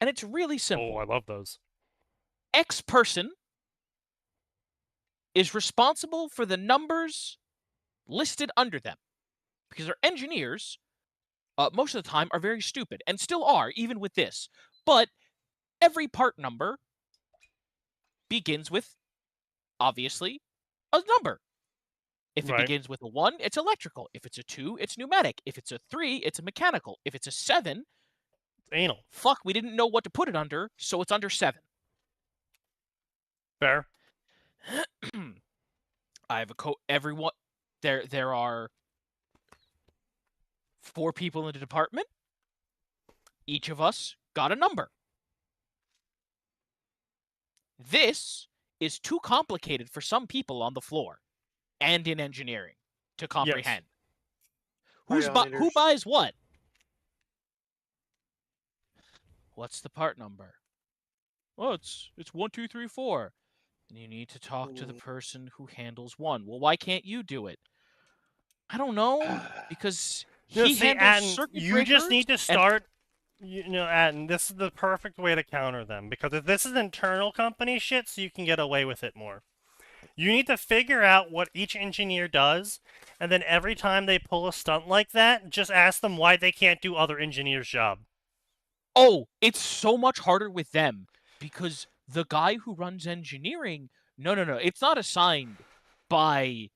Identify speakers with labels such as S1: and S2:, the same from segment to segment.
S1: And it's really simple.
S2: Oh, I love those.
S1: X person is responsible for the numbers listed under them. Because our engineers, most of the time, are very stupid, and still are, even with this. But every part number begins with, obviously, a number. If it begins with a 1, it's electrical. If it's a 2, it's pneumatic. If it's a 3, it's a mechanical. If it's a 7,
S2: it's anal.
S1: Fuck, we didn't know what to put it under, so it's under 7.
S2: Fair.
S1: I have everyone. There are 4 people in the department. Each of us got a number. This is too complicated for some people on the floor and in engineering to comprehend. Yes. Who buys what? What's the part number? Oh, it's 1, 2, 3, 4. And you need to talk to the person who handles 1. Well, why can't you do it? I don't know, because he handles circuit breakers.
S2: You just need to start, and this is the perfect way to counter them, because if this is internal company shit, so you can get away with it more. You need to figure out what each engineer does, and then every time they pull a stunt like that, just ask them why they can't do other engineers' job.
S1: Oh, it's so much harder with them, because the guy who runs engineering, no, it's not assigned by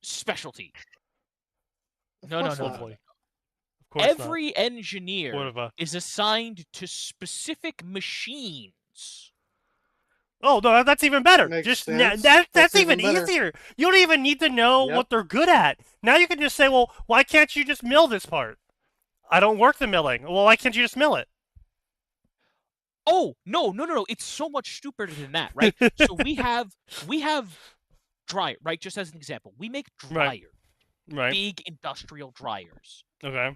S1: specialty. No.
S2: Of course
S1: Every
S2: not.
S1: engineer is assigned to specific machines.
S2: Oh, no, that's even better.
S3: Makes sense.
S2: That's even easier. You don't even need to know what they're good at. Now you can just say, well, why can't you just mill this part? I don't work the milling. Well, why can't you just mill it?
S1: Oh, no. It's so much stupider than that, right? So we have dryer, right? Just as an example. We make dryers.
S2: Right.
S1: Big industrial dryers.
S2: Okay.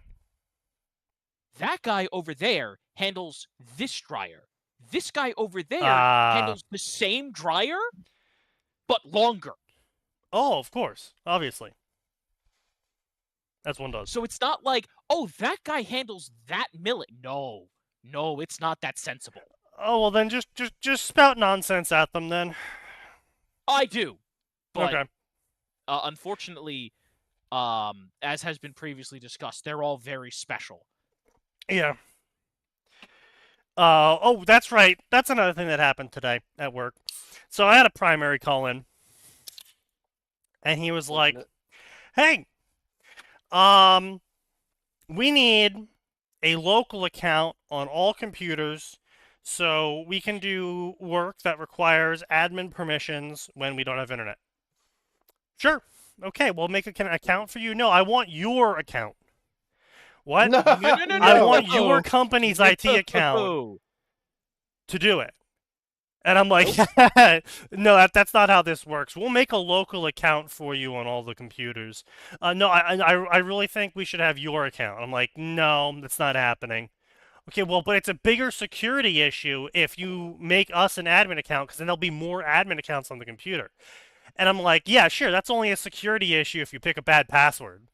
S1: That guy over there handles this dryer. This guy over there handles the same dryer, but longer.
S2: Oh, of course. Obviously. That's one does.
S1: So it's not like, oh, that guy handles that millet. No, it's not that sensible.
S2: Oh, well then just spout nonsense at them then.
S1: I do. But
S2: okay.
S1: Unfortunately, as has been previously discussed, they're all very special.
S2: Yeah. Oh, that's right. That's another thing that happened today at work. So I had a primary call in, and he was like, "Hey, we need a local account on all computers so we can do work that requires admin permissions when we don't have internet." Sure. Okay, we'll make an account for you. No, I want your account. What?
S3: No.
S2: I want your company's IT account to do it. And I'm like, no, that's not how this works. We'll make a local account for you on all the computers. No, I really think we should have your account. I'm like, no, that's not happening. Okay, well, but it's a bigger security issue if you make us an admin account, because then there'll be more admin accounts on the computer. And I'm like, yeah, sure, that's only a security issue if you pick a bad password.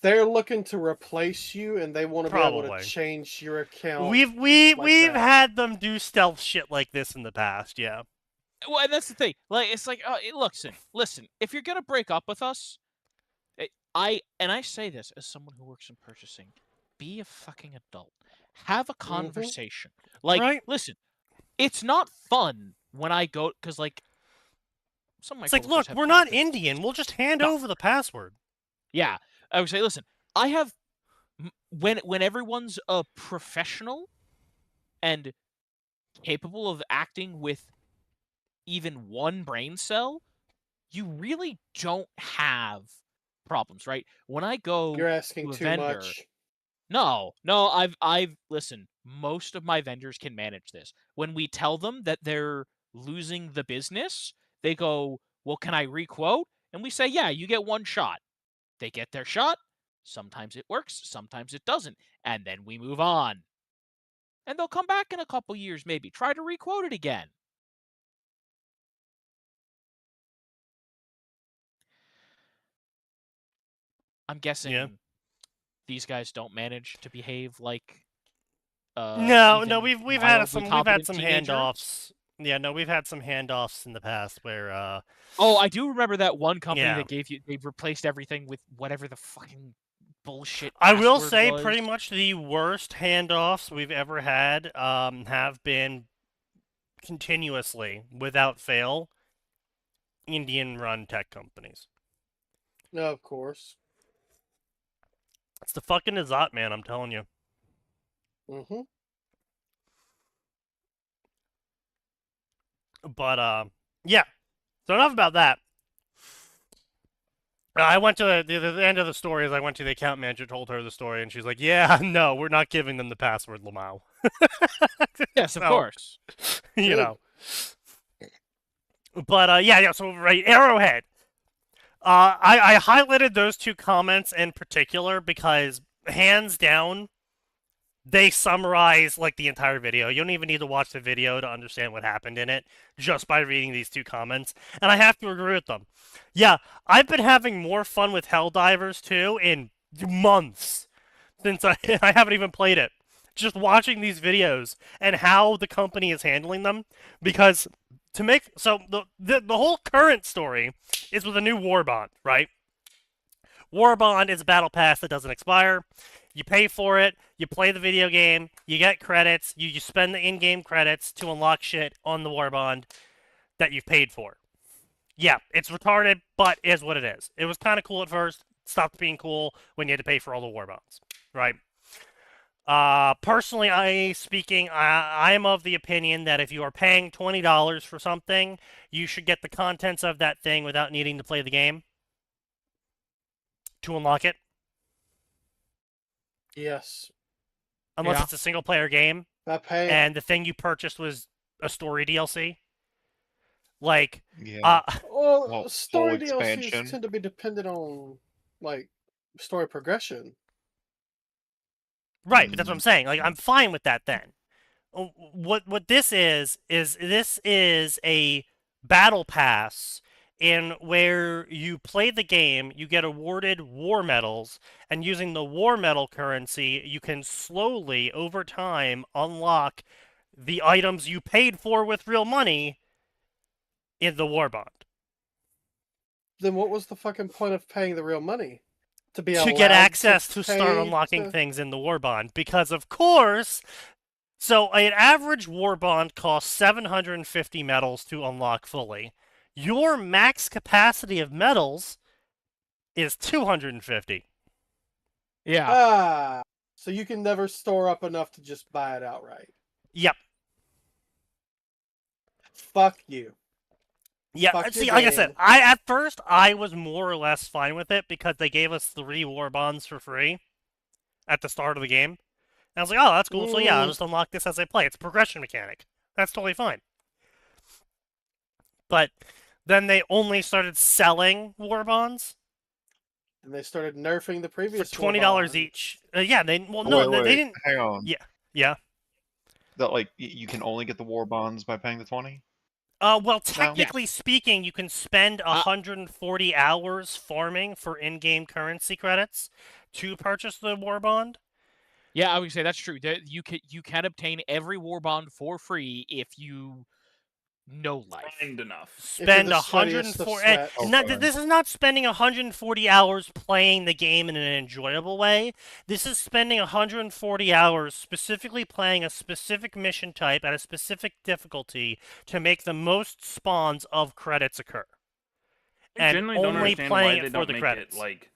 S3: They're looking to replace you, and they want to be able to change your account.
S2: We've had them do stealth shit like this in the past, yeah.
S1: Well, and that's the thing. Like, it's like, listen. If you're gonna break up with us, I say this as someone who works in purchasing, be a fucking adult. Have a conversation. Like, listen, it's not fun when I go, because like, some of my
S2: it's like, look, we're not Indian. We'll just hand over the password.
S1: Yeah. I would say, listen, I have, when everyone's a professional and capable of acting with even one brain cell, you really don't have problems, right? When I go
S3: You're asking
S1: to a
S3: too
S1: vendor,
S3: much.
S1: No, listen, most of my vendors can manage this. When we tell them that they're losing the business, they go, well, can I requote? And we say, yeah, you get one shot. They get their shot. Sometimes it works, sometimes it doesn't. And then we move on. And they'll come back in a couple years, maybe. Try to requote it again. I'm guessing these guys don't manage to behave like
S2: No, we've had some
S1: teenager.
S2: handoffs. Yeah, no, we've had some handoffs in the past where.
S1: Oh, I do remember that one company
S2: yeah.
S1: that they've replaced everything with whatever the fucking bullshit.
S2: I will
S1: password
S2: say,
S1: was.
S2: pretty much the worst handoffs we've ever had have been continuously, without fail, Indian-run tech companies.
S3: No, of course.
S2: It's the fucking Azat, man. I'm telling you.
S3: Mm-hmm.
S2: But yeah. So enough about that. I went to the end of the story. As I went to the account manager, told her the story, and she's like, "Yeah, no, we're not giving them the password, Lamau."
S1: Yes, of course.
S2: You know. But yeah. So right, Arrowhead. I highlighted those two comments in particular because hands down, they summarize like the entire video. You don't even need to watch the video to understand what happened in it just by reading these two comments. And I have to agree with them. Yeah, I've been having more fun with Helldivers 2 in months since I haven't even played it. Just watching these videos and how the company is handling them, because the whole current story is with a new war bond, right? War bond is a battle pass that doesn't expire. You pay for it, you play the video game, you get credits, you spend the in-game credits to unlock shit on the war bond that you've paid for. Yeah, it's retarded, but it is what it is. It was kind of cool at first, stopped being cool when you had to pay for all the war bonds, right? Personally, I am of the opinion that if you are paying $20 for something, you should get the contents of that thing without needing to play the game to unlock it.
S3: Yes.
S2: Unless it's a single-player game,
S3: and
S2: the thing you purchased was a story DLC. Like,
S3: well, story DLCs tend to be dependent on like story progression.
S2: Right, but that's what I'm saying. Like, I'm fine with that then. What this is this is a battle pass in where you play the game, you get awarded war medals, and using the war medal currency, you can slowly, over time, unlock the items you paid for with real money in the war bond.
S3: Then what was the fucking point of paying the real money? To
S2: get access to start unlocking things in the war bond. Because, of course, so an average war bond costs 750 medals to unlock fully. Your max capacity of medals is 250.
S1: Yeah.
S3: So you can never store up enough to just buy it outright.
S2: Yep.
S3: Fuck you.
S2: Yeah, see, like I said, at first I was more or less fine with it because they gave us 3 war bonds for free at the start of the game. And I was like, oh, that's cool. So yeah, I'll just unlock this as I play. It's a progression mechanic. That's totally fine. But then they only started selling war bonds.
S3: And they started nerfing the previous
S2: for $20 each. Yeah, they didn't.
S4: Hang on.
S2: Yeah.
S4: That like you can only get the war bonds by paying the 20.
S2: Well, technically speaking, you can spend 140 hours farming for in-game currency credits to purchase the war bond.
S1: Yeah, I would say that's true. You can obtain every war bond for free if you know life.
S5: Grind enough.
S2: Spend 140. This is not spending 140 hours playing the game in an enjoyable way. This is spending 140 hours specifically playing a specific mission type at a specific difficulty to make the most spawns of credits occur.
S5: I generally don't understand why they don't make it like.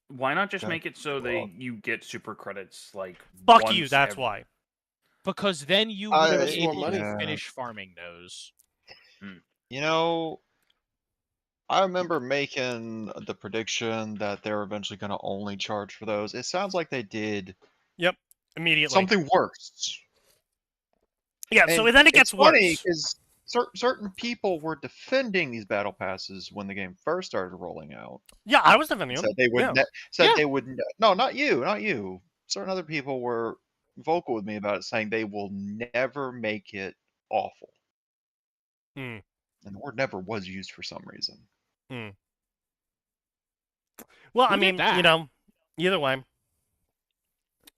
S5: Why not just make it so you get super credits like?
S2: Fuck you. That's why.
S1: Because then you would be able to finish farming those.
S4: You know, I remember making the prediction that they're eventually going to only charge for those. It sounds like they did.
S2: Yep, immediately.
S4: Something worse.
S2: Yeah, so then it gets worse.
S4: Funny because certain people were defending these battle passes when the game first started rolling out.
S2: Yeah, I was defending them.
S4: Said they would. They would. No, not you. Certain other people were vocal with me about it, saying they will never make it awful. And the word never was used for some reason.
S2: Well, I mean, either way.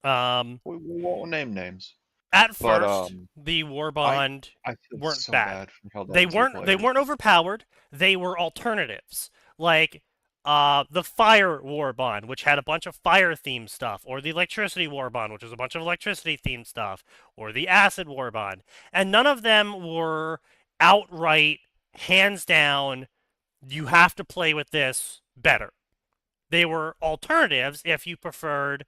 S4: We won't name names.
S2: At first, the Warband weren't
S4: so
S2: bad.
S4: They
S2: weren't overpowered. They were alternatives, like the Fire Warband, which had a bunch of fire-themed stuff, or the Electricity Warband, which was a bunch of electricity-themed stuff, or the Acid Warband, and none of them were outright, hands down, you have to play with this better. They were alternatives if you preferred,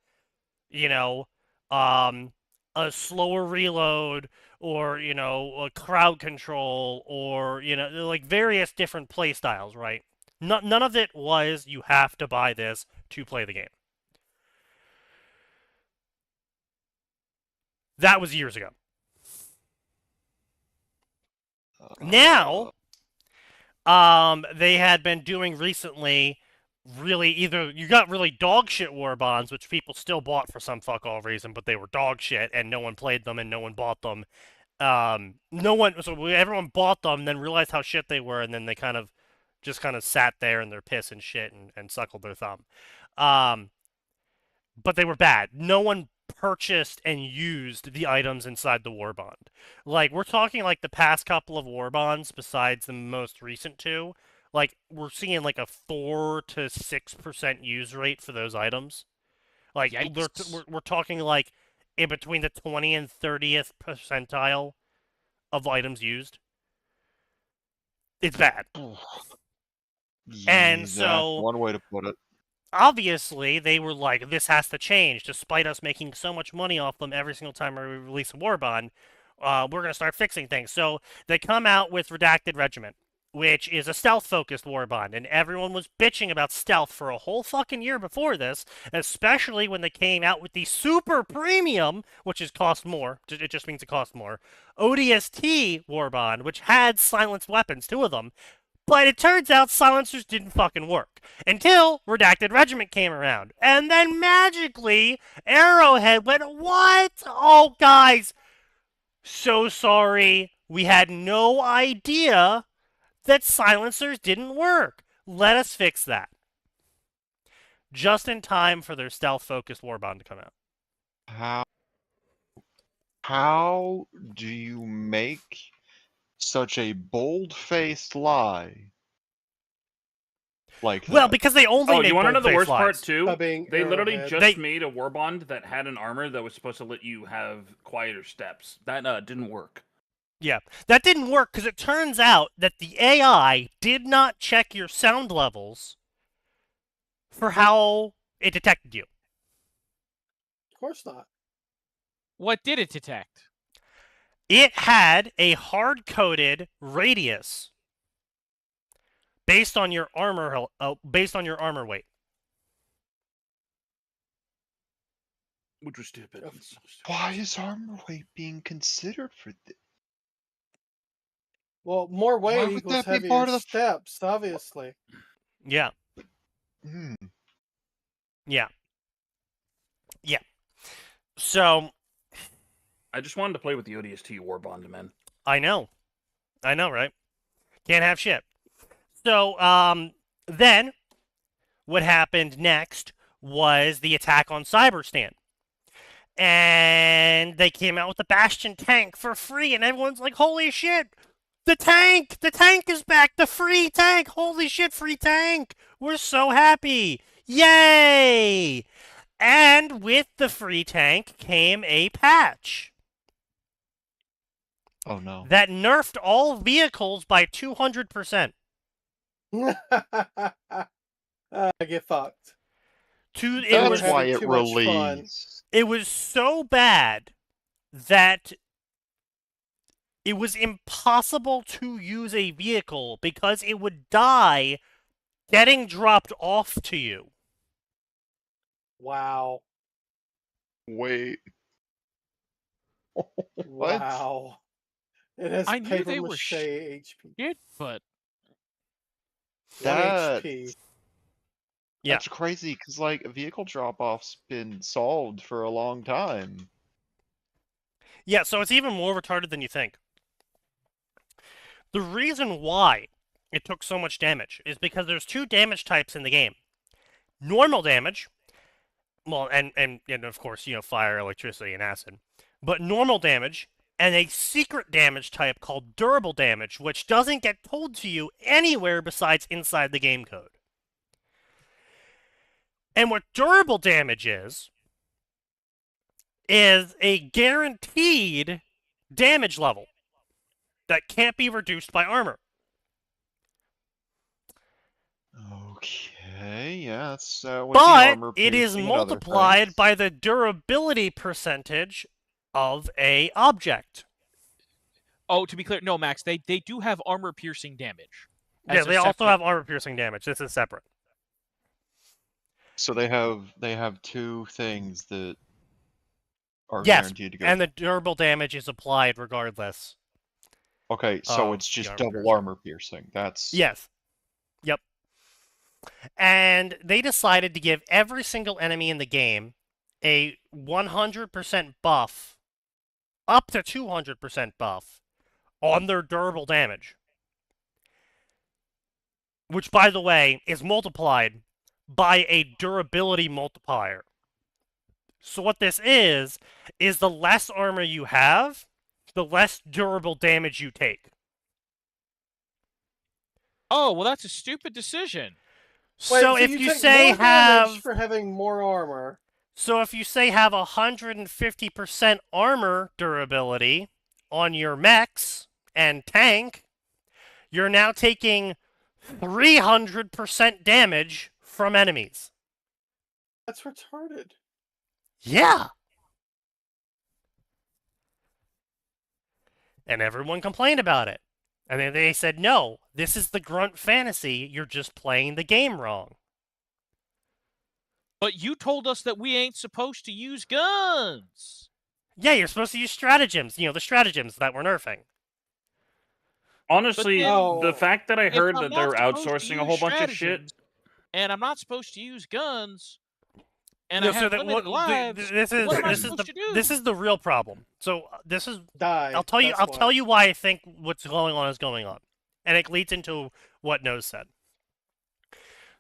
S2: you know, a slower reload, or, you know, a crowd control, or, you know, like various different play styles, right? None of it was, you have to buy this to play the game. That was years ago. Now, they had been doing recently really either you got really dog shit Warbands, which people still bought for some fuck all reason, but they were dog shit and no one played them and no one bought them. Everyone bought them, then realized how shit they were, and then they kind of sat there in their piss and shit and suckled their thumb. But they were bad. No one purchased and used the items inside the Warband. Like, we're talking like the past couple of Warbands, besides the most recent two. Like, we're seeing like a 4 to 6% use rate for those items. Like, we're talking like in between the 20 and 30th percentile of items used. It's bad. And so,
S4: one way to put it.
S2: Obviously, they were like, this has to change, despite us making so much money off them every single time we release a Warband. We're going to start fixing things. So they come out with Redacted Regiment, which is a stealth-focused Warband, and everyone was bitching about stealth for a whole fucking year before this, especially when they came out with the super premium, which is cost more, it just means it costs more, ODST Warband, which had silenced weapons, 2 of them. But it turns out silencers didn't fucking work until Redacted Regiment came around. And then magically, Arrowhead went, what? Oh, guys, so sorry. We had no idea that silencers didn't work. Let us fix that. Just in time for their stealth-focused Warband to come out.
S4: How do you make such a bold-faced lie like that?
S2: Well, because they only made
S5: you want to know the worst
S2: lies.
S5: part too? They literally just
S2: They
S5: made a Warband that had an armor that was supposed to let you have quieter steps. That didn't work.
S2: Yeah, that didn't work because it turns out that the AI did not check your sound levels for how it detected you.
S3: Of course not.
S1: What did it detect?
S2: It had a hard-coded radius based on your armor weight.
S5: Which was stupid. So stupid.
S4: Why is armor weight being considered for this?
S3: Well, more weight equals heavier steps, obviously.
S2: Yeah. Yeah. Yeah. So
S5: I just wanted to play with the ODST Warband, man.
S2: I know, right? Can't have shit. So, then, what happened next was the attack on Cyberstan. And they came out with the Bastion tank for free, and everyone's like, holy shit! The tank is back! The free tank! Holy shit, free tank! We're so happy! Yay! And with the free tank came a patch.
S4: Oh no.
S2: That nerfed all vehicles by 200%.
S3: Get fucked.
S4: That's why it released.
S2: It was so bad that it was impossible to use a vehicle because it would die getting dropped off to you.
S3: Wow.
S4: Wait.
S3: Wow. It has
S1: I knew
S3: paper
S1: they were
S3: mache HP.
S1: Shit, but
S4: That,
S3: HP.
S2: Yeah.
S4: That's crazy because like vehicle drop-off's been solved for a long time.
S2: Yeah, so it's even more retarded than you think. The reason why it took so much damage is because there's 2 damage types in the game. Normal damage, well, and of course, fire, electricity, and acid. but normal damage, and a secret damage type called durable damage, which doesn't get told to you anywhere besides inside the game code. And what durable damage is a guaranteed damage level that can't be reduced by armor.
S4: Okay, yeah, that's
S2: but it is multiplied by the durability percentage of a object.
S1: Oh, to be clear, no, Max, they do have armor-piercing damage.
S2: Yeah, they also have armor-piercing damage. This is separate.
S4: So they have two things that are guaranteed to go.
S2: And the durable damage is applied regardless.
S4: Okay, so it's just double armor piercing. That's
S2: yes. Yep. And they decided to give every single enemy in the game a 100% buff, up to 200% buff, on their durable damage. Which, by the way, is multiplied by a durability multiplier. So what this is the less armor you have, the less durable damage you take.
S1: Oh, well, that's a stupid decision.
S2: So if you say have
S3: for having more armor.
S2: So if you say have 150% armor durability on your mechs and tank, you're now taking 300% damage from enemies.
S3: That's retarded.
S2: Yeah. And everyone complained about it. And then they said, no, this is the grunt fantasy. You're just playing the game wrong.
S1: But you told us that we ain't supposed to use guns.
S2: Yeah, you're supposed to use stratagems. You know, the stratagems that we're nerfing.
S5: Honestly, the fact that I heard that they're outsourcing a whole bunch of shit.
S1: And I'm not supposed to use guns. And I have limited lives.
S2: This is the real problem. So this is I'll tell you why I think what's going on is going on. And it leads into what Nose said.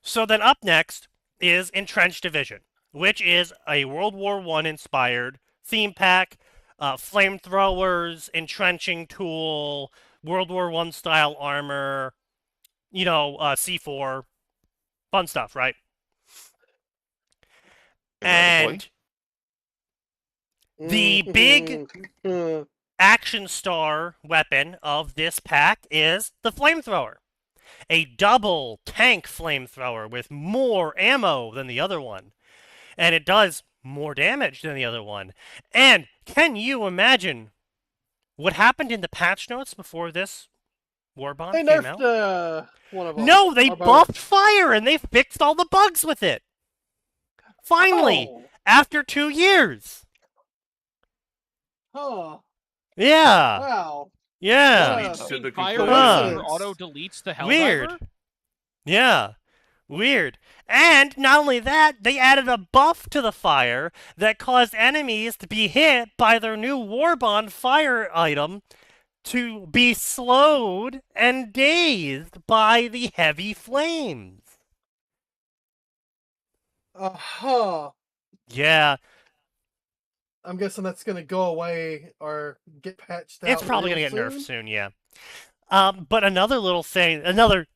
S2: So then up next is Entrenched Division, which is a World War I inspired theme pack, flamethrowers, entrenching tool, World War I style armor, C4, fun stuff, right? And the big action star weapon of this pack is the flamethrower. A double tank flamethrower with more ammo than the other one. And it does more damage than the other one. And can you imagine what happened in the patch notes before this Warbond came out?
S3: One of them.
S2: No, they buffed fire and they fixed all the bugs with it. Finally, after 2 years.
S3: Huh.
S2: Yeah.
S3: Wow.
S2: Yeah.
S1: Fire auto deletes the Helldiver?
S2: Weird. Yeah. Weird. And not only that, they added a buff to the fire that caused enemies to be hit by their new Warbond fire item to be slowed and dazed by the heavy flames. Yeah.
S3: I'm guessing that's going to go away or get patched out.
S2: It's probably going to get nerfed soon, yeah. But another little thing, another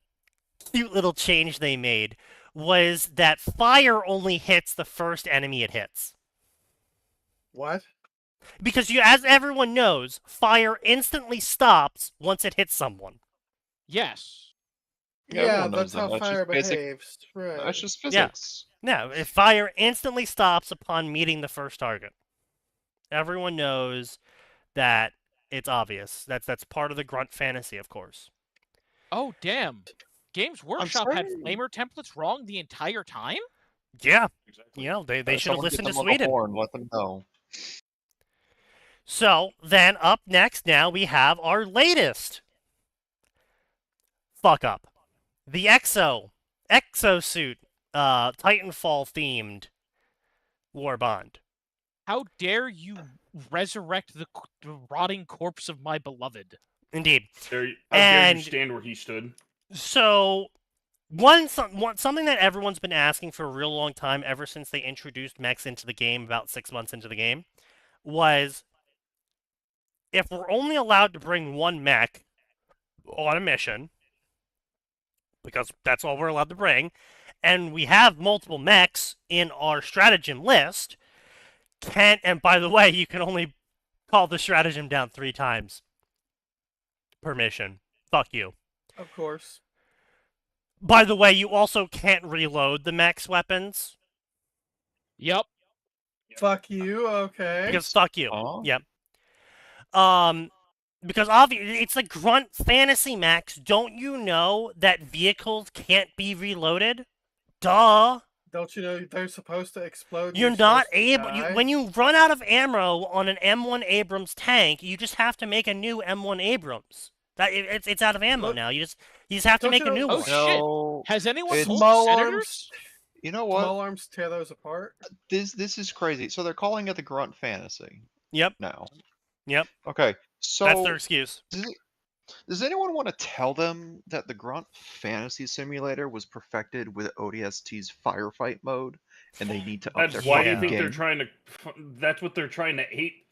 S2: cute little change they made was that fire only hits the first enemy it hits.
S3: What?
S2: Because as everyone knows, fire instantly stops once it hits someone.
S1: Yes.
S3: Yeah, that's how fire behaves. Right.
S4: That's just physics.
S2: No, if fire instantly stops upon meeting the first target. Everyone knows that it's obvious. That's part of the grunt fantasy, of course.
S1: Oh, damn. Games Workshop had flamer templates wrong the entire time?
S2: Yeah. Exactly. They should have listened to Sweden.
S4: Let them know.
S2: So, then up next now we have our latest fuck up. The exosuit, Titanfall themed Warbond.
S1: How dare you resurrect the rotting corpse of my beloved?
S2: Indeed.
S5: How dare you stand where he stood?
S2: So, something that everyone's been asking for a real long time, ever since they introduced mechs into the game about 6 months into the game, was if we're only allowed to bring one mech on a mission, because that's all we're allowed to bring, and we have multiple mechs in our stratagem list, and by the way, you can only call the stratagem down 3 times per mission. Fuck you.
S3: Of course.
S2: By the way, you also can't reload the mech's weapons.
S1: Yep.
S3: Fuck you, okay.
S2: Because fuck you. Yep. Because obviously, it's a grunt fantasy, Max. Don't you know that vehicles can't be reloaded? Duh.
S3: Don't you know they're supposed to explode?
S2: You're not able. When you run out of ammo on an M1 Abrams tank, you just have to make a new M1 Abrams. It's out of ammo now. You just have to make a new one.
S1: Oh shit! Has anyone told
S3: small
S1: the
S3: arms?
S1: senators?
S4: You know what?
S3: Small arms tear those apart.
S4: This is crazy. So they're calling it the grunt fantasy.
S2: Yep.
S4: Now.
S2: Yep.
S4: Okay. So
S2: that's their excuse.
S4: Does anyone want to tell them that the grunt fantasy simulator was perfected with ODST's firefight mode, and they need to up their
S5: Why do you think
S4: game?
S5: they're trying to? That's what they're trying to ape.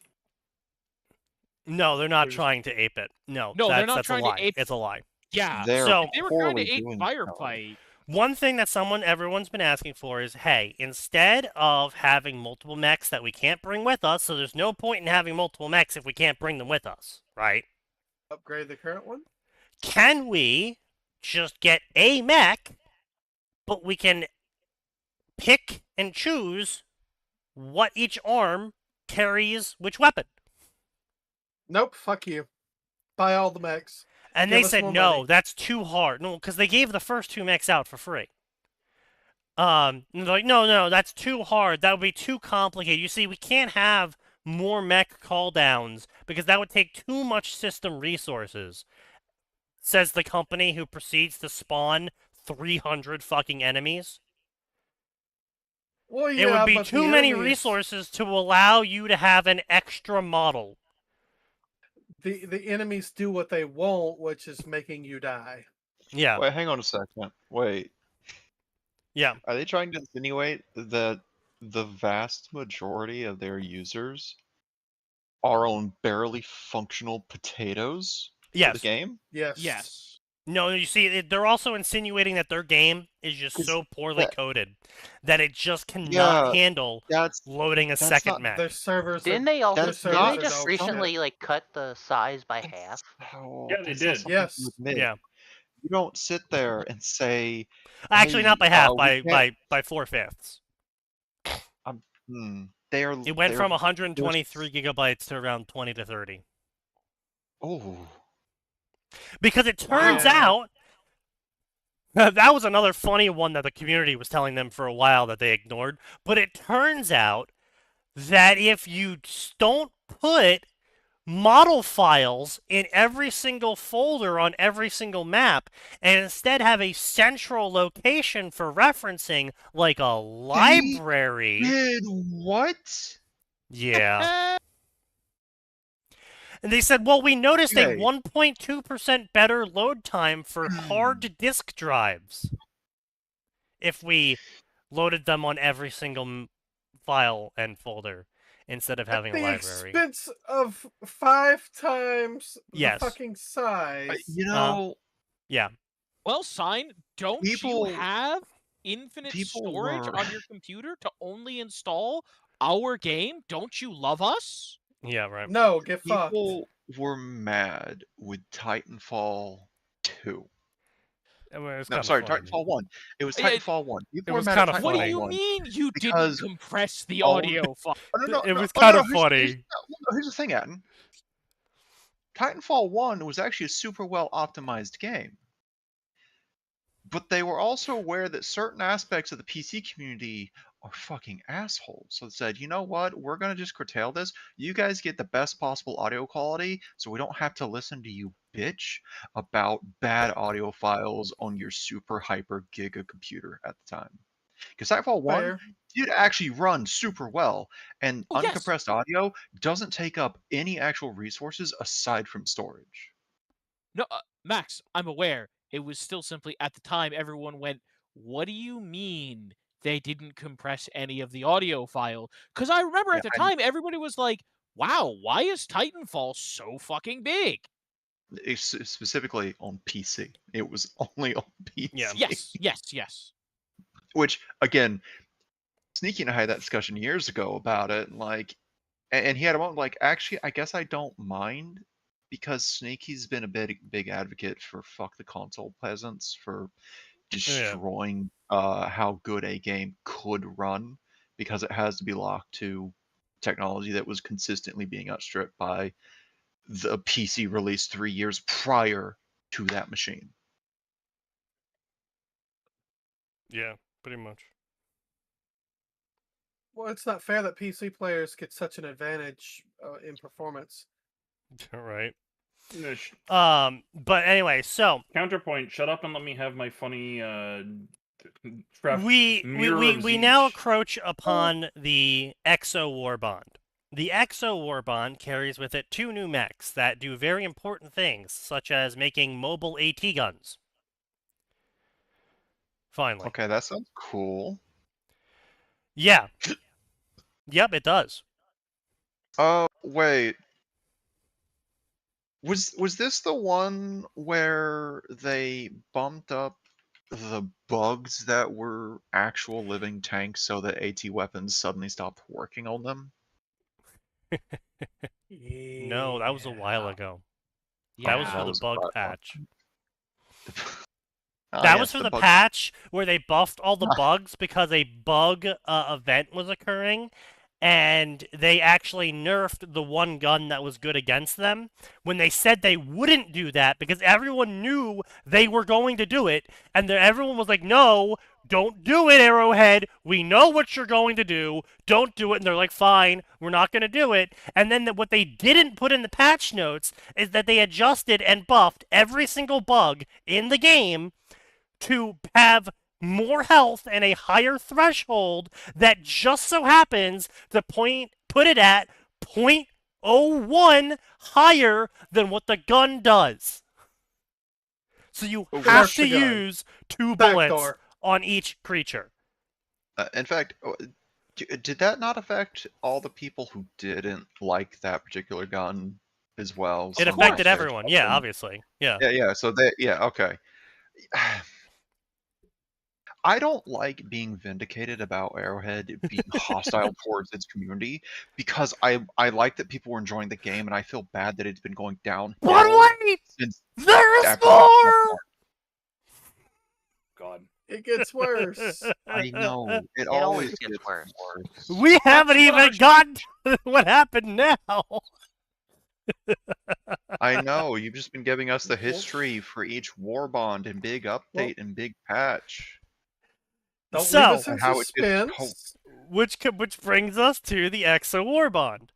S2: No, they're not trying to ape it. No,
S1: they're not
S2: that's
S1: trying
S2: a lie.
S1: to ape.
S2: It's a lie.
S1: Yeah.
S2: So
S1: they were trying to ape firefight.
S2: One thing that everyone's been asking for is, hey, instead of having multiple mechs that we can't bring with us, so there's no point in having multiple mechs if we can't bring them with us, right?
S3: Upgrade the current one?
S2: Can we just get a mech, but we can pick and choose what each arm carries which weapon?
S3: Nope, fuck you. Buy all the mechs.
S2: And they said, no, that's too hard. No, because they gave the first 2 mechs out for free. And they're like, no, that's too hard. That would be too complicated. You see, we can't have more mech call-downs because that would take too much system resources, says the company who proceeds to spawn 300 fucking enemies.
S3: Well, yeah,
S2: it would be too many resources to allow you to have an extra model.
S3: The enemies do what they want, which is making you die.
S2: Yeah.
S4: Wait, hang on a second. Wait.
S2: Yeah.
S4: Are they trying to insinuate that the vast majority of their users are on barely functional potatoes?
S2: Yes.
S4: For the game?
S3: Yes.
S1: Yes.
S2: No, you see, they're also insinuating that their game is just so poorly coded that it just cannot handle loading a second mech.
S3: Their servers.
S6: Didn't they just recently cut the size by half?
S5: Yeah, they did.
S3: Yes.
S2: Yeah.
S4: You don't sit there and say.
S2: Actually,
S4: hey,
S2: not by half, by 4/5. It went from 123 gigabytes to around 20 to 30.
S4: Oh.
S2: Because it turns out that was another funny one that the community was telling them for a while that they ignored. But it turns out that if you don't put model files in every single folder on every single map and instead have a central location for referencing like a library.
S4: Did what?
S2: Yeah. And they said, well, we noticed a 1.2% better load time for hard disk drives if we loaded them on every single file and folder instead of having a library.
S3: Expense of 5 times the fucking size.
S4: You know...
S2: yeah.
S1: Well, Sign, don't you have infinite storage on your computer to only install our game? Don't you love us?
S2: Yeah, right.
S3: No, get fucked.
S4: People were mad with Titanfall 2. Titanfall 1. It was Titanfall 1. People were mad at Titanfall 1.
S1: What do you mean you didn't compress the audio file?
S2: It was kind of funny.
S4: Here's the thing, Atten. Titanfall 1 was actually a super well optimized game. But they were also aware that certain aspects of the PC community are fucking assholes. So they said, you know what? We're going to just curtail this. You guys get the best possible audio quality so we don't have to listen to you bitch about bad audio files on your super hyper giga computer at the time. Because Titanfall 1 did actually run super well, and uncompressed audio doesn't take up any actual resources aside from storage.
S1: No, Max, I'm aware. It was still simply, at the time, everyone went, what do you mean they didn't compress any of the audio file? Because I remember at the time, everybody was like, wow, why is Titanfall so fucking big?
S4: It's specifically on PC. It was only on PC.
S2: Yeah.
S1: Yes.
S4: Which, again, Sneaky and I had that discussion years ago about it, like, and he had a moment like, actually, I guess I don't mind, because Sneaky's been a big advocate for fuck the console peasants, for destroying how good a game could run, because it has to be locked to technology that was consistently being outstripped by the PC release 3 years prior to that machine.
S2: Yeah, pretty much.
S3: Well, it's not fair that PC players get such an advantage in performance.
S2: Right.
S5: No,
S2: but anyway, so
S5: counterpoint. Shut up and let me have my funny.
S2: We now encroach upon the Exo Warbond. The Exo Warbond carries with it 2 new mechs that do very important things, such as making mobile AT guns. Finally.
S4: Okay, that sounds cool.
S2: Yeah. Yep, it does.
S4: Wait. Was this the one where they bumped up the bugs that were actual living tanks so that AT weapons suddenly stopped working on them?
S2: No, that was a while ago.
S1: Yeah.
S2: That was for the bug patch.
S4: That
S2: That was for the patch where they buffed all the bugs because a bug event was occurring, and they actually nerfed the one gun that was good against them when they said they wouldn't do that because everyone knew they were going to do it, and everyone was like, no, don't do it, Arrowhead. We know what you're going to do. Don't do it. And they're like, fine, we're not going to do it. And then what they didn't put in the patch notes is that they adjusted and buffed every single bug in the game to have more health and a higher threshold that just so happens to put it at 0.01 higher than what the gun does. So you have to use 2 bullets on each creature.
S4: In fact, did that not affect all the people who didn't like that particular gun as well?
S2: It affected everyone, yeah, obviously. Yeah.
S4: Yeah, so okay. I don't like being vindicated about Arrowhead being hostile towards its community because I like that people were enjoying the game, and I feel bad that it's been going down.
S2: But wait! There is more!
S5: God.
S3: It gets worse.
S4: I know. It always gets worse.
S2: We haven't even gotten to what happened now.
S4: I know. You've just been giving us the history for each Warbond and big update and big patch.
S3: Don't leave us in suspense.
S2: Which brings us to the Exo Warbond.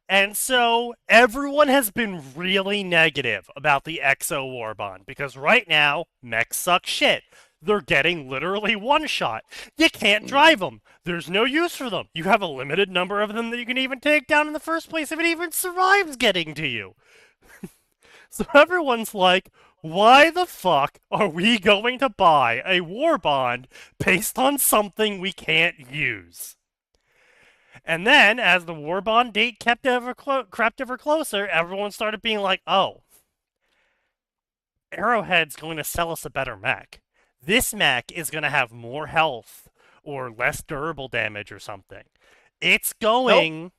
S2: And so everyone has been really negative about the Exo Warbond because right now mechs suck shit. They're getting literally one-shot. You can't drive them. There's no use for them. You have a limited number of them that you can even take down in the first place if it even survives getting to you. So everyone's like, why the fuck are we going to buy a Warbond based on something we can't use? And then, as the Warbond date crept ever closer, everyone started being like, oh, Arrowhead's going to sell us a better mech. This mech is going to have more health or less durable damage or something. It's going...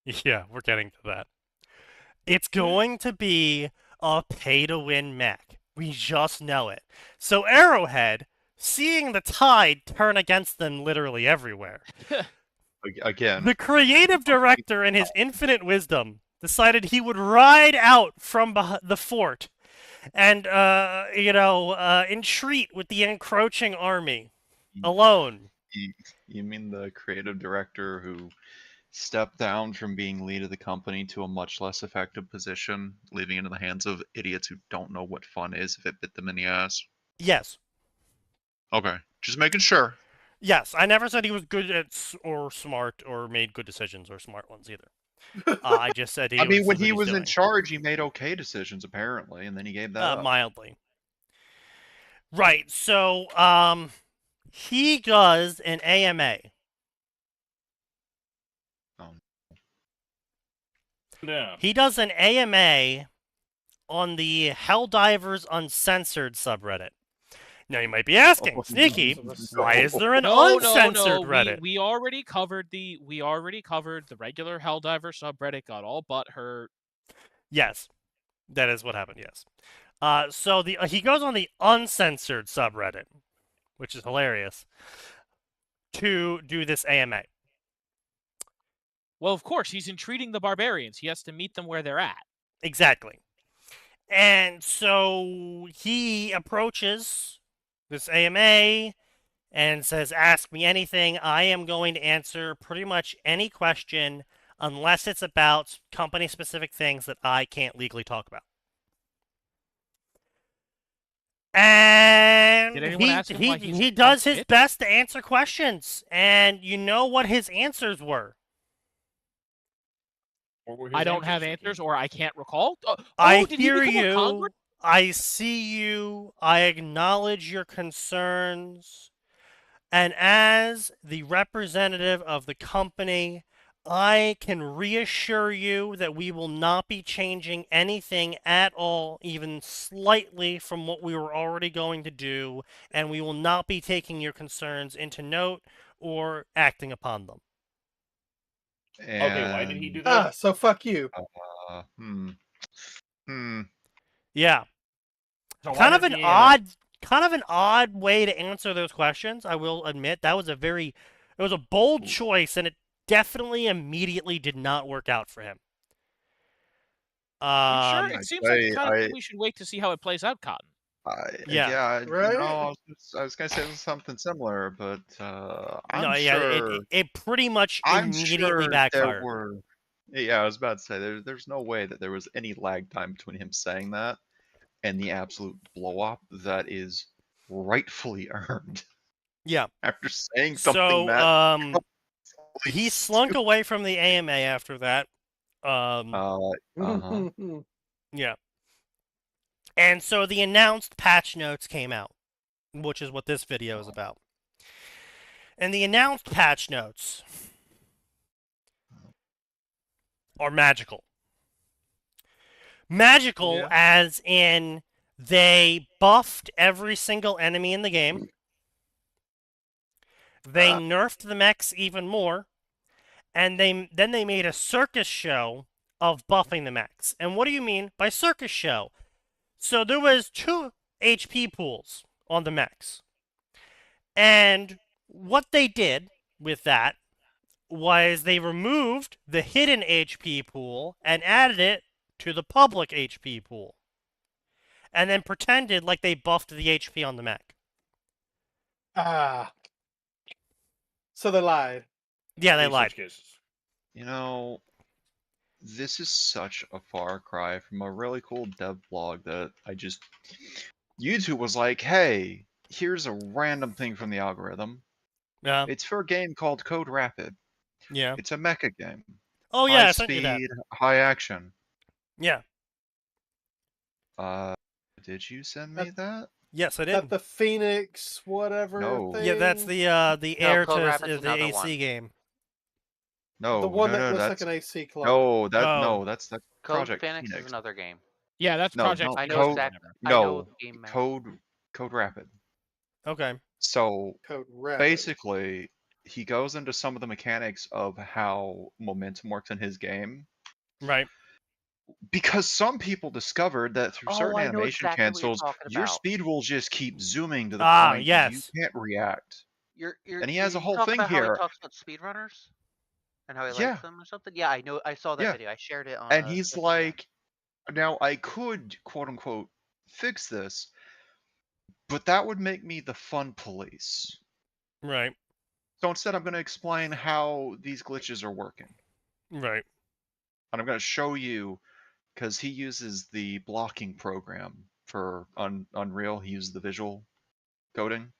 S2: Nope. Yeah, we're getting to that. It's going to be a pay-to-win mech. We just know it. So Arrowhead, seeing the tide turn against them literally everywhere.
S4: Again.
S2: The creative director, in his infinite wisdom, decided he would ride out from the fort and, entreat with the encroaching army. Alone.
S4: You mean the creative director who stepped down from being lead of the company to a much less effective position, leaving it in the hands of idiots who don't know what fun is if it bit them in the ass?
S2: Yes.
S4: Okay, just making sure.
S2: Yes, I never said he was good at or smart or made good decisions or smart ones either. I just said
S4: I mean, when he was in charge, he made okay decisions apparently, and then he gave that up.
S2: Mildly. Right. So, he does an AMA.
S5: Yeah.
S2: He does an AMA on the Helldivers Uncensored subreddit. Now you might be asking, Sneaky, why is there an uncensored Reddit?
S1: We already covered the regular Helldiver subreddit got all butthurt.
S2: Yes, that is what happened. Yes. So he goes on the uncensored subreddit, which is hilarious, to do this AMA.
S1: Well, of course, he's entreating the barbarians. He has to meet them where they're at.
S2: Exactly. And so he approaches this AMA and says, ask me anything. I am going to answer pretty much any question unless it's about company-specific things that I can't legally talk about. And he does his best to answer questions. And you know what his answers were?
S1: I don't have answers, or I can't recall.
S2: I hear you. I see you. I acknowledge your concerns. And as the representative of the company, I can reassure you that we will not be changing anything at all, even slightly, from what we were already going to do, and we will not be taking your concerns into note or acting upon them.
S5: Okay, why did he do that?
S3: So fuck you.
S2: Yeah.
S5: So
S2: kind of an odd way to answer those questions, I will admit. It was a bold choice, and it definitely immediately did not work out for him.
S1: Sure, it seems like the kind of thing we should wait to see how it plays out, Cotton.
S3: Right?
S4: I was gonna say something similar, but
S2: it pretty much immediately backfired.
S4: I was about to say there's no way that there was any lag time between him saying that and the absolute blow up that is rightfully earned.
S2: Yeah.
S4: After saying something that
S2: he slunk away from the AMA after that. Yeah. And so the announced patch notes came out, which is what this video is about. And the announced patch notes are magical. Magical as in they buffed every single enemy in the game. They nerfed the mechs even more. And then they made a circus show of buffing the mechs. And what do you mean by circus show? So there was 2 HP pools on the mechs. And what they did with that was they removed the hidden HP pool and added it to the public HP pool. And then pretended like they buffed the HP on the mech.
S3: So they lied.
S2: Yeah, they lied.
S4: You know, this is such a far cry from a really cool dev blog that YouTube was like, hey, here's a random thing from the algorithm.
S2: Yeah.
S4: It's for a game called Code Rapid.
S2: Yeah.
S4: It's a mecha game.
S2: Oh yeah,
S4: high speed, high action.
S2: Yeah.
S4: Did you send me that?
S2: Yes, I did.
S3: That the Phoenix whatever thing?
S2: Yeah, that's the heir to the AC game.
S4: No,
S3: the one that looks like an AC clone.
S4: No, that's Project
S6: Phoenix
S4: Phoenix.
S6: is another game.
S1: Yeah, that's Project.
S6: I know exactly. I know the game.
S4: Code Rapid.
S2: Okay.
S4: So
S3: Code Rapid.
S4: Basically, he goes into some of the mechanics of how momentum works in his game.
S2: Right.
S4: Because some people discovered that through certain animation cancels, your speed will just keep zooming to the point you can't react. And he has a whole thing here.
S6: How he talks about speedrunners and how he likes them or something. Yeah, I know. I saw that video. I shared it on.
S4: And he's like, now I could quote unquote fix this, but that would make me the fun police.
S2: Right.
S4: So instead, I'm going to explain how these glitches are working.
S2: Right.
S4: And I'm going to show you. Because he uses the blocking program for Unreal. He uses the visual coding.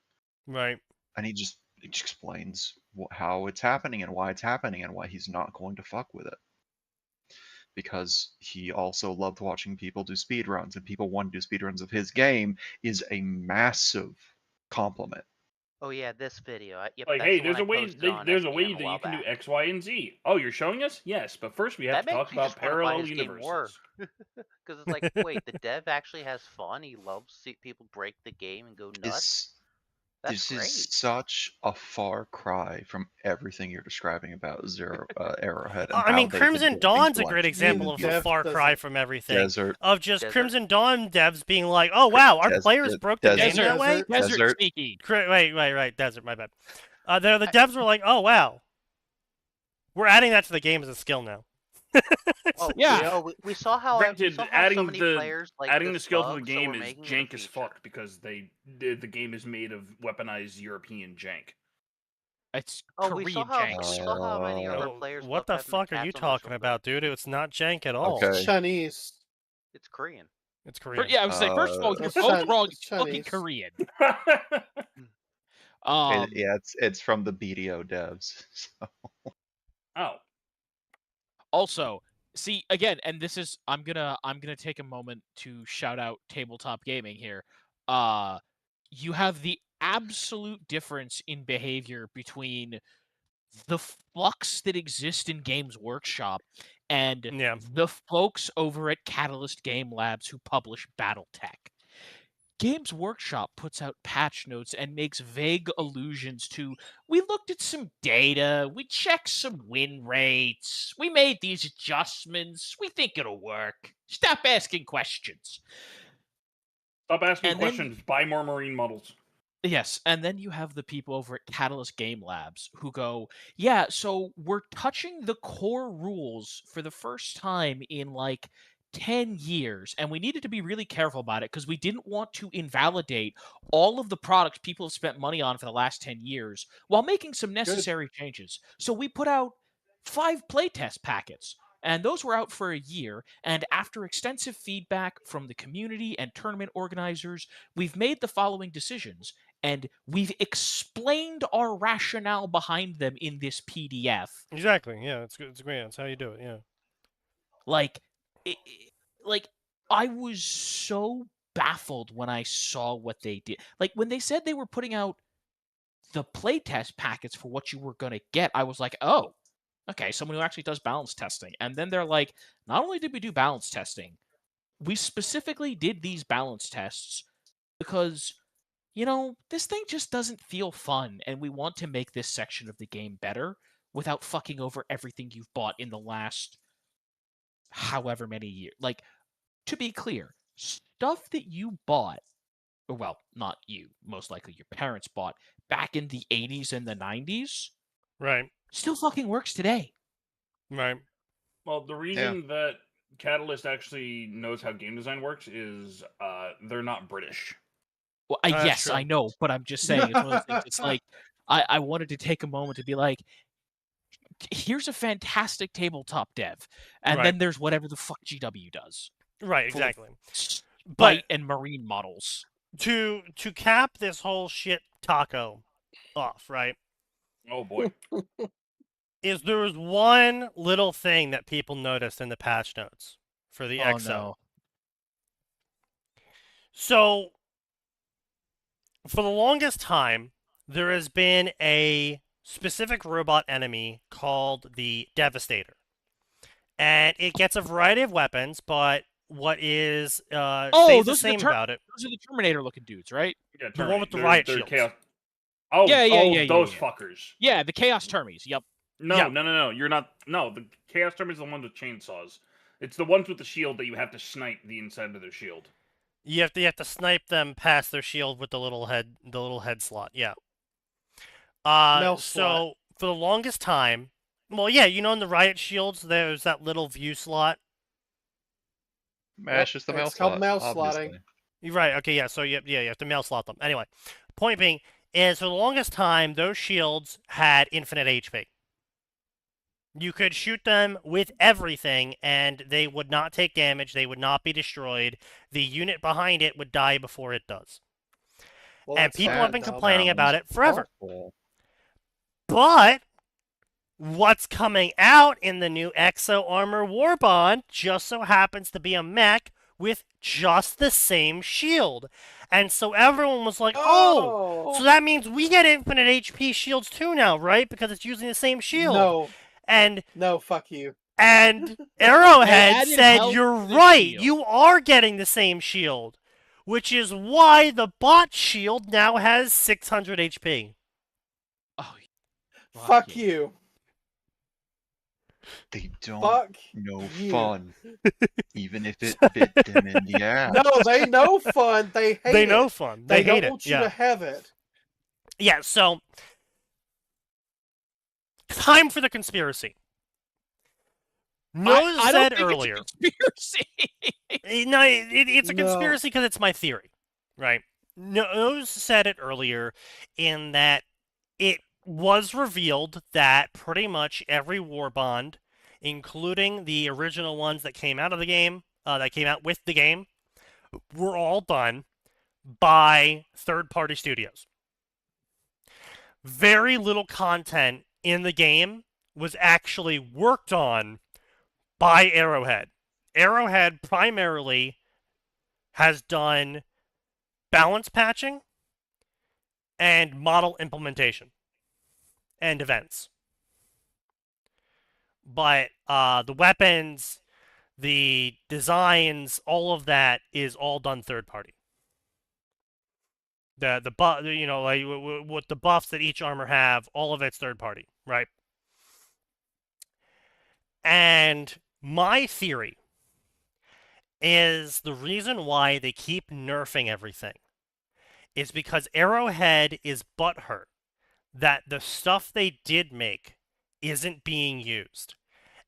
S2: Right.
S4: And he just explains how it's happening and why it's happening and why he's not going to fuck with it. Because he also loved watching people do speedruns, and people wanting to do speedruns of his game is a massive compliment.
S6: Oh yeah, this video. Yep,
S5: like, hey, there's a way. There's a way that you can do X, Y, and Z. Oh, you're showing us? Yes, but first we have to talk about parallel universes.
S6: Because it's like, wait, the dev actually has fun. He loves seeing people break the game and go nuts.
S4: This is such a far cry from everything you're describing about Arrowhead. And
S2: I mean, Crimson Dawn's a great example of a far cry from everything. Of just Crimson Dawn devs being like, oh wow, our players broke the game that way?
S1: Desert Sneaky.
S2: Right, Desert, my bad. The devs were like, oh wow, we're adding that to the game as a skill now.
S6: Yeah, we saw how
S5: Granted,
S6: adding so many players like
S5: adding the skill to the
S6: so
S5: game is jank as fuck because the game is made of weaponized European jank.
S1: It's
S6: we saw how many of our players.
S2: What the fuck are you talking about, dude? It's not jank at all.
S3: Okay. Chinese.
S6: It's Korean.
S2: It's Korean.
S1: Yeah, I was saying, first of all, you're both wrong. It's fucking Korean.
S4: It's from the BDO devs. So.
S5: Oh.
S1: Also, see again, and this is I'm gonna take a moment to shout out tabletop gaming here. You have the absolute difference in behavior between the fucks that exist in Games Workshop and the folks over at Catalyst Game Labs who publish BattleTech. Games Workshop puts out patch notes and makes vague allusions to, we looked at some data, we checked some win rates, we made these adjustments, we think it'll work. Stop asking questions.
S5: Stop asking questions, buy more Marine models.
S1: Yes, and then you have the people over at Catalyst Game Labs who go, yeah, so we're touching the core rules for the first time in like 10 years, and we needed to be really careful about it because we didn't want to invalidate all of the products people have spent money on for the last 10 years while making some necessary changes. So we put out 5 playtest packets, and those were out for a year, and after extensive feedback from the community and tournament organizers, we've made the following decisions, and we've explained our rationale behind them in this PDF.
S2: Exactly, yeah, it's good. It's great. That's how you do it, yeah.
S1: Like, I was so baffled when I saw what they did. Like, when they said they were putting out the playtest packets for what you were going to get, I was like, oh, okay, someone who actually does balance testing. And then they're like, not only did we do balance testing, we specifically did these balance tests because, you know, this thing just doesn't feel fun, and we want to make this section of the game better without fucking over everything you've bought in the last however many years. Like, to be clear, stuff that you bought, or well, not you, most likely your parents bought back in the 80s and the 90s,
S2: right,
S1: still fucking works today.
S2: Right.
S5: Well, the reason that Catalyst actually knows how game design works is they're not British.
S1: Well, yes, I know, but I'm just saying, it's one of those things. It's like, I wanted to take a moment to be like, here's a fantastic tabletop dev, and then there's whatever the fuck GW does.
S2: Right, exactly.
S1: But and Marine models.
S2: To cap this whole shit taco off, right?
S5: Oh boy.
S2: Is there was one little thing that people noticed in the patch notes for the XO.
S1: No.
S2: So, for the longest time, there has been a specific robot enemy called the Devastator. And it gets a variety of weapons, but what is stays the same about it...
S1: Those are the Terminator-looking dudes, right?
S2: Yeah, the one with the riot shields.
S5: Oh, yeah, those fuckers.
S1: Yeah, the Chaos Termies, yep.
S5: No, you're not... No, the Chaos Termies is the one with chainsaws. It's the ones with the shield that you have to snipe the inside of their shield.
S2: You have to snipe them past their shield with the little head slot, yeah. So, for the longest time... Well, yeah, you know in the riot shields, there's that little view slot.
S4: Mash is the mouse slot. It's called mouse slotting.
S2: You're right, okay, yeah, so you have to mouse slot them. Anyway, point being is for the longest time, those shields had infinite HP. You could shoot them with everything, and they would not take damage, they would not be destroyed. The unit behind it would die before it does. Well, and people have been complaining about it forever. Awful. But what's coming out in the new Exo Armor Warbond just so happens to be a mech with just the same shield. And so everyone was like, oh, so that means we get infinite HP shields too now, right? Because it's using the same shield.
S3: No.
S2: And
S3: no, fuck you.
S2: And Arrowhead said,
S1: health
S2: you're
S1: to the
S2: right,
S1: shield.
S2: you are getting the same shield. Which is why the bot shield now has 600 HP.
S1: Oh,
S3: fuck you.
S4: They don't
S3: Fuck
S4: know
S3: you.
S4: fun, even if it bit them in the ass.
S3: No, they know fun. They hate it.
S2: They know fun. They hate
S3: don't
S2: it.
S3: want you to have it.
S2: Yeah, so time for the conspiracy. Nose said earlier.
S1: It's a conspiracy.
S2: No, it's a conspiracy because it's my theory, right? Nose said it earlier in that it was revealed that pretty much every war bond, including the original ones that came out of the game, that came out with the game, were all done by third-party studios. Very little content in the game was actually worked on by Arrowhead. Arrowhead primarily has done balance patching and model implementation and events. But the weapons, the designs, all of that is all done third party. With the buffs that each armor have, all of it's third party, right? And my theory is the reason why they keep nerfing everything is because Arrowhead is butthurt that the stuff they did make isn't being used.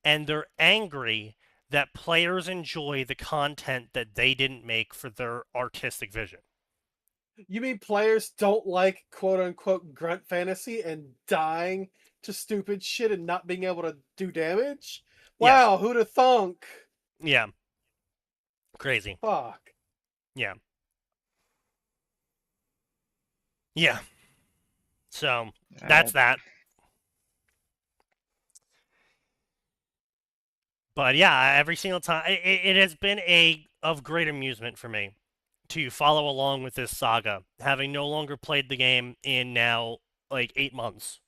S2: And they're angry that players enjoy the content that they didn't make for their artistic vision.
S3: You mean players don't like quote-unquote grunt fantasy and dying to stupid shit and not being able to do damage? Wow, yes. Who'da thunk?
S2: Yeah. Crazy.
S3: Fuck.
S2: Yeah. Yeah. So, that's that. But yeah, every single time, it has been of great amusement for me to follow along with this saga, having no longer played the game in now, 8 months.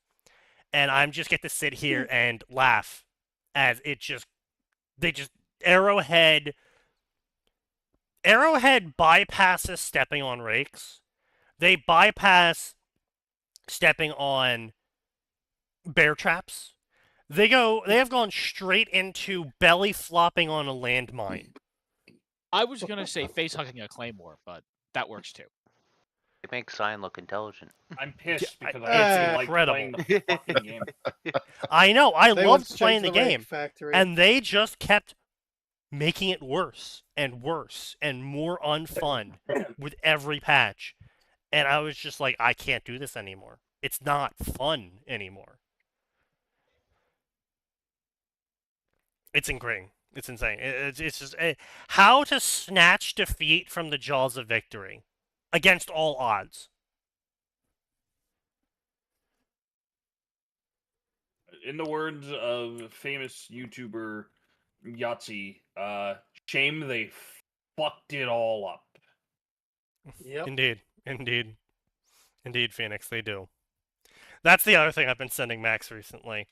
S2: And I just get to sit here and laugh as Arrowhead bypasses stepping on rakes. They bypass stepping on bear traps. They have gone straight into belly flopping on a landmine.
S1: I was gonna say face hugging a claymore, but that works too.
S6: It makes Cyan look intelligent.
S5: I'm pissed because I like playing the fucking game.
S2: I know, I loved playing the game, and they just kept making it worse and worse and more unfun with every patch. And I was just like, I can't do this anymore. It's not fun anymore. It's insane. It's insane. It's just how to snatch defeat from the jaws of victory against all odds.
S5: In the words of famous YouTuber Yahtzee, shame they fucked it all up.
S3: Yep.
S2: Indeed, Phoenix, they do. That's the other thing I've been sending Max recently.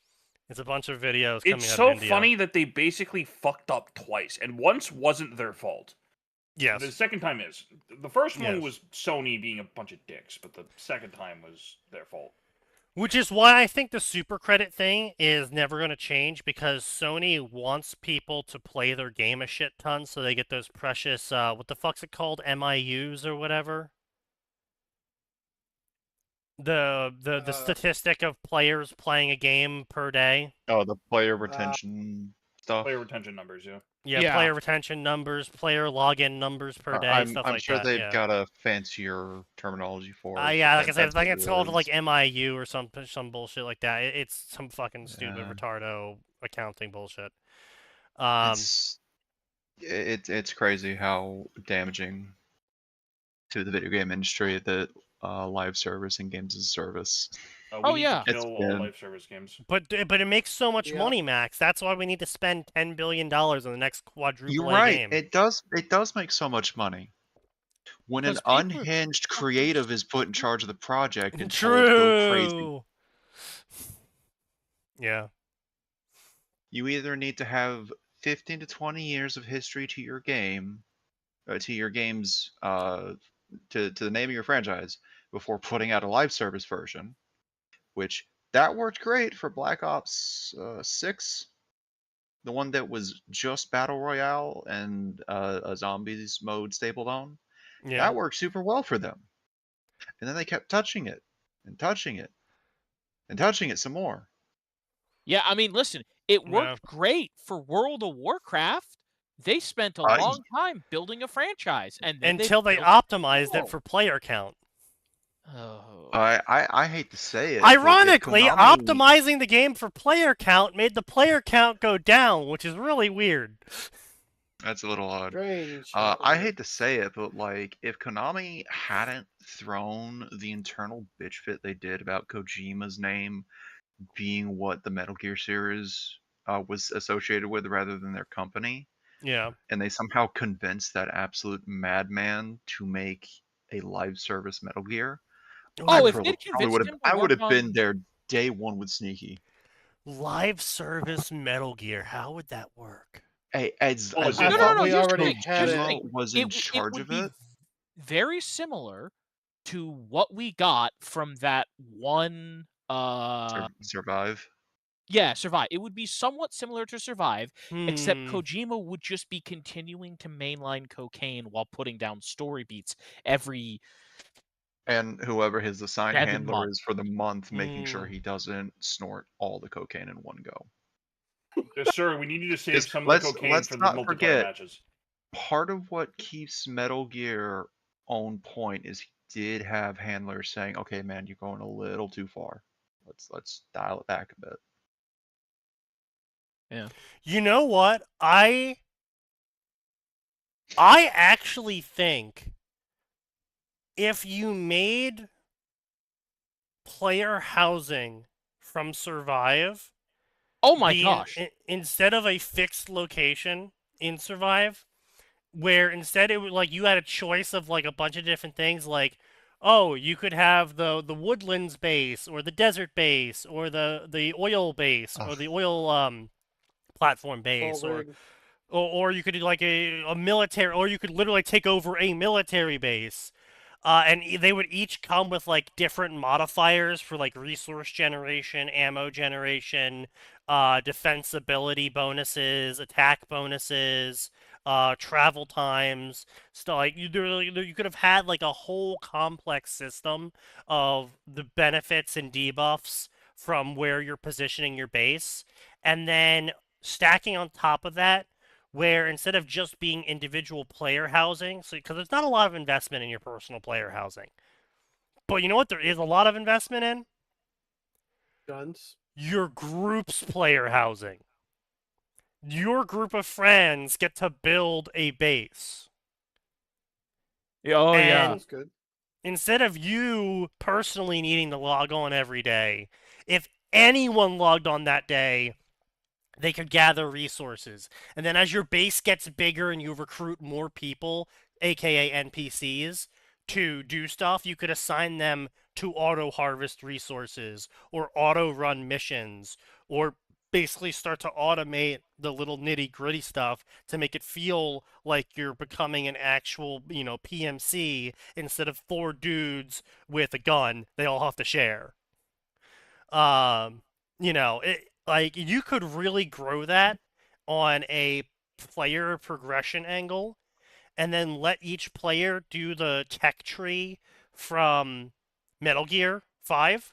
S2: It's a bunch of videos coming out of India.
S5: It's so funny that they basically fucked up twice, and once wasn't their fault.
S2: Yes.
S5: The second time is. The first one was Sony being a bunch of dicks, but the second time was their fault.
S2: Which is why I think the super credit thing is never going to change, because Sony wants people to play their game a shit ton so they get those precious, what the fuck's it called? MIUs or whatever? The statistic of players playing a game per day.
S4: Oh, the player retention stuff.
S5: Player retention numbers, yeah.
S2: Yeah, player retention numbers, player login numbers per day, stuff like that.
S4: I'm sure they've got a fancier terminology for it.
S2: Yeah, like I said, it's called like MIU or some bullshit like that. It's some fucking stupid retardo accounting bullshit.
S4: It's crazy how damaging to the video game industry that live service and games as a service
S5: We
S1: Oh,
S5: need
S1: yeah.
S5: to kill all
S4: been-
S5: live service games.
S2: But it makes so much
S3: Yeah.
S2: money, Max. That's why we need to spend $10 billion on the next quadruple
S4: You're
S2: A
S4: right.
S2: game.
S4: It does make so much money. When an
S1: 'Cause people are
S4: unhinged
S1: fucking
S4: creative is put in charge of the project and told go crazy,
S2: True. Yeah.
S4: you either need to have 15 to 20 years of history to your game, to your game's, to the name of your franchise before putting out a live service version, which that worked great for Black Ops 6, the one that was just Battle Royale and a zombies mode stapled on.
S2: Yeah.
S4: That worked super well for them. And then they kept touching it and touching it and touching it some more.
S1: Yeah, I mean, listen, it worked great for World of Warcraft. They spent a long time building a franchise, and then
S2: Until they
S1: built
S2: optimized
S1: Oh.
S2: it for player count.
S1: Oh.
S4: I hate to say it. but if
S2: Ironically,
S4: Konami-
S2: optimizing the game for player count made the player count go down, which is really weird.
S4: That's a little odd.
S3: Strange.
S4: I hate to say it, but like, if Konami hadn't thrown the internal bitch fit they did about Kojima's name being what the Metal Gear series was associated with rather than their company,
S2: Yeah.
S4: and they somehow convinced that absolute madman to make a live service Metal Gear,
S1: Oh, if
S4: probably
S1: they'd convinced him to
S4: I would
S1: work
S4: have been
S1: on-
S4: there day one with Sneaky.
S2: Live service Metal Gear. How would that work?
S4: Hey, as
S5: Oh,
S4: as
S5: no,
S3: I
S5: no,
S3: thought
S1: no,
S3: we
S1: here's the
S3: already
S1: thing,
S3: had
S1: here's the
S3: it.
S1: thing.
S4: was in charge
S1: would
S4: of
S1: be
S4: it.
S1: very similar to what we got from that one
S4: Survive.
S1: yeah, Survive. It would be somewhat similar to Survive, except
S2: Hmm.
S1: Kojima would just be continuing to mainline cocaine while putting down story beats every
S4: And whoever his assigned
S1: 7
S4: handler
S1: months.
S4: is for the month, making sure
S2: Mm.
S4: he doesn't snort all the cocaine in one go.
S5: Yes, sir. We need you to save
S4: Just
S5: some of the
S4: let's-
S5: cocaine
S4: let's
S5: for the
S4: not
S5: multiplayer
S4: forget-
S5: matches.
S4: Part of what keeps Metal Gear on point is he did have handlers saying, "Okay, man, you're going a little too far. Let's dial it back a bit."
S2: You know what? I actually think if you made player housing from Survive,
S1: Oh my
S2: the-
S1: gosh.
S2: instead of a fixed location in Survive, where instead it was like you had a choice of like a bunch of different things, like, oh, you could have the woodlands base or the desert base or the oil base or
S4: Ugh.
S2: the oil platform base, or you could do like a military, or you could literally take over a military base. And they would each come with like different modifiers for like resource generation, ammo generation, defense ability bonuses, attack bonuses, travel times. Stuff like you could have had like a whole complex system of the benefits and debuffs from where you're positioning your base, and then stacking on top of that, where instead of just being individual player housing, so because there's not a lot of investment in your personal player housing, but you know what there is a lot of investment in?
S3: Guns.
S2: Your group's player housing. Your group of friends get to build a base.
S1: Oh yeah.
S3: That's good.
S2: Instead of you personally needing to log on every day, if anyone logged on that day, they could gather resources. And then as your base gets bigger and you recruit more people, aka NPCs, to do stuff, you could assign them to auto-harvest resources or auto-run missions, or basically start to automate the little nitty-gritty stuff to make it feel like you're becoming an actual, PMC instead of 4 dudes with a gun they all have to share. Like, you could really grow that on a player progression angle, and then let each player do the tech tree from Metal Gear 5.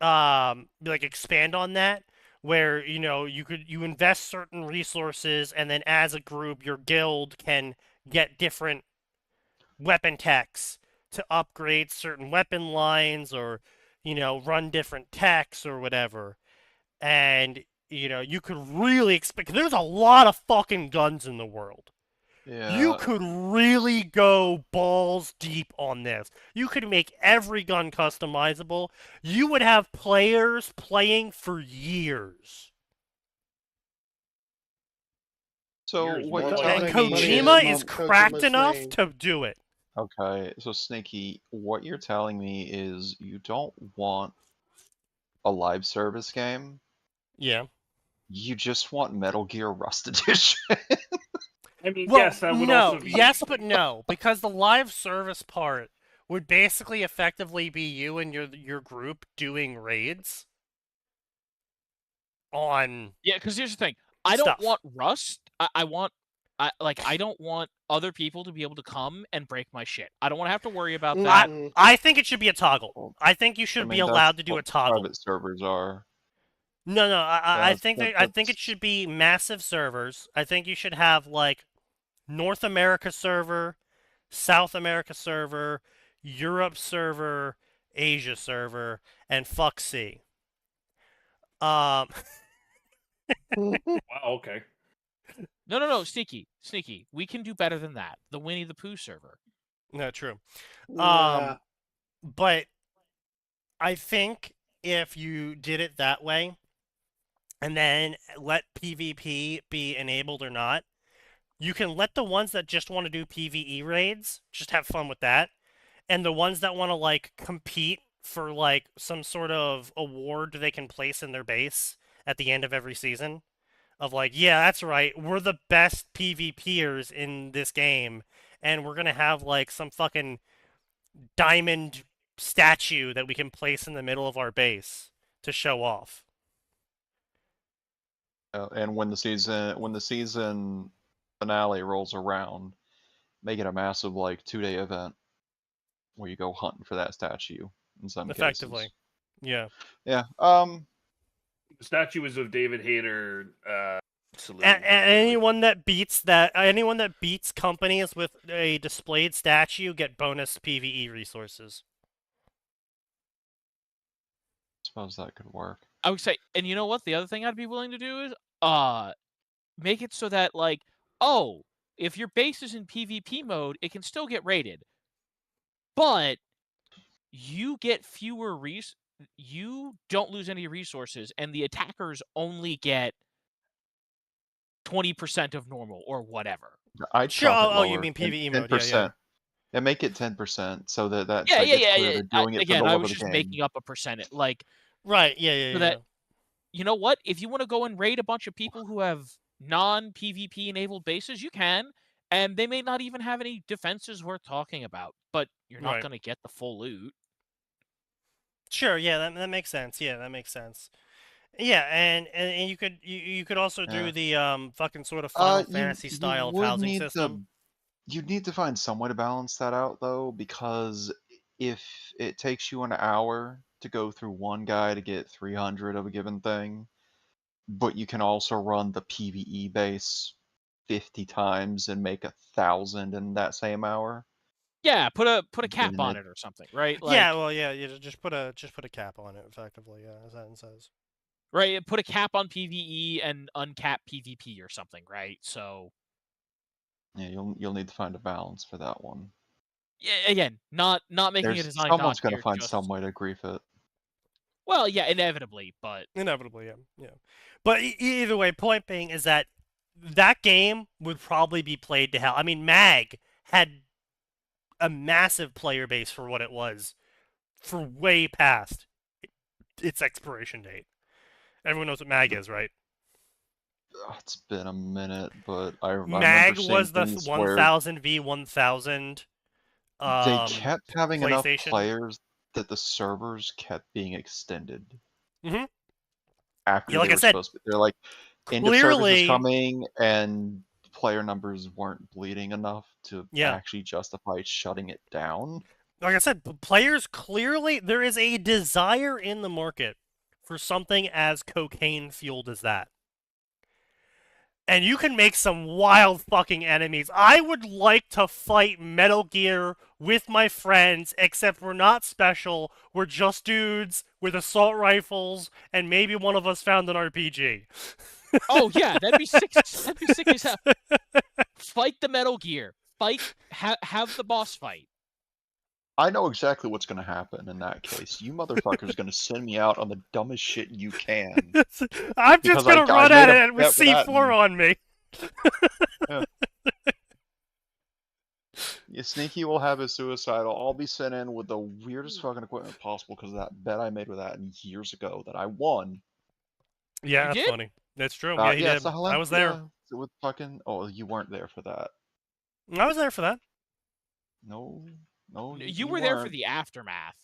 S2: Like, expand on that, where, you invest certain resources, and then as a group, your guild can get different weapon techs to upgrade certain weapon lines, or, run different techs or whatever. And, you could really expect... There's a lot of fucking guns in the world. You could really go balls deep on this. You could make every gun customizable. You would have players playing for years.
S4: So
S5: Years,
S4: what
S5: more
S4: you're
S5: like
S2: And
S4: telling me
S2: Kojima
S4: is...
S2: is cracked
S3: Kojima's
S2: enough
S3: name.
S2: to do it.
S4: Okay, so Sneaky, what you're telling me is you don't want a live service game.
S2: Yeah.
S4: You just want Metal Gear Rust Edition.
S5: I mean,
S2: Well,
S5: yes, that would
S2: no,
S5: also be
S2: yes, but no, because the live service part would basically effectively be you and your group doing raids on
S1: Yeah, because here's the thing. I don't
S2: stuff.
S1: want Rust. I don't want other people to be able to come and break my shit. I don't want to have to worry about that.
S2: I think it should be a toggle. I think you should be allowed to do a toggle.
S4: Private servers are.
S2: No, I
S4: Yeah,
S2: think I think it should be massive servers. I think you should have like North America server, South America server, Europe server, Asia server, and fuck C.
S5: wow. Okay.
S1: No, Sneaky. We can do better than that. The Winnie the Pooh server.
S2: No, true.
S3: Yeah.
S2: But I think if you did it that way, and then let PvP be enabled or not, you can let the ones that just want to do PvE raids just have fun with that, and the ones that want to like compete for like some sort of award they can place in their base at the end of every season of like, yeah, that's right, we're the best PvPers in this game, and we're gonna have like some fucking diamond statue that we can place in the middle of our base to show off.
S4: And when the season finale rolls around, make it a massive like 2-day event where you go hunting for that statue in some
S2: Effectively.
S4: cases.
S2: Yeah.
S4: Yeah.
S5: The statue is of David Hayter. Salute.
S2: And anyone that beats companies with a displayed statue get bonus PvE resources.
S4: Suppose that could work.
S1: I would say, and you know what? The other thing I'd be willing to do is make it so that like, oh, if your base is in PvP mode, it can still get raided. But you get fewer you don't lose any resources, and the attackers only get 20% of normal or whatever.
S4: I'd
S2: Sure.
S4: chop it
S2: You
S4: lower.
S2: mean PvE
S4: 10%.
S2: mode? Yeah.
S4: Yeah, make it 10% so that that's
S1: Yeah.
S4: They're doing it
S1: Again,
S4: for the
S1: I
S4: love
S1: was
S4: of the
S1: just
S4: game.
S1: making up a percentage. Like,
S2: Right. Yeah.
S1: so that, you know what? If you want to go and raid a bunch of people who have non-PvP enabled bases, you can, and they may not even have any defenses worth talking about, but you're not going to get the full loot.
S2: Sure. Yeah. That makes sense. Yeah, that makes sense. Yeah, and you could also do the fucking sort of Final Fantasy style of housing system.
S4: You'd need to find some way to balance that out, though, because if it takes you an hour to go through one guy to get 300 of a given thing, but you can also run the PvE base 50 times and make 1,000 in that same hour.
S1: Yeah, put a cap on it or something, right? Like,
S2: yeah, well, yeah, you just put a cap on it, effectively. Yeah, as that says.
S1: Right, put a cap on PvE and uncap PvP or something, right? So.
S4: Yeah, you'll need to find a balance for that one.
S1: Yeah, again, not making a design.
S4: Someone's gonna find some way to grief it.
S1: Well, yeah, inevitably, but
S2: yeah. But either way, point being is that game would probably be played to hell. I mean, MAG had a massive player base for what it was, for way past its expiration date. Everyone knows what MAG is, right?
S4: It's been a minute, but I
S2: MAG was the 1000 v 1000.
S4: They kept having enough
S2: PlayStation.
S4: players that the servers kept being extended.
S2: Mm-hmm.
S4: After
S2: yeah, like
S4: they
S2: I said,
S4: supposed to be. They're like, end of service is coming, and player numbers weren't bleeding enough to actually justify shutting it down.
S2: Like I said, players clearly, there is a desire in the market for something as cocaine-fueled as that. And you can make some wild fucking enemies. I would like to fight Metal Gear with my friends, except we're not special. We're just dudes with assault rifles, and maybe one of us found an RPG.
S1: Oh yeah, that'd be sick. That'd be sick as hell. Fight the Metal Gear. Have the boss fight.
S4: I know exactly what's going to happen in that case. You motherfuckers going to send me out on the dumbest shit you can.
S2: I'm
S4: Because
S2: just gonna
S4: I
S2: run
S4: made
S2: at
S4: a
S2: it with
S4: bet with that
S2: C4
S4: and-
S2: on me.
S4: Yeah, Sneaky will have his suicidal. I'll be sent in with the weirdest fucking equipment possible because of that bet I made with that years ago that I won.
S2: Yeah,
S1: You
S2: that's
S1: did?
S2: funny. That's true. Yeah, he did.
S4: Silent,
S2: I was there.
S4: yeah, with fucking. Oh, you weren't there for that.
S2: I was there for that.
S4: No,
S1: You were there for
S4: weren't.
S1: the aftermath.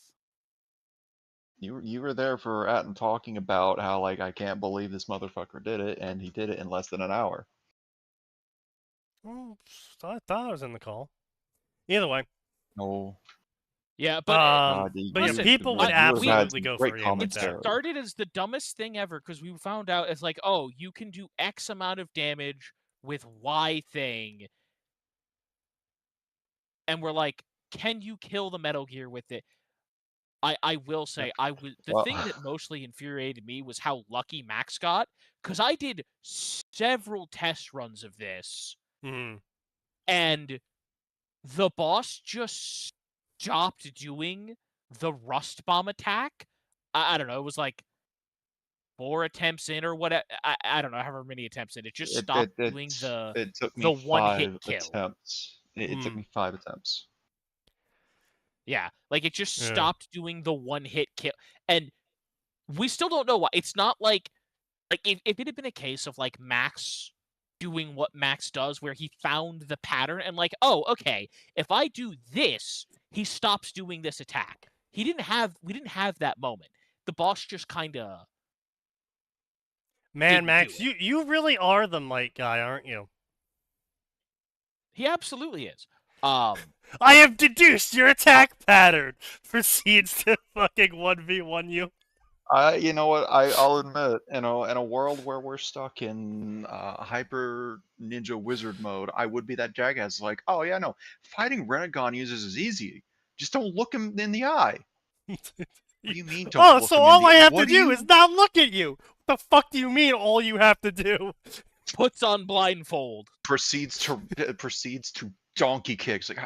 S4: You were there for Atten talking about how like I can't believe this motherfucker did it, and he did it in less than an hour.
S2: Well, I thought I was in the call. Either way.
S4: No.
S1: Yeah, but
S4: God,
S2: but yeah,
S1: listen,
S2: people would
S4: you would've had
S2: absolutely
S4: some
S2: go
S4: great
S2: for a
S1: it
S2: commentate.
S1: started as the dumbest thing ever because we found out it's like, oh, you can do X amount of damage with Y thing. And we're like, can you kill the Metal Gear with it? I will say, the thing that mostly infuriated me was how lucky Max got, because I did several test runs of this, and the boss just stopped doing the rust bomb attack. I don't know, it was like 4 attempts in or what, I don't know, however many attempts in. It just stopped doing
S4: It took me
S1: the one-hit
S4: 5
S1: kill.
S4: attempts. It took me 5 attempts.
S1: Yeah, like it just
S2: Yeah.
S1: stopped doing the one-hit kill, and we still don't know why. It's not like if it had been a case of like Max doing what Max does, where he found the pattern and like, oh, okay, if I do this, he stops doing this attack. We didn't have that moment. The boss just kind of.
S2: Man,
S1: didn't
S2: Max,
S1: do it.
S2: you really are the mic guy, aren't you?
S1: He absolutely is.
S2: I have deduced your attack pattern. Proceeds to fucking 1v1 you.
S4: You know what? I'll admit, in a world where we're stuck in hyper ninja wizard mode, I would be that jackass. Like, oh yeah, no, fighting Renegon users is easy. Just don't look him in the eye. What do you mean? Don't
S2: Oh,
S4: look
S2: so
S4: him
S2: all
S4: in the
S2: I have
S4: what
S2: to do is not look at you. What the fuck do you mean? All you have to do?
S1: Puts on blindfold.
S4: proceeds to donkey kicks. Like,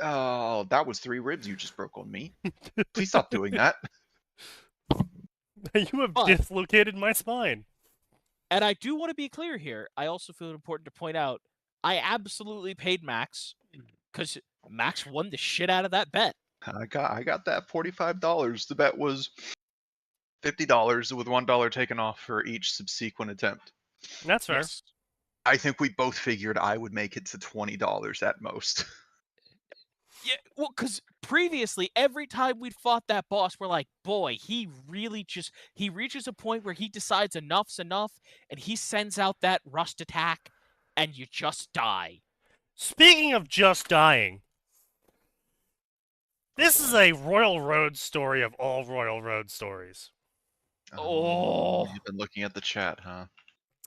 S4: oh, that was 3 ribs you just broke on me. Please stop doing that.
S2: You have dislocated my spine.
S1: And I do want to be clear here. I also feel it important to point out I absolutely paid Max because Max won the shit out of that bet.
S4: I got that $45. The bet was $50 with $1 taken off for each subsequent attempt.
S2: That's fair.
S1: Yes.
S4: I think we both figured I would make it to $20 at most.
S1: Yeah, well, because previously, every time we'd fought that boss, we're like, boy, he reaches a point where he decides enough's enough, and he sends out that rust attack, and you just die.
S2: Speaking of just dying, this is a Royal Road story of all Royal Road stories.
S1: Oh.
S4: You've been looking at the chat, huh?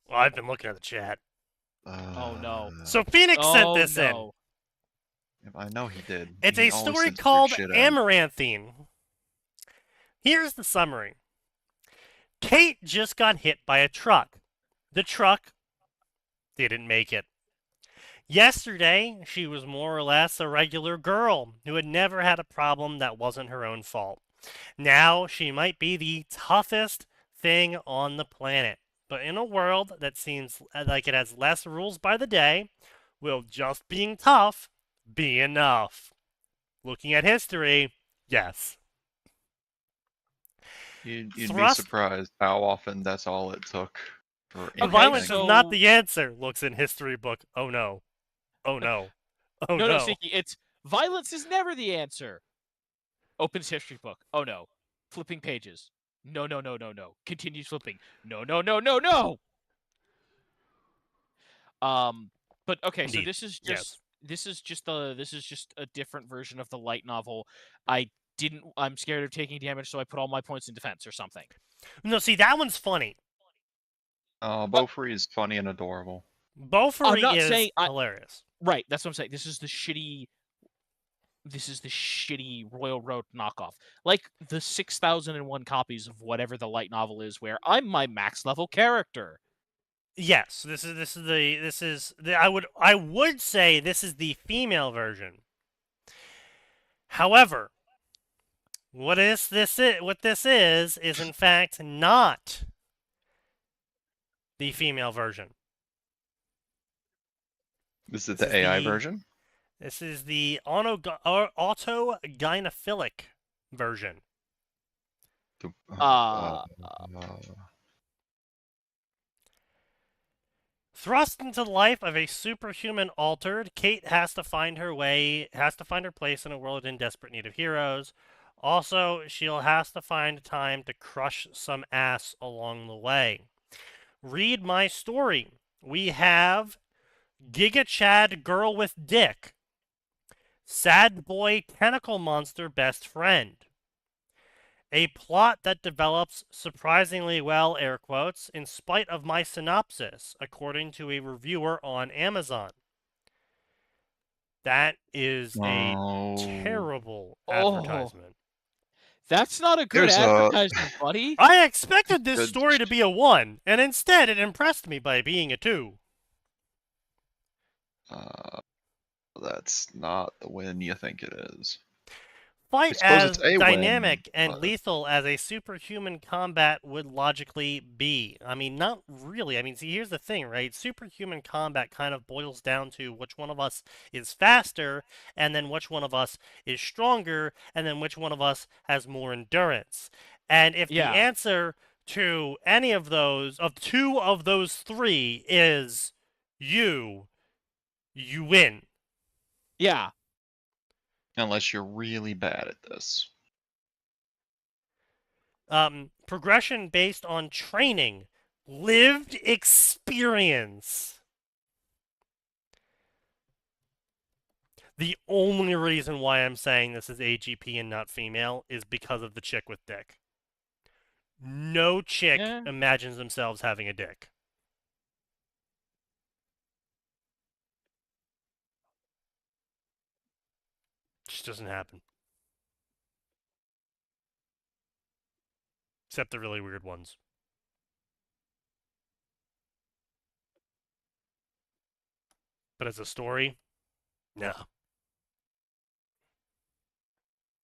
S2: Well, I've been looking at the chat.
S1: Oh no.
S2: So Phoenix sent this in.
S4: I know he did.
S2: It's
S4: He
S2: a
S4: always
S2: story
S4: sends weird
S2: called
S4: shit in.
S2: Amaranthine. Here's the summary. Kate just got hit by a truck. The truck didn't make it. Yesterday, she was more or less a regular girl who had never had a problem that wasn't her own fault. Now, she might be the toughest thing on the planet. But in a world that seems like it has less rules by the day, will just being tough be enough? Looking at history, yes.
S4: You'd be surprised how often that's all it took for anything.
S2: Violence is not the answer, looks in history book. Oh no. Oh no. Oh no.
S1: No, Sneaky, it's violence is never the answer. Opens history book. Oh no. Flipping pages. No. Continues flipping. No. But okay,
S2: Indeed.
S1: so this is just a different version of the light novel. I'm scared of taking damage, so I put all my points in defense or something.
S2: No, see, that one's funny.
S4: Beaufrey is funny and adorable.
S2: Beaufrey is hilarious.
S1: Right, that's what I'm saying. This is the shitty Royal Road knockoff. Like the 6,001 copies of whatever the light novel is where I'm my max level character.
S2: Yes, this is I would say this is the female version. However, what this is in fact not the female version.
S4: Is it
S2: This
S4: the
S2: is
S4: AI
S2: the-
S4: version?
S2: This is the autogynephilic version. Thrust into the life of a superhuman altered, Kate has to find her place in a world in desperate need of heroes. Also, she'll have to find time to crush some ass along the way. Read my story. We have Giga Chad Girl with Dick, Sad Boy Tentacle Monster Best Friend. A plot that develops surprisingly well, air quotes, in spite of my synopsis, according to a reviewer on Amazon. That is a terrible advertisement.
S1: That's not a good advertisement, buddy.
S2: I expected this story to be a 1, and instead it impressed me by being a 2.
S4: That's not the win you think it is.
S2: Fight as dynamic and lethal as a superhuman combat would logically be. I mean, not really. I mean, see, here's the thing, right? Superhuman combat kind of boils down to which one of us is faster, and then which one of us is stronger, and then which one of us has more endurance. And if the answer to any of those, of 2 of those 3 is you win.
S1: Yeah.
S4: Unless you're really bad at this.
S2: Progression based on training, lived experience. The only reason why I'm saying this is AGP and not female is because of the chick with dick. No chick imagines themselves having a dick. Just doesn't happen. Except the really weird ones. But as a story, no.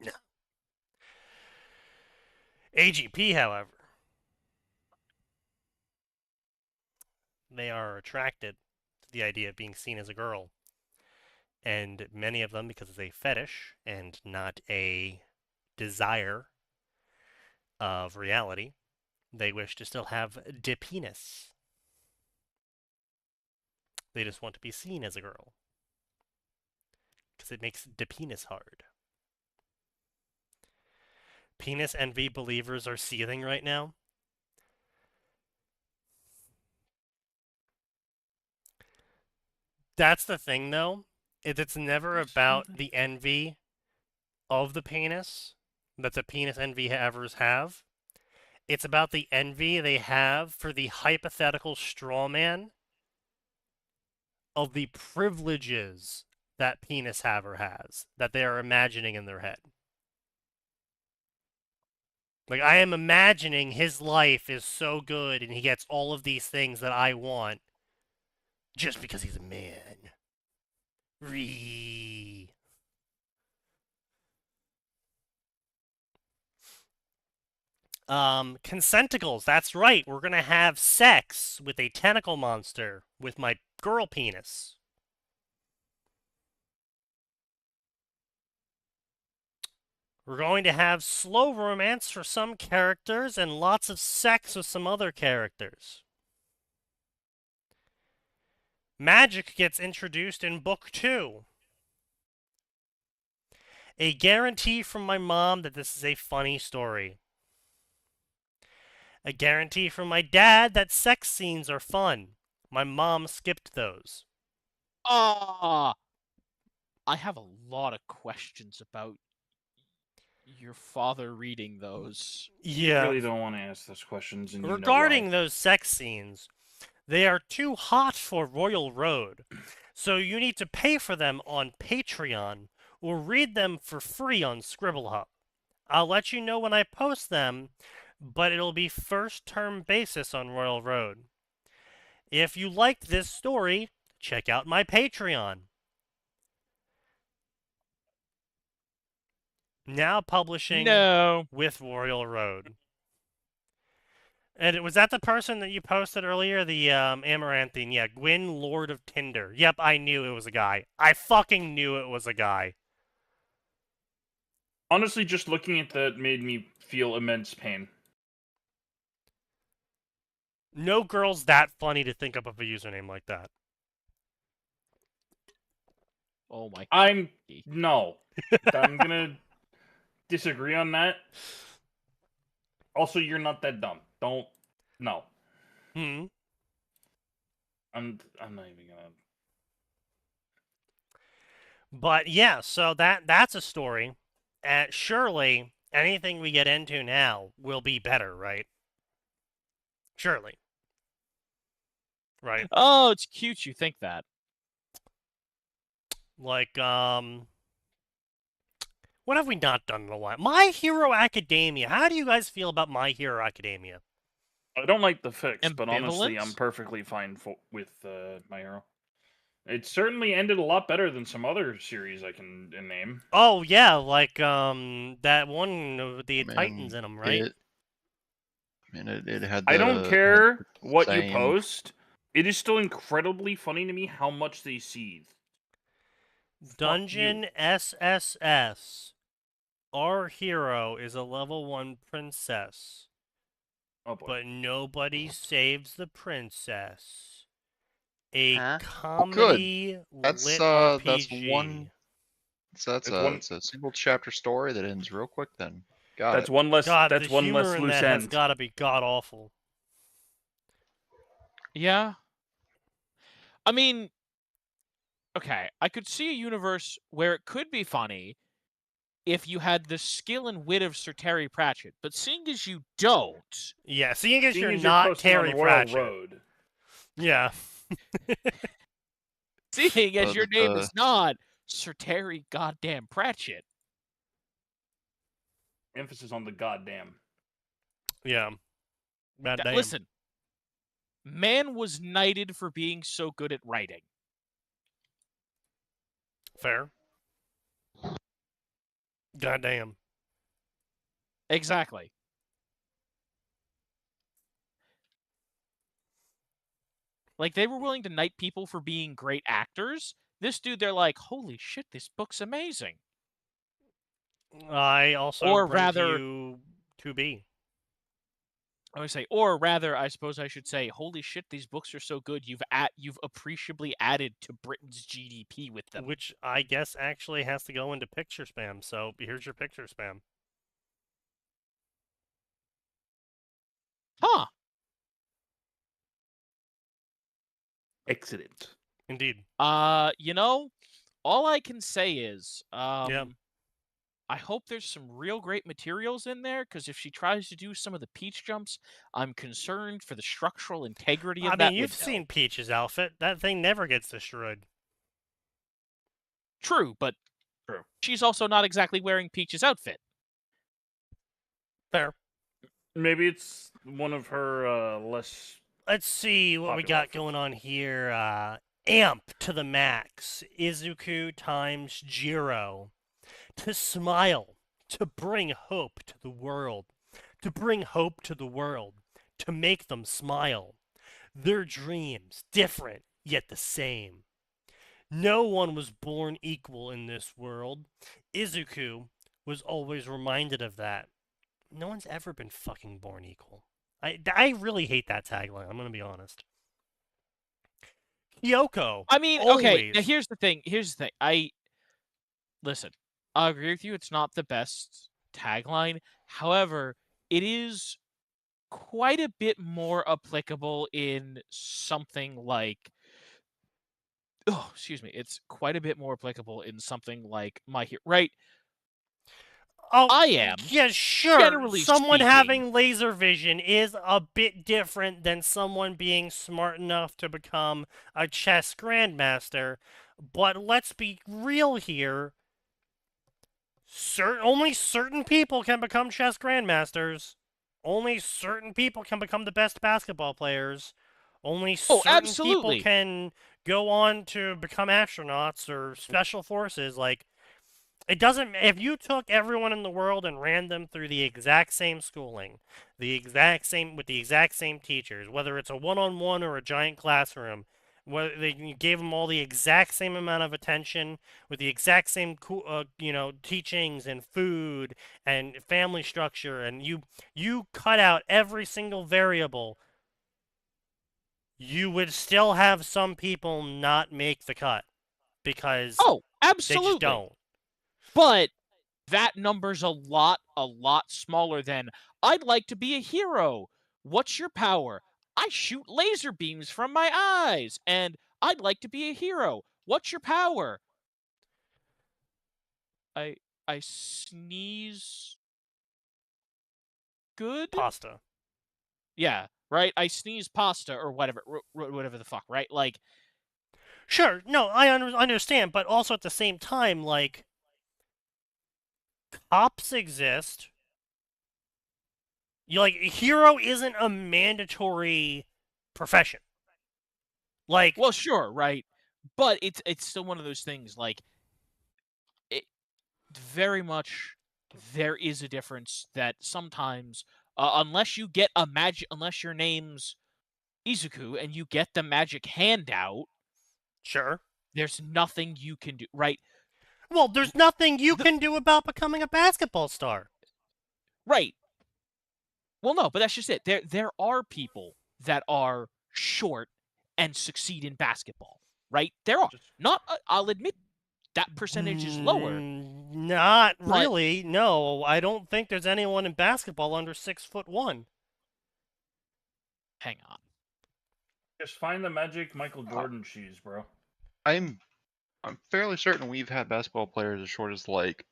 S2: No. AGP, however, they are attracted to the idea of being seen as a girl. And many of them, because it's a fetish and not a desire of reality, they wish to still have de penis. They just want to be seen as a girl. Because it makes de penis hard. Penis envy believers are seething right now. That's the thing, though. It's never about the envy of the penis that the penis envy havers have. It's about the envy they have for the hypothetical straw man of the privileges that penis haver has, that they are imagining in their head. Like, I am imagining his life is so good and he gets all of these things that I want just because he's a man. Consenticles, that's right. We're gonna have sex with a tentacle monster with my girl penis. We're going to have slow romance for some characters and lots of sex with some other characters. Magic gets introduced in book 2. A guarantee from my mom that this is a funny story. A guarantee from my dad that sex scenes are fun. My mom skipped those.
S1: I have a lot of questions about your father reading those.
S2: Yeah.
S5: I really don't want to ask those questions. And
S2: regarding those sex scenes, they are too hot for Royal Road. So you need to pay for them on Patreon or read them for free on Scribblehub. I'll let you know when I post them, but it'll be first term basis on Royal Road. If you liked this story, check out my Patreon. Now publishing with Royal Road. And was that the person that you posted earlier? The Amaranthine. Yeah, Gwyn, Lord of Tinder. Yep, I knew it was a guy. I fucking knew it was a guy.
S5: Honestly, just looking at that made me feel immense pain.
S2: No girl's that funny to think up of a username like that.
S1: Oh my.
S5: No. I'm gonna disagree on that. Also, you're not that dumb. No.
S2: Hmm.
S5: I'm not even gonna.
S2: But yeah, so that's a story. Surely anything we get into now will be better, right? Surely. Right.
S1: Oh, it's cute you think that.
S2: Like, what have we not done in a while? My Hero Academia. How do you guys feel about My Hero Academia?
S5: I don't like the fix, but honestly,
S1: Ambivalence?
S5: I'm perfectly fine with My Hero. It certainly ended a lot better than some other series I can name.
S2: Oh yeah, like that one with the Titans in them, right?
S4: It had.
S5: I don't care what you
S4: same-
S5: post. It is still incredibly funny to me how much they seethe.
S2: Dungeon SSS. Our hero is a level 1 princess.
S5: Oh boy.
S2: But nobody saves the princess. A
S6: Huh?
S2: comedy
S4: That's
S2: lit
S4: that's
S2: RPG.
S4: one. So it's a single chapter story that ends real quick. Then
S5: That's one less.
S2: God,
S5: That's
S2: the
S5: one
S2: humor
S5: less
S2: in
S5: loose
S2: that has
S5: end.
S2: got to be god awful.
S1: Yeah. I mean, okay, I could see a universe where it could be funny if you had the skill and wit of Sir Terry Pratchett, but seeing as you don't,
S2: Yeah, seeing as you're
S5: Seeing as
S2: not
S5: posting on
S2: Terry
S5: Royal
S2: Pratchett.
S5: Road.
S2: Yeah.
S1: seeing as your name
S4: the-
S1: is not Sir Terry goddamn Pratchett.
S5: Emphasis on the goddamn.
S2: Yeah. God damn.
S1: Listen, man was knighted for being so good at writing.
S2: Fair. God damn.
S1: Exactly. Like, they were willing to knight people for being great actors. This dude, they're like, holy shit, this book's amazing.
S2: I also
S1: Or
S2: bring
S1: rather-
S2: to you 2B.
S1: I would say, or rather, I suppose I should say, holy shit, these books are so good. You've appreciably added to Britain's GDP with them.
S2: Which I guess actually has to go into picture spam. So here's your picture spam.
S1: Huh.
S5: Excellent.
S2: Indeed.
S1: You know, all I can say is,
S2: Yeah.
S1: I hope there's some real great materials in there, because if she tries to do some of the Peach jumps, I'm concerned for the structural integrity of
S2: I
S1: that
S2: mean, you've
S1: window.
S2: seen Peach's outfit. That thing never gets destroyed.
S1: True, but she's also not exactly wearing Peach's outfit.
S2: Fair.
S5: Maybe it's one of her less.
S2: Let's see what we
S5: Popular
S2: got
S5: outfits.
S2: going on here. Amp to the max. Izuku times Jiro. To smile. To bring hope to the world. To bring hope to the world. To make them smile. Their dreams, different, yet the same. No one was born equal in this world. Izuku was always reminded of that. No one's ever been fucking born equal. I really hate that tagline, I'm gonna be honest. Kyoko.
S1: I mean,
S2: always.
S1: okay, now here's the thing. Listen, I agree with you. It's not the best tagline. However, it is quite a bit more applicable in something like. Oh, excuse me. It's quite a bit more applicable in something like My Hero, right?
S2: Oh,
S1: I am.
S2: Yeah, sure.
S1: Generally
S2: Someone
S1: speaking.
S2: having laser vision is a bit different than someone being smart enough to become a chess grandmaster. But let's be real here. Only certain people can become chess grandmasters. Only certain people can become the best basketball players. Only
S1: Oh,
S2: certain people
S1: absolutely.
S2: can go on to become astronauts or special forces. Like, it doesn't. If you took everyone in the world and ran them through the exact same schooling, the exact same with the exact same teachers, whether it's a one-on-one or a giant classroom, whether you gave them all the exact same amount of attention with the exact same teachings and food and family structure, and you cut out every single variable, you would still have some people not make the cut because
S1: Oh,
S2: they just
S1: absolutely.
S2: don't.
S1: But that number's a lot smaller than I'd like to be a hero. What's your power? I shoot laser beams from my eyes. And I'd like to be a hero. What's your power? I sneeze good?
S2: Pasta.
S1: Yeah, right? I sneeze pasta or whatever whatever the fuck, right? Like,
S2: sure, no, I understand, but also at the same time, like, cops exist. Hero isn't a mandatory profession. Like,
S1: well, sure, right? But it's still one of those things, like, it very much there is a difference that sometimes, unless you get a magic, unless your name's Izuku and you get the magic handout,
S2: sure,
S1: there's nothing you can do, right?
S2: Well, there's nothing you can do about becoming a basketball star.
S1: Right. Well, no, but that's just it. There are people that are short and succeed in basketball, right? There are. Not, I'll admit, that percentage is lower.
S2: Not really. No, I don't think there's anyone in basketball under 6'1".
S1: Hang on.
S5: Just find the magic Michael Jordan shoes, bro.
S4: I'm fairly certain we've had basketball players as short as like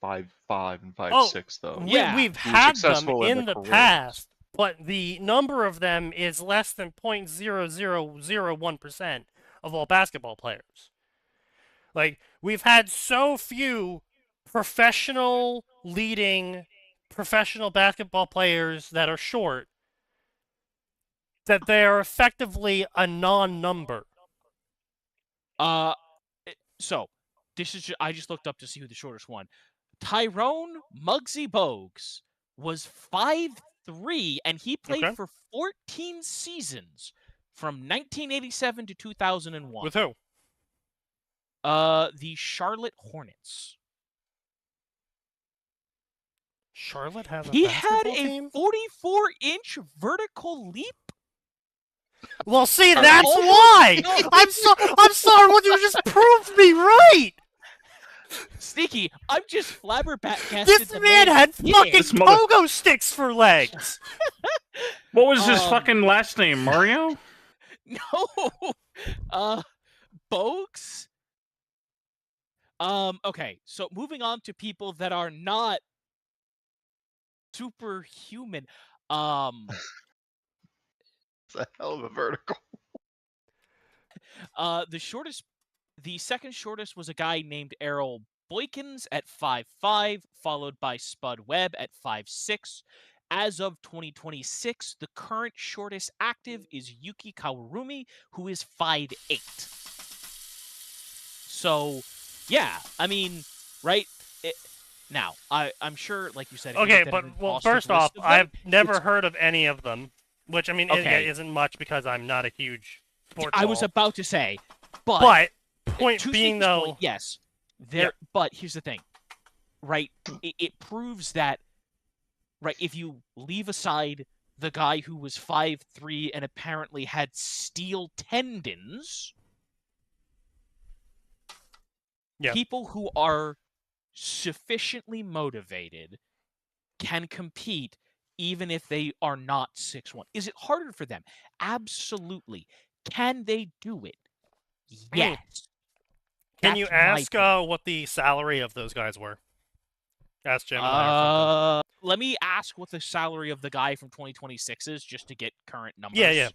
S4: 5'5" and 5'6", though.
S1: Yeah.
S2: We've
S4: Who were
S2: had them
S4: successful
S2: in
S4: in
S2: the
S4: their careers.
S2: past, but the number of them is less than 0.0001% of all basketball players. Like, we've had so few leading professional basketball players that are short that they are effectively a non-number.
S1: So, this is I just looked up to see who the shortest one. Tyrone Muggsy Bogues was 5'3", and he played for 14 seasons from 1987 to 2001.
S2: With who?
S1: The Charlotte Hornets.
S2: Charlotte has a
S1: He
S2: basketball
S1: had a
S2: team?
S1: 44-inch vertical leap.
S2: Well, see, that's why! I'm sorry, well, you just proved me right!
S1: Sneaky, I'm just flabbergasted.
S2: This man had fucking pogo sticks for legs!
S5: What was his fucking last name, Mario?
S1: No! Bogues? Okay, so moving on to people that are not superhuman.
S4: It's a hell of a vertical.
S1: The second shortest was a guy named Errol Boykins at 5'5", followed by Spud Webb at 5'6". As of 2026, the current shortest active is Yuki Kawurumi, who is 5'8". So, yeah, I mean, right? Now, I'm sure, like you said...
S2: Okay, but, well, first off, I've never heard of any of them. Which, I mean, it isn't much because I'm not a huge sports
S1: I was about to say, but
S2: point being, though...
S1: Point, yes, there. But here's the thing, right? It proves that, right, if you leave aside the guy who was 5'3" and apparently had steel tendons, people who are sufficiently motivated can compete even if they are not 6'1". Is it harder for them? Absolutely. Can they do it? Yes.
S2: Can you ask what the salary of those guys were? Ask Gemini.
S1: Let me ask what the salary of the guy from 2026 is, just to get current numbers.
S2: Yeah.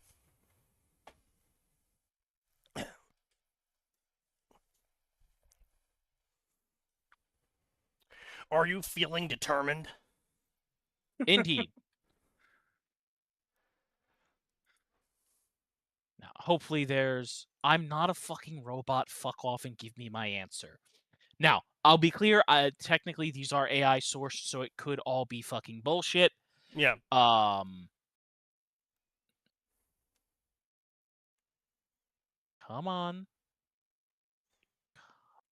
S2: Are you feeling determined?
S1: Indeed. hopefully there's I'm not a fucking robot, fuck off and give me my answer. Now, I'll be clear, technically these are AI sourced, so it could all be fucking bullshit.
S2: Yeah.
S1: Come on.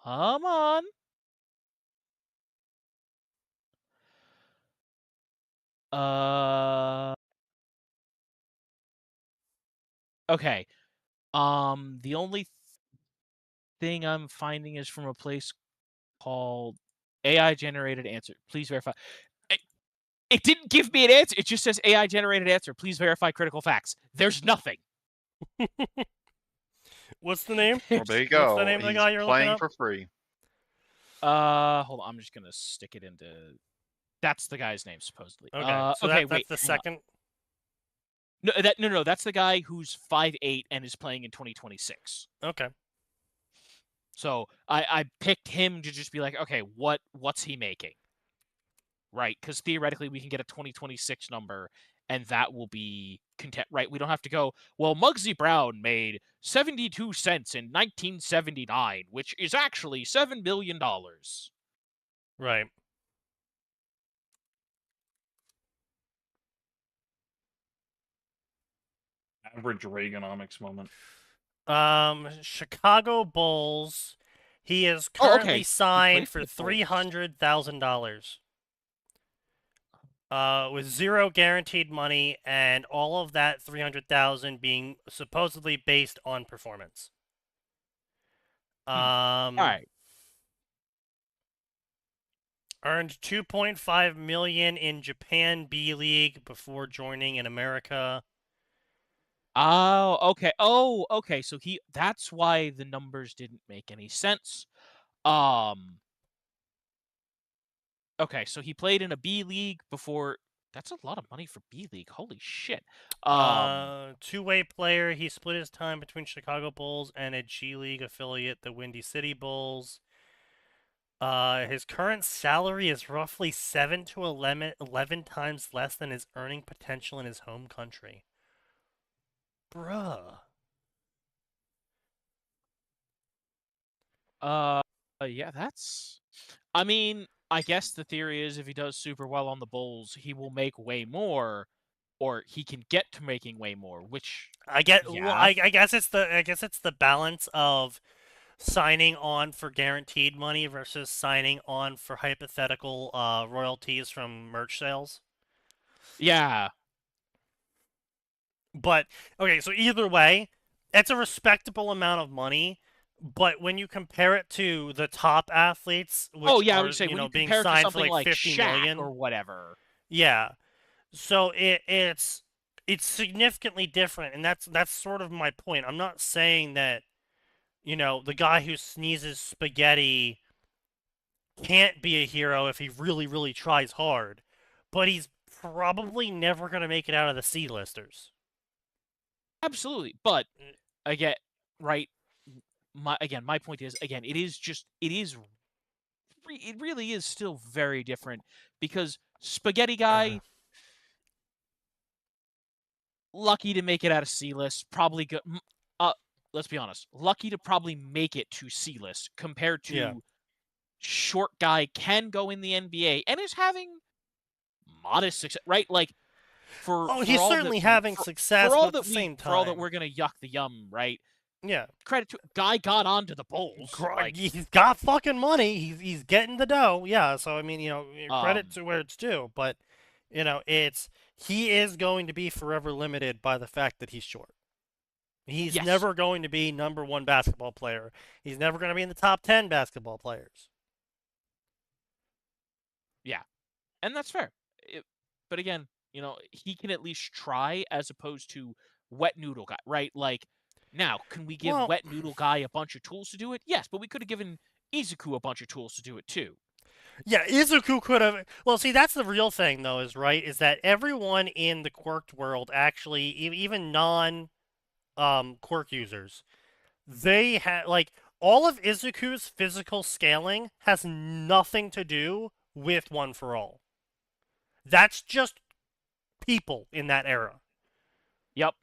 S1: Come on. Okay. The only thing I'm finding is from a place called AI generated answer. Please verify. It didn't give me an answer. It just says AI generated answer. Please verify critical facts. There's nothing.
S2: What's the name?
S4: Well, there you
S2: What's
S4: go.
S2: the name of the
S4: He's
S2: guy you're looking
S4: playing
S2: up?
S4: for free.
S1: Hold on. I'm just gonna stick it into. That's the guy's name, supposedly.
S2: Okay. So
S1: okay,
S2: that's
S1: wait.
S2: the second.
S1: No. That's the guy who's 5'8" and is playing in 2026.
S2: Okay.
S1: So I picked him to just be like, okay, what's he making? Right, because theoretically we can get a 2026 number, and that will be content. Right, we don't have to go. Well, Muggsy Brown made 72 cents in 1979, which is actually $7 billion.
S2: Right.
S5: Average Reaganomics moment.
S2: Chicago Bulls. He is
S1: Oh,
S2: currently
S1: okay.
S2: signed for
S1: He played for the Bulls.
S2: $300,000. With zero guaranteed money, and all of that $300,000 being supposedly based on performance.
S1: All right.
S2: Earned $2.5 million in Japan B League before joining in America.
S1: Oh, okay. Oh, okay. So that's why the numbers didn't make any sense. Okay, so he played in a B League before. That's a lot of money for B League. Holy shit.
S2: Two-way player. He split his time between Chicago Bulls and a G League affiliate, the Windy City Bulls. His current salary is roughly 7 to 11 times less than his earning potential in his home country. Bruh.
S1: Yeah, that's. I mean, I guess the theory is if he does super well on the Bulls, he will make way more, or he can get to making way more. Which
S2: I get.
S1: yeah.
S2: Well, I guess it's the balance of signing on for guaranteed money versus signing on for hypothetical royalties from merch sales.
S1: Yeah.
S2: But okay, so either way, it's a respectable amount of money. But when you compare it to the top athletes, which
S1: Oh yeah, I
S2: are
S1: would say when you
S2: being
S1: compare it to
S2: signed for
S1: something like
S2: 50
S1: Shaq
S2: million
S1: or whatever.
S2: yeah, so it's significantly different, and that's sort of my point. I'm not saying that the guy who sneezes spaghetti can't be a hero if he really, really tries hard, but he's probably never going to make it out of the C-listers.
S1: Absolutely, but again, right? My point is it really is still very different because Spaghetti Guy, lucky to make it out of C-list, probably good. Let's be honest, lucky to probably make it to C-list compared to Short Guy can go in the NBA and is having modest success, right? Like
S2: he's certainly having success, but at the same time,
S1: for all that we're gonna yuck the yum, right?
S2: Yeah.
S1: Credit to Guy got onto the Bulls.
S2: He's got fucking money. He's getting the dough. Yeah. So I mean, credit to where it's due. But he is going to be forever limited by the fact that he's short. He's never going to be #1 basketball player. He's never going to be in the top 10 basketball players.
S1: Yeah, and that's fair. But again, he can at least try as opposed to Wet Noodle Guy, right? Like. Now, can we give Wet Noodle Guy a bunch of tools to do it? Yes, but we could have given Izuku a bunch of tools to do it too.
S2: Yeah, Izuku could have. Well, see, that's the real thing, though, is that everyone in the quirked world, actually, even non-quirk users, they have all of Izuku's physical scaling has nothing to do with One for All. That's just people in that era.
S1: Yep.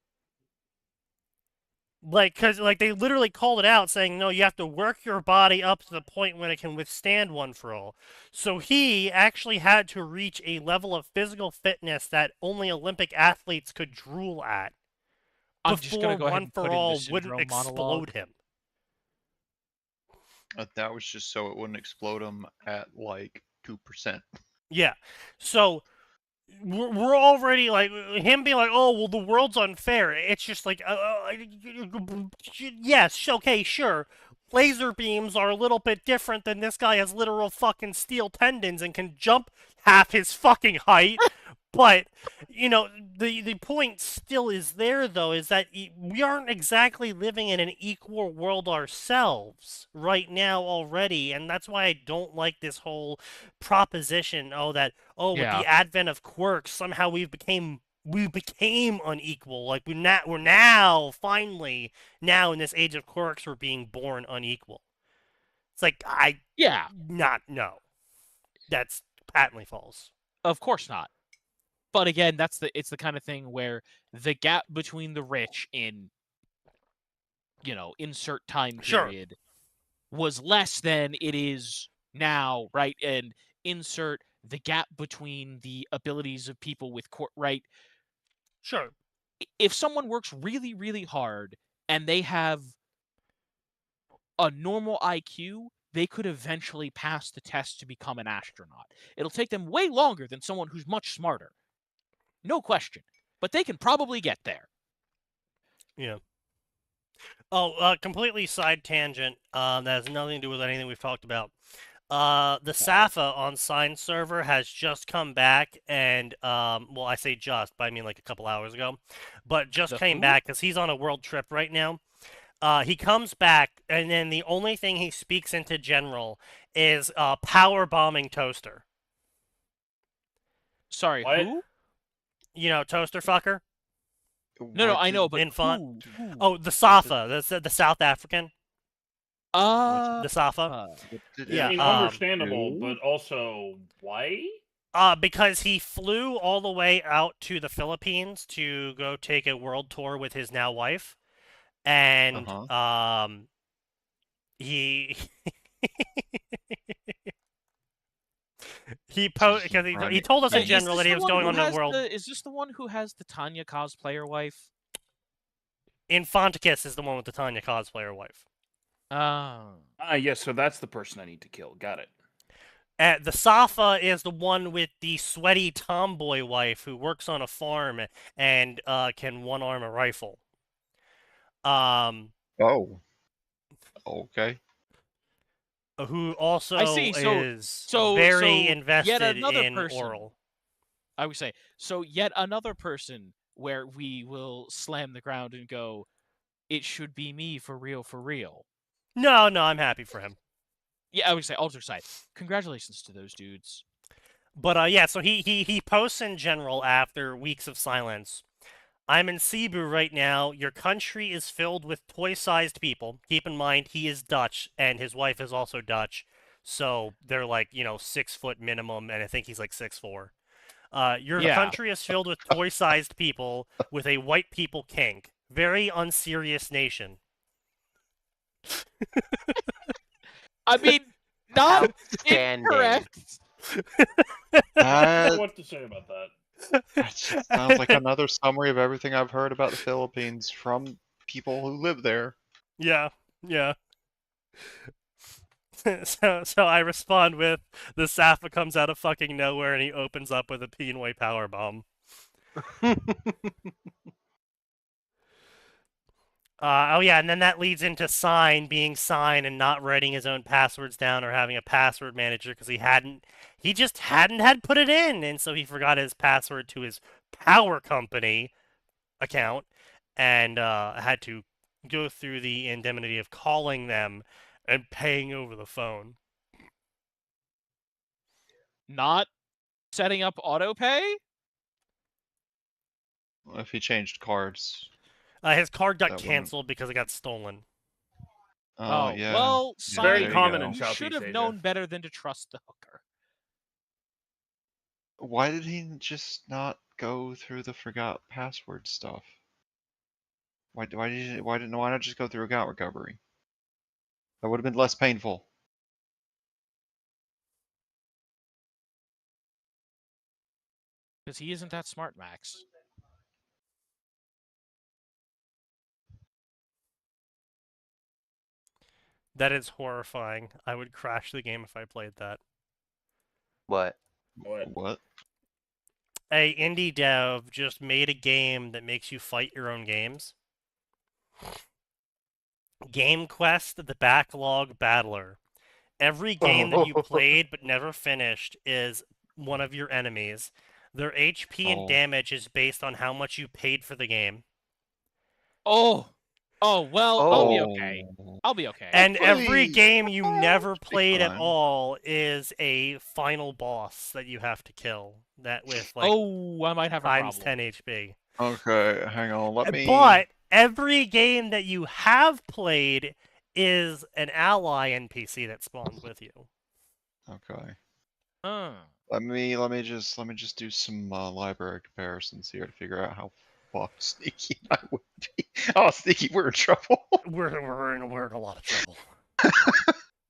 S2: Like, because like they literally called it out, saying, no, you have to work your body up to the point when it can withstand one for all. So he actually had to reach a level of physical fitness that only Olympic athletes could drool at
S1: I'm just gonna
S2: before
S1: go ahead
S2: one
S1: and
S2: for
S1: put in the
S2: all wouldn't
S1: syndrome monologue.
S2: explode him.
S4: That was just so it wouldn't explode him at like 2%.
S2: Yeah. So we're already like him being like, oh well, the world's unfair. It's just like, yes, okay, sure. Laser beams are a little bit different than this guy has literal fucking steel tendons and can jump half his fucking height. But you know, the point still is there though, is that we aren't exactly living in an equal world ourselves right now already, and that's why I don't like this whole proposition. With
S1: Yeah.
S2: the advent of quirks, somehow we became unequal. Like we're now finally now in this age of quirks we're being born unequal. It's like
S1: Yeah.
S2: no, that's patently false.
S1: Of course not. But again, it's the kind of thing where the gap between the rich in, insert time
S2: Sure.
S1: period was less than it is now, right? And insert the gap between the abilities of people with right?
S2: Sure.
S1: If someone works really, really hard and they have a normal IQ, they could eventually pass the test to become an astronaut. It'll take them way longer than someone who's much smarter. No question. But they can probably get there.
S2: Yeah. Oh, completely side tangent. That has nothing to do with anything we've talked about. The Safa on Sign server has just come back, and well, I say just, but I mean like a couple hours ago, but just came back because he's on a world trip right now. He comes back, and then the only thing he speaks into general is power bombing Toaster.
S1: Sorry,
S5: What?
S1: who?
S2: You know, Toaster fucker.
S1: No, I know, but
S2: Infant.
S1: who?
S2: Oh, the Safa, the South African. The Safa. Yeah.
S5: I mean, understandable, but also why?
S2: Because he flew all the way out to the Philippines to go take a world tour with his now wife, and he he because he told us in general that he was going on the world.
S1: Is this the one who has the Tanya cosplayer wife?
S2: Infanticus is the one with the Tanya cosplayer wife.
S5: Yes, so that's the person I need to kill. Got it.
S2: The Safa is the one with the sweaty tomboy wife who works on a farm and can one-arm a rifle.
S4: Oh. Okay.
S2: Who also is
S1: very
S2: invested in oral.
S1: I would say, so yet another person where we will slam the ground and go, it should be me for real, for real.
S2: No, I'm happy for him.
S1: Yeah, I would say, alter side. Congratulations to those dudes.
S2: But yeah, so he posts in general after weeks of silence. I'm in Cebu right now. Your country is filled with toy-sized people. Keep in mind, he is Dutch, and his wife is also Dutch. So they're like, 6 foot minimum, and I think he's like 6'4". Your country is filled with toy-sized people with a white people kink. Very unserious nation.
S1: I mean, not incorrect.
S5: I don't know what to say about that.
S4: That just sounds like another summary of everything I've heard about the Philippines from people who live there.
S2: Yeah. So I respond with, the Safa comes out of fucking nowhere and he opens up with a Pinoy power bomb. Oh yeah, and then that leads into Sign being Sign and not writing his own passwords down or having a password manager because he just hadn't had put it in, and so he forgot his password to his power company account and had to go through the indemnity of calling them and paying over the phone.
S1: Not setting up autopay?
S4: If he changed cards.
S2: His card got canceled because it got stolen.
S4: Oh, yeah.
S1: Well,
S5: yeah, very common in
S1: you
S5: Southeast
S1: should have
S5: Asia.
S1: known better than to trust the hooker.
S4: Why did he just not go through the forgot password stuff? Why not just go through account recovery? That would have been less painful.
S1: Because he isn't that smart, Max.
S2: That is horrifying. I would crash the game if I played that.
S6: What?
S4: What?
S2: A indie dev just made a game that makes you fight your own games. Game Quest: The Backlog Battler. Every game that you played but never finished is one of your enemies. Their HP and damage is based on how much you paid for the game.
S1: Oh, well, I'll be okay. I'll be okay.
S2: And every game you never played at all is a final boss that you have to kill. That with like
S1: I might have a
S2: times
S1: problem.
S2: 10 HP.
S4: Okay, hang on. Let me.
S2: But every game that you have played is an ally NPC that spawns with you.
S4: Okay.
S1: Uh.
S4: Let me just do some library comparisons here to figure out how fucked Sneaky and I would be. Oh, Sneaky, we're in trouble.
S2: We're in a lot of trouble.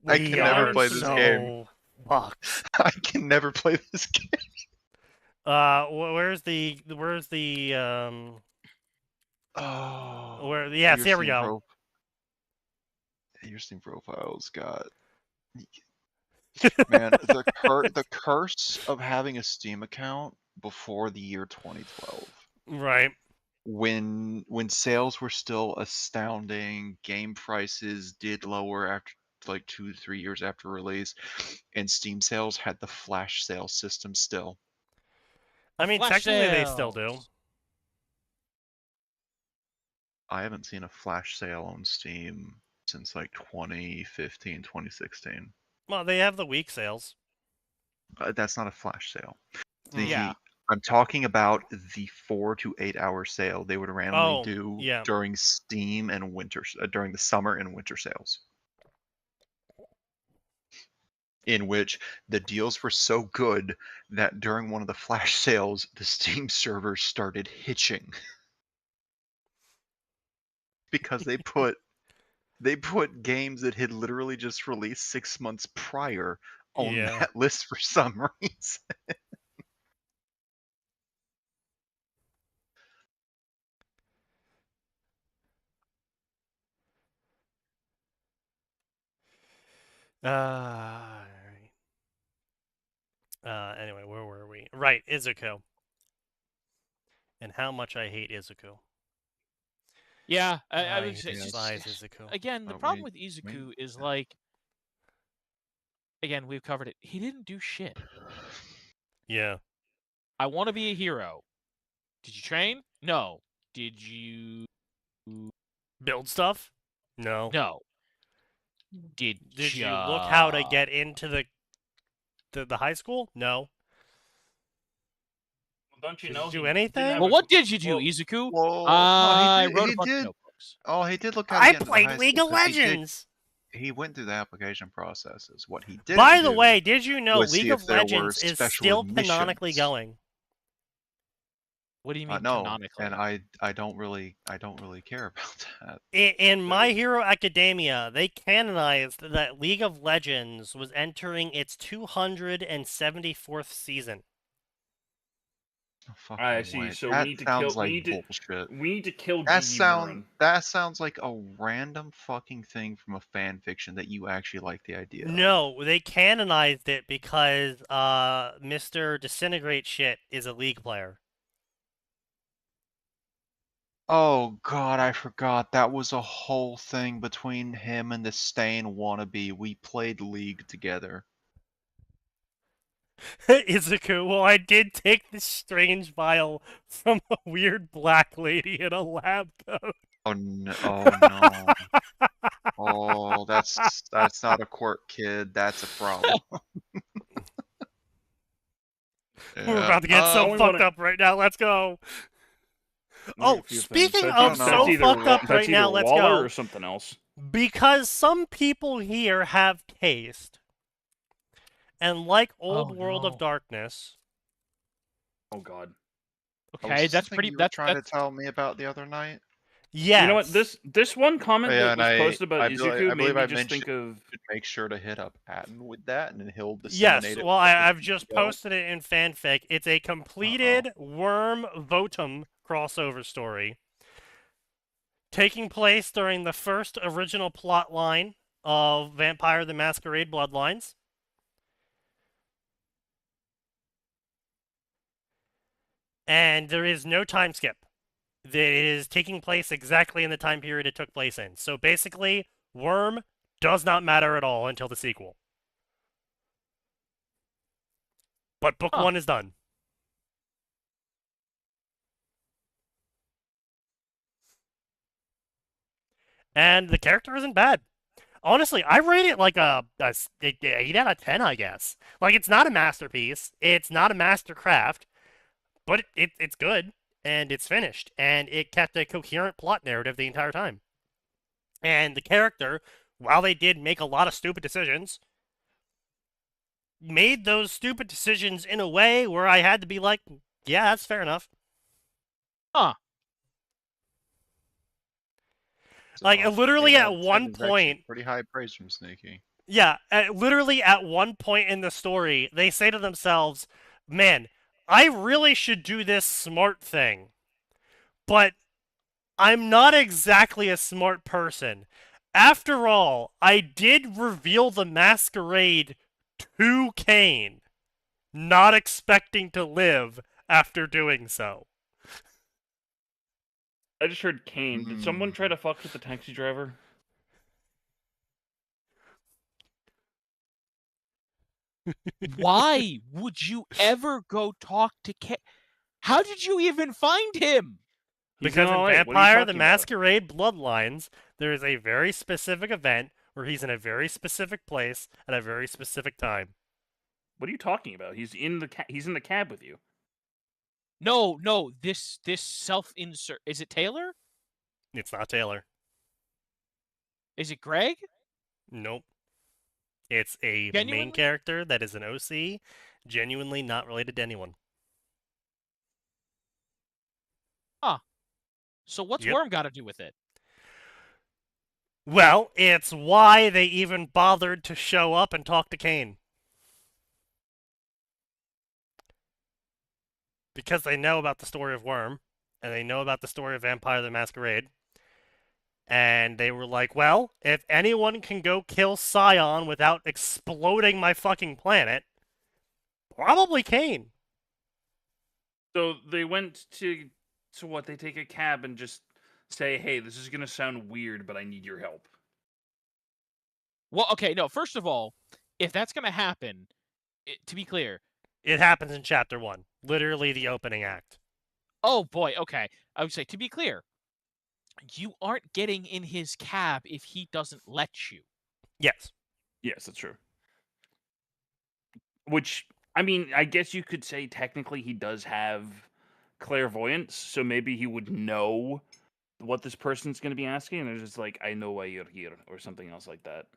S4: I can never play this game.
S2: Fucked.
S4: I can never play this game.
S2: Where's the
S4: Oh.
S2: Where? Yes, here we go.
S4: Your Steam profile's got. Man, the curse of having a Steam account before the year 2012.
S2: Right.
S4: When sales were still astounding, game prices did lower after like 2 to 3 years after release, and Steam sales had the flash sale system still.
S2: I mean, technically they still do.
S4: I haven't seen a flash sale on Steam since like 2015, 2016.
S2: Well, they have the week sales.
S4: That's not a flash sale.
S1: Yeah.
S4: I'm talking about the 4 to 8 hour sale they would randomly do during Steam and during the summer and winter sales. In which the deals were so good that during one of the flash sales, the Steam servers started hitching. Because they put games that had literally just released 6 months prior on that list for some reason.
S2: Anyway, where were we? Right, Izuku. And how much I hate Izuku.
S1: Yeah, I would say
S2: Izuku.
S1: Again, the problem with Izuku is like, again, we've covered it. He didn't do shit.
S2: Yeah.
S1: I want to be a hero. Did you train? No. Did you
S2: build stuff? No.
S1: No. Did
S2: you look how to get into the high school? No.
S5: Don't you know?
S2: Did you do anything?
S1: Well, what did you do, Izuku?
S4: I
S1: wrote a bunch of notebooks.
S4: Oh, he did look how to get into the high
S2: played League of Legends.
S4: He went through the application processes. What he did.
S2: By the way, did you know League of Legends is still canonically going?
S1: What do you mean
S4: no,
S1: canonically?
S4: And I don't really care about that.
S2: In My Hero Academia, they canonized that League of Legends was entering its 274th season.
S4: Oh,
S5: I see. So
S4: that
S5: we need to
S4: sounds
S5: kill.
S4: like bullshit.
S5: We need to kill.
S4: That sounds like a random fucking thing from a fan fiction that you actually like the idea of.
S2: No, they canonized it because Mr. Disintegrate Shit is a League player.
S4: Oh god, I forgot. That was a whole thing between him and the Stain wannabe. We played League together.
S2: Izuku, well, I did take this strange vial from a weird black lady in a lab coat.
S4: Oh no! Oh no! Oh, that's not a quirk, kid. That's a problem.
S2: We're about to get so fucked up right now. Let's go. Oh, speaking of so fucked up right now, let's go.
S5: Or something else.
S2: Because some people here have taste. And like Old World of Darkness.
S5: Oh god.
S1: Okay, that's pretty. That's
S4: trying to tell me about the other night.
S2: Yes.
S5: You know what? This one comment
S4: Yeah,
S5: that
S4: and
S5: was posted about
S4: I
S5: Izuku made
S4: believe
S5: me
S4: I
S5: just think
S4: mentioned
S5: of.
S4: should make sure to hit up Patton with that, and then he'll
S2: Yes,
S4: disseminate it.
S2: well,
S4: wherever
S2: I've
S4: he
S2: just
S4: can go.
S2: posted it in fanfic. It's a completed Worm Votum crossover story taking place during the first original plot line of Vampire the Masquerade Bloodlines. And there is no time skip. It is taking place exactly in the time period it took place in. So basically, Worm does not matter at all until the sequel. But book one is done. And the character isn't bad. Honestly, I rate it like a 8 out of 10, I guess. Like, it's not a masterpiece. It's not a mastercraft. But it's good. And it's finished. And it kept a coherent plot narrative the entire time. And the character, while they did make a lot of stupid decisions, made those stupid decisions in a way where I had to be like, yeah, that's fair enough.
S1: Huh.
S2: Like, literally
S4: Yeah,
S2: at one point...
S4: Pretty high praise from Sneaky.
S2: Yeah, literally at one point in the story, they say to themselves, man, I really should do this smart thing. But I'm not exactly a smart person. After all, I did reveal the masquerade to Kane, not expecting to live after doing so.
S5: I just heard Kane. Did someone try to fuck with the taxi driver?
S1: Why would you ever go talk to Kane? How did you even find him?
S2: Because in Vampire the Masquerade Bloodlines, there is a very specific event where he's in a very specific place at a very specific time.
S5: What are you talking about? He's in the cab with you.
S1: No, this self-insert. Is it Taylor?
S2: It's not Taylor.
S1: Is it Greg?
S2: Nope. It's a main character that is an OC, genuinely not related to anyone.
S1: Huh. So what's Worm got to do with it?
S2: Well, it's why they even bothered to show up and talk to Kane. Because they know about the story of Worm, and they know about the story of Vampire the Masquerade. And they were like, well, if anyone can go kill Scion without exploding my fucking planet, probably Kane.
S5: So they went to what? They take a cab and just say, hey, this is going to sound weird, but I need your help.
S1: Well, okay, no, first of all, if that's going to happen, to be clear...
S2: It happens in Chapter 1. Literally the opening act.
S1: Oh, boy, okay. I would say, to be clear, you aren't getting in his cab if he doesn't let you.
S2: Yes.
S5: Yes, that's true. Which, I mean, I guess you could say technically he does have clairvoyance, so maybe he would know what this person's going to be asking, and it's just like, I know why you're here, or something else like that.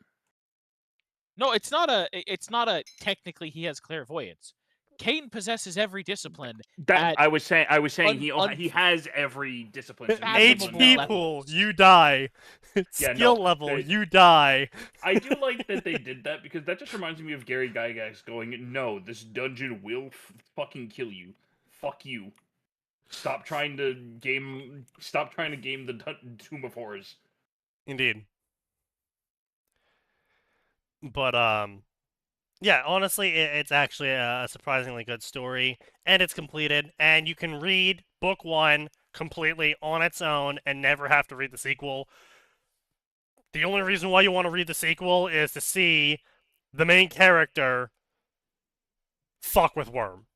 S1: No, it's not a technically he has clairvoyance. Kane possesses every discipline.
S5: I was saying he has every discipline.
S2: HP pool, you die. Skill level, you die.
S5: I do like that they did that, because that just reminds me of Gary Gygax going, no, this dungeon will fucking kill you. Fuck you. Stop trying to game the Tomb of Horrors.
S2: Indeed. But, yeah, honestly, it's actually a surprisingly good story, and it's completed, and you can read book 1 completely on its own and never have to read the sequel. The only reason why you want to read the sequel is to see the main character fuck with Worm.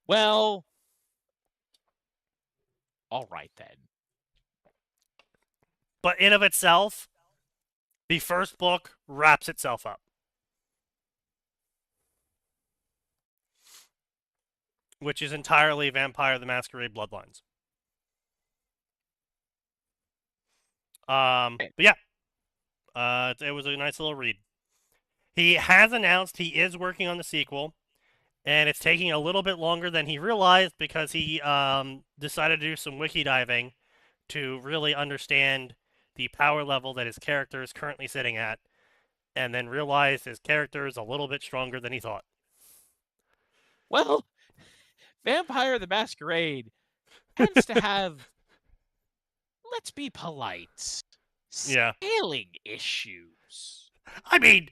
S1: Well, all right then.
S2: But in of itself, the first book wraps itself up. Which is entirely Vampire the Masquerade Bloodlines. But yeah. It was a nice little read. He has announced he is working on the sequel. And it's taking a little bit longer than he realized because he decided to do some wiki diving to really understand the power level that his character is currently sitting at, and then realized his character is a little bit stronger than he thought.
S1: Well, Vampire the Masquerade tends to have, let's be polite,
S2: Yeah.
S1: scaling issues.
S2: I mean,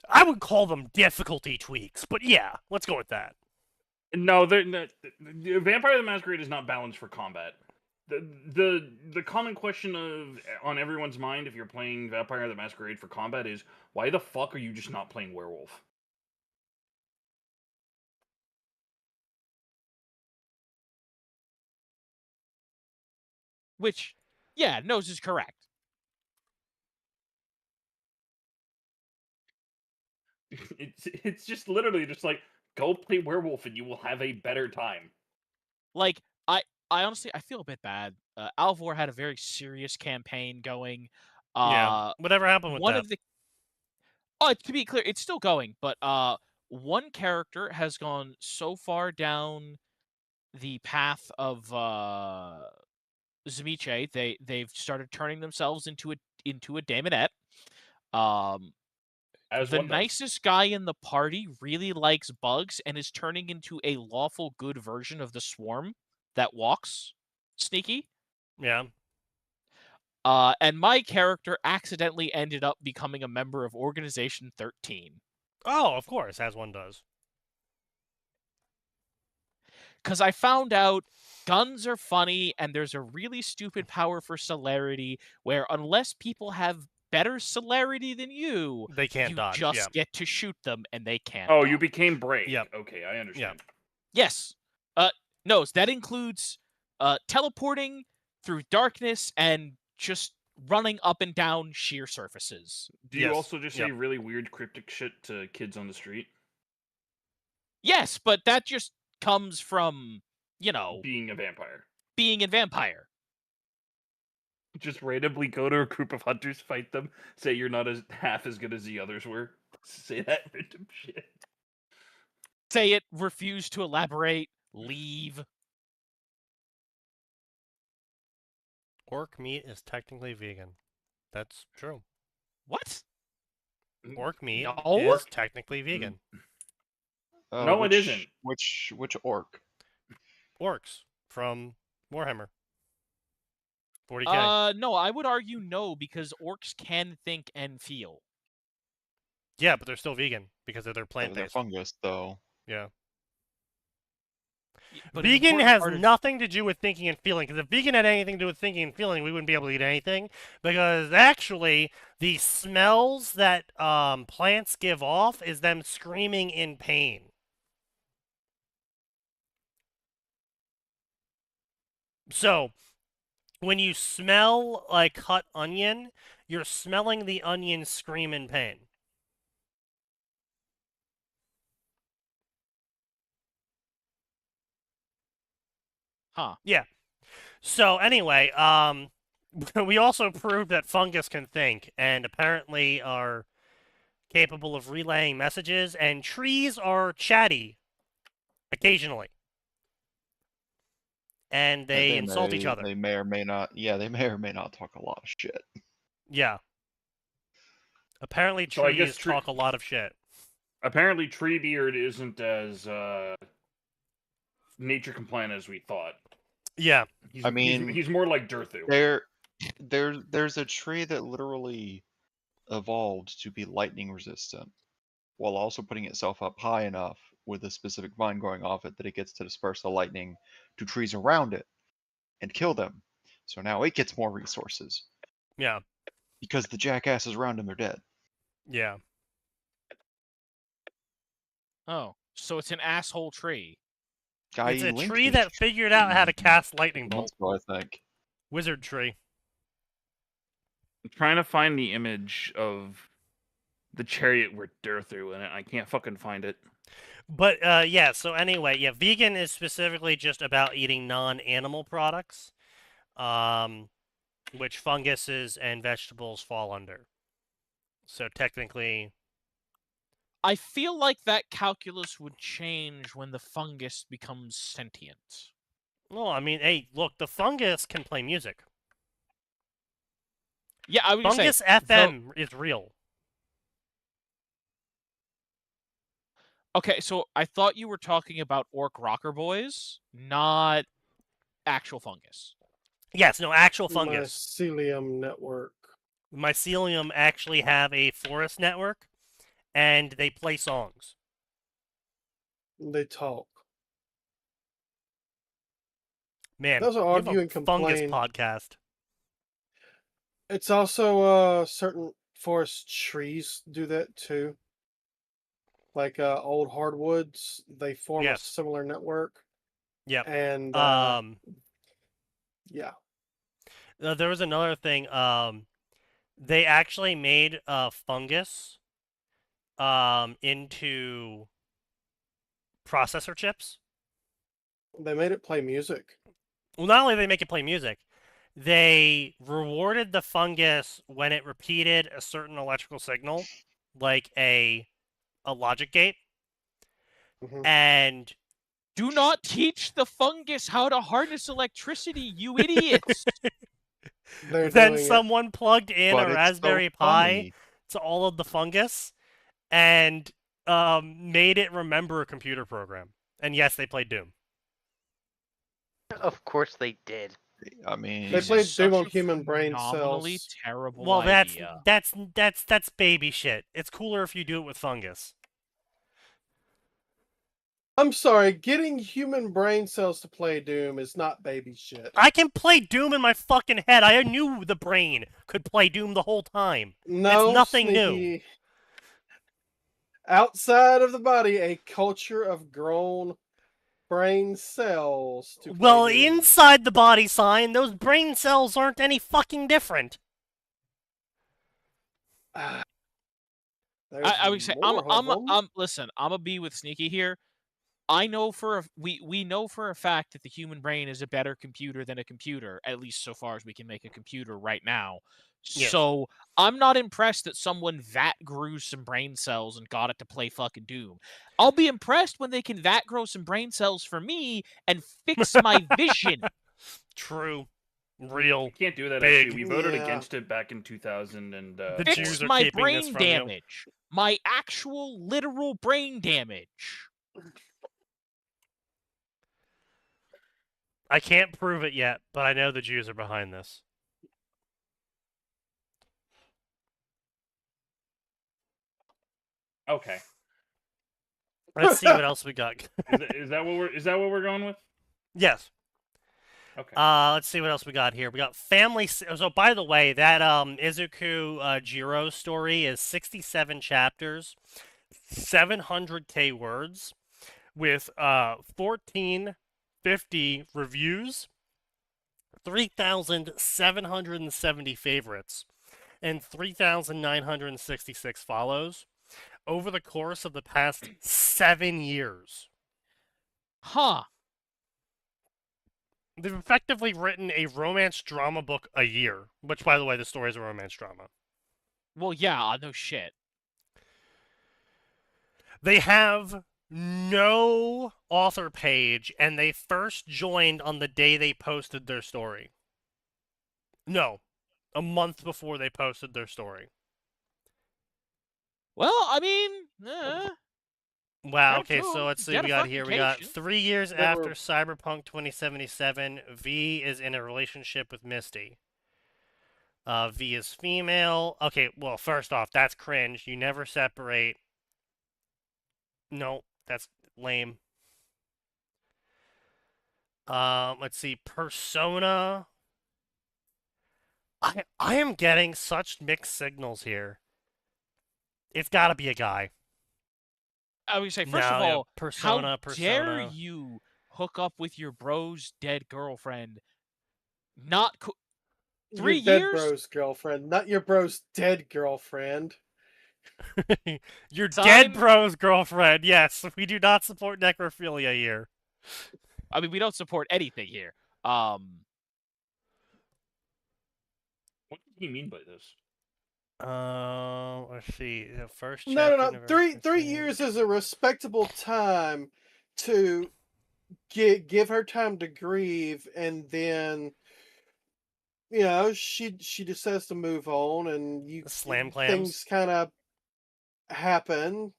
S2: I would call them difficulty tweaks, but yeah, let's go with that.
S5: No, the Vampire the Masquerade is not balanced for combat. The common question on everyone's mind if you're playing Vampire the Masquerade for combat is, why the fuck are you just not playing Werewolf?
S1: Which, yeah, Nose is correct.
S5: It's just literally just like, go play Werewolf and you will have a better time.
S1: Like, I honestly, I feel a bit bad. Alvor had a very serious campaign going.
S2: Yeah. Whatever happened with
S1: One
S2: that?
S1: of the to be clear, it's still going, but one character has gone so far down the path of Zemiche, they've started turning themselves into a daemonette.
S5: As
S1: The
S5: one does.
S1: nicest guy in the party really likes bugs and is turning into a lawful good version of the swarm that walks sneaky.
S2: Yeah.
S1: And my character accidentally ended up becoming a member of Organization 13.
S2: Oh, of course, as one does.
S1: Because I found out guns are funny and there's a really stupid power for celerity where unless people have better celerity than you,
S2: They can't
S1: you
S2: dodge.
S1: just
S2: Yeah.
S1: get to shoot them and they can't
S5: Oh,
S1: dodge.
S5: you became brave.
S2: Yep.
S5: Okay, I understand.
S1: Yes. No, that includes teleporting through darkness and just running up and down sheer surfaces.
S5: Do you
S2: Yes.
S5: also just say really weird cryptic shit to kids on the street?
S1: Yes, but that just comes from,
S5: Being a vampire.
S1: being a vampire.
S5: Just randomly go to a group of hunters, fight them, say you're not half as good as the others were. Say that random shit.
S1: Say it, refuse to elaborate, leave.
S2: Orc meat is technically vegan. That's true.
S1: What?
S2: Orc meat
S1: No?
S2: is technically vegan.
S5: No, it isn't.
S4: Which orc?
S2: Orcs from Warhammer 40k.
S1: No, I would argue no, because orcs can think and feel.
S2: Yeah, but they're still vegan because they're
S4: They're
S2: plant-based.
S4: fungus, though.
S2: Yeah.
S1: But
S2: Vegan has nothing to do with thinking and feeling. Because if vegan had anything to do with thinking and feeling, we wouldn't be able to eat anything. Because actually, the smells that plants give off is them screaming in pain. So, when you smell like cut onion, you're smelling the onion scream in pain.
S1: Huh.
S2: Yeah. So anyway, we also proved that fungus can think and apparently are capable of relaying messages, and trees are chatty occasionally. And they insult each other.
S4: They may or may not. Yeah, they may or may not talk a lot of shit.
S2: Yeah. Apparently
S5: So I guess
S2: trees talk a lot of shit.
S5: Apparently Treebeard isn't as nature compliant as we thought.
S2: Yeah.
S5: He's more like Durthu.
S4: There's a tree that literally evolved to be lightning resistant, while also putting itself up high enough with a specific vine growing off it that it gets to disperse the lightning to trees around it and kill them. So now it gets more resources.
S2: Yeah.
S4: Because the jackasses around him are dead.
S2: Yeah.
S1: Oh, so it's an asshole tree.
S2: It's a tree that figured out how to cast lightning bolt.
S4: I think.
S2: Wizard tree.
S5: I'm trying to find the image of the chariot with Durthu in it. I can't fucking find it.
S2: But yeah, so anyway, yeah, vegan is specifically just about eating non-animal products, which funguses and vegetables fall under. So technically,
S1: I feel like that calculus would change when the fungus becomes sentient.
S2: Well, I mean, hey, look, the fungus can play music.
S1: Yeah, I would say
S2: Fungus FM is real.
S1: Okay, so I thought you were talking about Orc Rocker Boys, not actual fungus.
S2: Yes, no, actual fungus.
S3: Mycelium network.
S2: Mycelium actually have a forest network, and they play songs.
S3: They talk.
S2: Man,
S3: Those are
S2: you have
S3: argue
S2: a
S3: and
S2: fungus
S3: complain.
S2: podcast.
S3: It's also certain forest trees do that too. Like old hardwoods, they form
S2: Yes.
S3: a similar network.
S2: Yep.
S3: And yeah.
S2: There was another thing. They actually made fungus into processor chips.
S3: They made it play music.
S2: Well, not only did they make it play music, they rewarded the fungus when it repeated a certain electrical signal, like a logic gate.
S3: Mhm.
S2: And
S1: Do not teach the fungus how to harness electricity, you idiots!
S3: They're
S2: then
S3: doing
S2: someone plugged in
S4: But
S2: a
S4: it's
S2: Raspberry
S4: so
S2: Pi
S4: funny.
S2: to all of the fungus and made it remember a computer program. And yes, they played Doom.
S6: Of course they did.
S4: I mean,
S3: They
S1: This
S3: played
S1: is
S3: Doom
S1: such
S3: on
S1: a
S3: human brain
S1: phenomenally
S3: cells.
S1: terrible
S2: Well,
S1: idea.
S2: that's baby shit. It's cooler if you do it with fungus.
S3: I'm sorry, getting human brain cells to play Doom is not baby shit.
S2: I can play Doom in my fucking head. I knew the brain could play Doom the whole time.
S3: No,
S2: it's nothing new.
S3: Sneaky. Outside of the body, a culture of grown brain cells to play
S2: Well,
S3: Doom.
S2: inside the body sign, those brain cells aren't any fucking different.
S1: I would say listen, I'm gonna be with Sneaky here. I know we know for a fact that the human brain is a better computer than a computer, at least so far as we can make a computer right now.
S2: Yes.
S1: So I'm not impressed that someone vat grew some brain cells and got it to play fucking Doom. I'll be impressed when they can vat grow some brain cells for me and fix my vision.
S2: True. Real.
S5: You can't do that,
S2: big.
S5: actually. We voted
S3: Yeah.
S5: against it back in 2000, and
S2: The
S1: Fix
S2: Jews are
S1: my
S2: keeping this
S1: brain
S2: from you.
S1: damage. My actual literal brain damage.
S2: I can't prove it yet, but I know the Jews are behind this.
S5: okay.
S2: Let's see what else we got.
S5: Is that what we're going with?
S2: Yes.
S5: Okay.
S2: Let's see what else we got here. We got family. So, by the way, that Izuku Jiro story is 67 chapters, 700k words, with 1450 reviews, 3,770 favorites, and 3,966 follows over the course of the past 7 years.
S1: Huh.
S2: They've effectively written a romance drama book a year, which, by the way, the story is a romance drama.
S1: Well, yeah, no shit.
S2: They have no author page, and they first joined on the day they posted their story. No, a month before they posted their story.
S1: Well, I mean,
S2: Wow,
S1: Yeah,
S2: okay,
S1: cool.
S2: so let's see
S1: Get
S2: what we
S1: a
S2: got
S1: fucking
S2: here. We got
S1: patient.
S2: 3 years
S3: They
S2: after
S3: were-
S2: Cyberpunk 2077, V is in a relationship with Misty. V is female. Okay, well, first off, that's cringe. You never separate. No, that's lame. Let's see, Persona. I am getting such mixed signals here. It's got to be a guy.
S1: I would say, first of
S2: No, yeah,
S1: all,
S2: Persona.
S1: how dare you hook up with your bro's dead girlfriend? Not 3
S3: Your dead
S1: years?
S3: bro's girlfriend, not your bro's dead girlfriend.
S2: Your
S1: Sign-
S2: dead bro's girlfriend. Yes, we do not support necrophilia here.
S1: I mean, we don't support anything here.
S5: What does he mean by this?
S2: Let's see. The first
S3: No,
S2: chapter.
S3: no, no.
S2: November
S3: 3
S2: 15th.
S3: years is a respectable time to give her time to grieve, and then she decides to move on, and
S2: Slam clams.
S3: things kind of happen.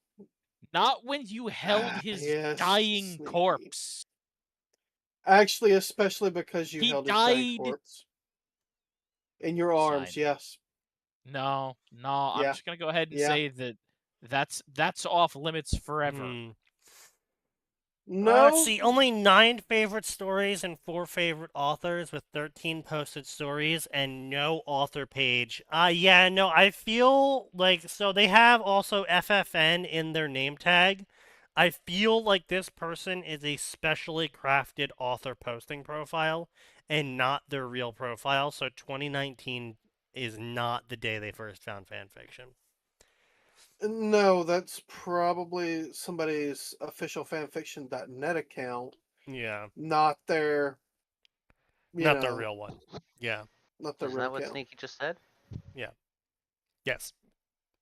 S1: Not when you held his
S3: Yes,
S1: dying
S3: Sneaky.
S1: corpse.
S3: Actually, especially because you
S1: He
S3: held his dying
S1: died.
S3: corpse in your arms.
S1: Sign.
S3: Yes.
S1: No, I'm
S3: Yeah.
S1: just gonna go ahead and
S3: Yeah.
S1: say that's off limits forever.
S3: No.
S2: Let's see, only 9 favorite stories and 4 favorite authors with 13 posted stories and no author page. Yeah, no, I feel like, so they have also FFN in their name tag. I feel like this person is a specially crafted author posting profile and not their real profile, so 2019 is not the day they first found fanfiction.
S3: No, that's probably somebody's official fanfiction.net account.
S2: Yeah.
S3: Not their.
S2: Not their real one. Yeah.
S3: Not their
S6: Isn't
S3: real
S6: that what
S3: account.
S6: Sneaky just said?
S2: Yeah. Yes.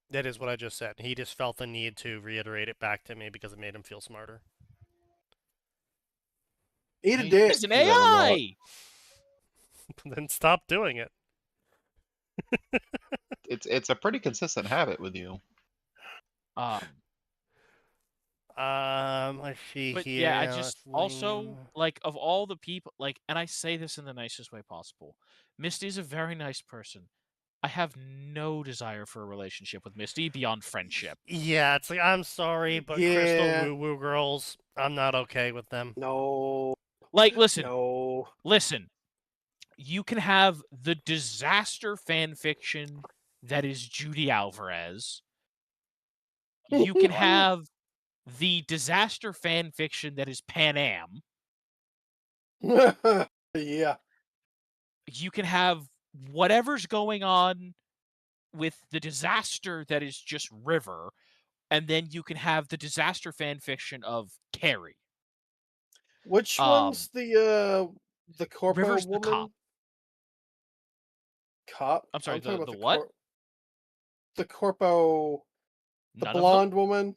S2: That is what I just said. He just felt the need to reiterate it back to me because it made him feel smarter.
S3: Eat a dick.
S1: It's an AI.
S2: Then stop doing it.
S4: It's a pretty consistent habit with you.
S2: I see
S1: But
S2: here.
S1: yeah, I just also like of all the people and I say this in the nicest way possible. Misty's a very nice person. I have no desire for a relationship with Misty beyond friendship.
S2: Yeah, it's like, I'm sorry, but Crystal Woo Woo girls, I'm not okay with them.
S3: No.
S1: Like, listen.
S3: No.
S1: Listen. You can have the disaster fan fiction that is Judy Alvarez. You can have the disaster fan fiction that is Pan Am.
S3: Yeah.
S1: You can have whatever's going on with the disaster that is just River, and then you can have the disaster fan fiction of Carrie.
S3: Which one's the corpo
S1: River's
S3: woman?
S1: the cop.
S3: Cop?
S1: I'm sorry,
S3: talking
S1: the
S3: about
S1: what?
S3: The corpo, the
S1: None
S3: blonde woman.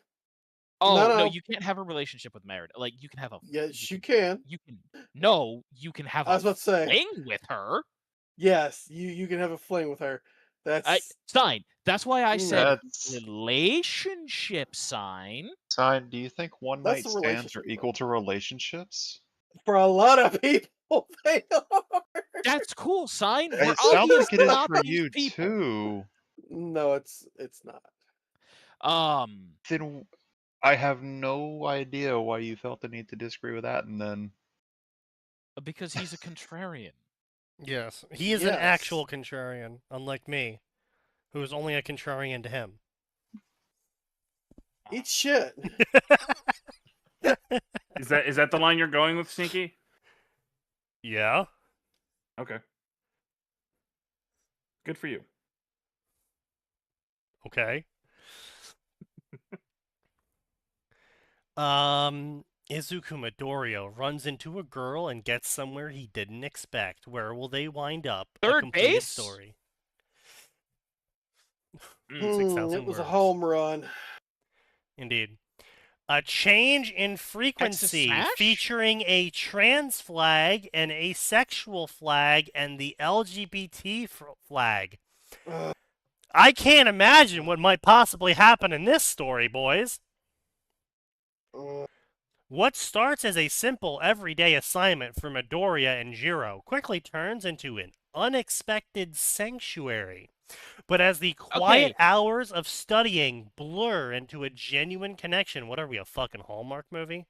S1: Oh no,
S3: No,
S1: you can't have a relationship with Meredith. Like you can have a
S3: yes, you can.
S1: You can no, you can have
S3: I was
S1: a
S3: about to say.
S1: fling with her.
S3: Yes, you can have a fling with her. That's
S1: Sign. That's why I said
S4: That's
S1: relationship sign.
S4: Sign. Do you think one night
S3: That's a
S4: stands
S3: relationship
S4: are equal to relationships?
S3: for a lot of people. They are.
S1: That's cool, sign. We're
S4: It sounds like it
S1: obviously
S4: is
S1: not
S4: for
S1: these
S4: you
S1: people.
S4: too.
S3: No, it's not.
S4: Then I have no idea why you felt the need to disagree with that, and then
S1: because he's a contrarian.
S2: Yes, he is an actual contrarian, unlike me, who is only a contrarian to him.
S3: Eat shit.
S5: Is that the line you're going with, Sneaky?
S2: Yeah.
S5: Okay. Good for you.
S2: Okay. Izuku Midoriya runs into a girl and gets somewhere he didn't expect. Where will they wind up?
S1: Third
S2: a completed
S1: base?
S2: Story.
S3: 6,000 it was a home run.
S2: Indeed. A change in frequency featuring a trans flag, an asexual flag, and the LGBT flag. I can't imagine what might possibly happen in this story, boys. What starts as a simple everyday assignment for Midoriya and Jiro quickly turns into an unexpected sanctuary. But as the quiet hours of studying blur into a genuine connection, what are we, a fucking Hallmark movie?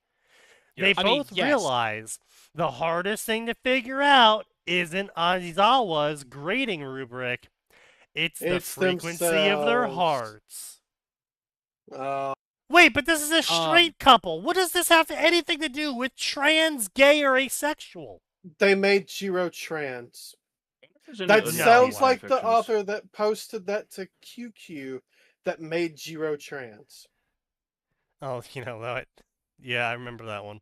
S2: They both realize the hardest thing to figure out isn't Aizawa's grading rubric. It's the frequency of their hearts. Wait, but this is a straight couple. What does this have anything to do with trans, gay, or asexual?
S3: They made Jiro trans.
S5: That
S3: sounds like the author that posted that to QQ that made Jiro trans.
S2: Oh, you know what? Yeah, I remember that one.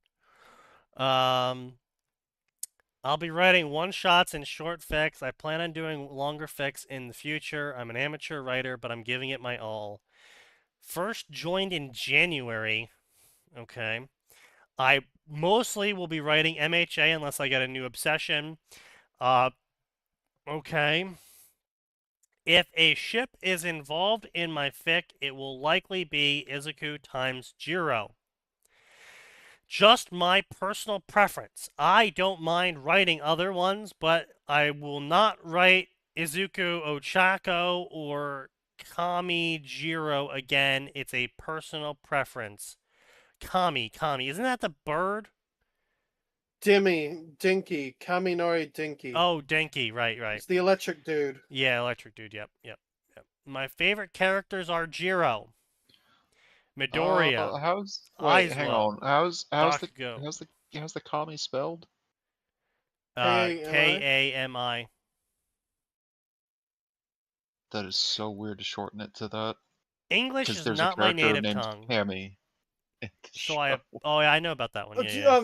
S2: I'll be writing one-shots and short fics. I plan on doing longer fics in the future. I'm an amateur writer, but I'm giving it my all. First joined in January. Okay. I mostly will be writing MHA unless I get a new obsession. Okay. If a ship is involved in my fic, it will likely be Izuku times Jiro. Just my personal preference. I don't mind writing other ones, but I will not write Izuku Ochako or Kami Jiro again. It's a personal preference. Kami. Isn't that the bird?
S3: Dinky, Kaminori Dinky.
S2: Oh, Denki, right.
S3: It's the electric dude.
S2: Yeah, electric dude, yep. My favorite characters are Jiro, Midoriya,
S4: hang on. How's
S2: Bakugo.
S4: the Kami spelled?
S2: Kami.
S4: That is so weird to shorten it to that.
S2: English is
S4: There's
S2: not
S4: a
S2: my
S4: character
S2: native
S4: named
S2: tongue.
S4: Kami.
S2: So I know about that one. Yeah. I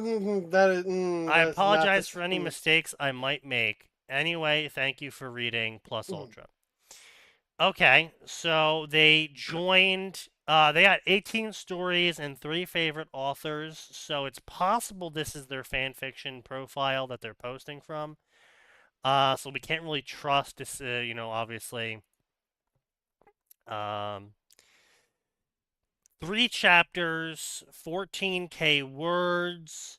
S3: That's
S2: apologize for any mistakes I might make. Anyway, thank you for reading Plus Ultra. Okay, so they joined. They got 18 stories and 3 favorite authors. So it's possible this is their fan fiction profile that they're posting from. So we can't really trust this. Obviously. 3 chapters, 14K words.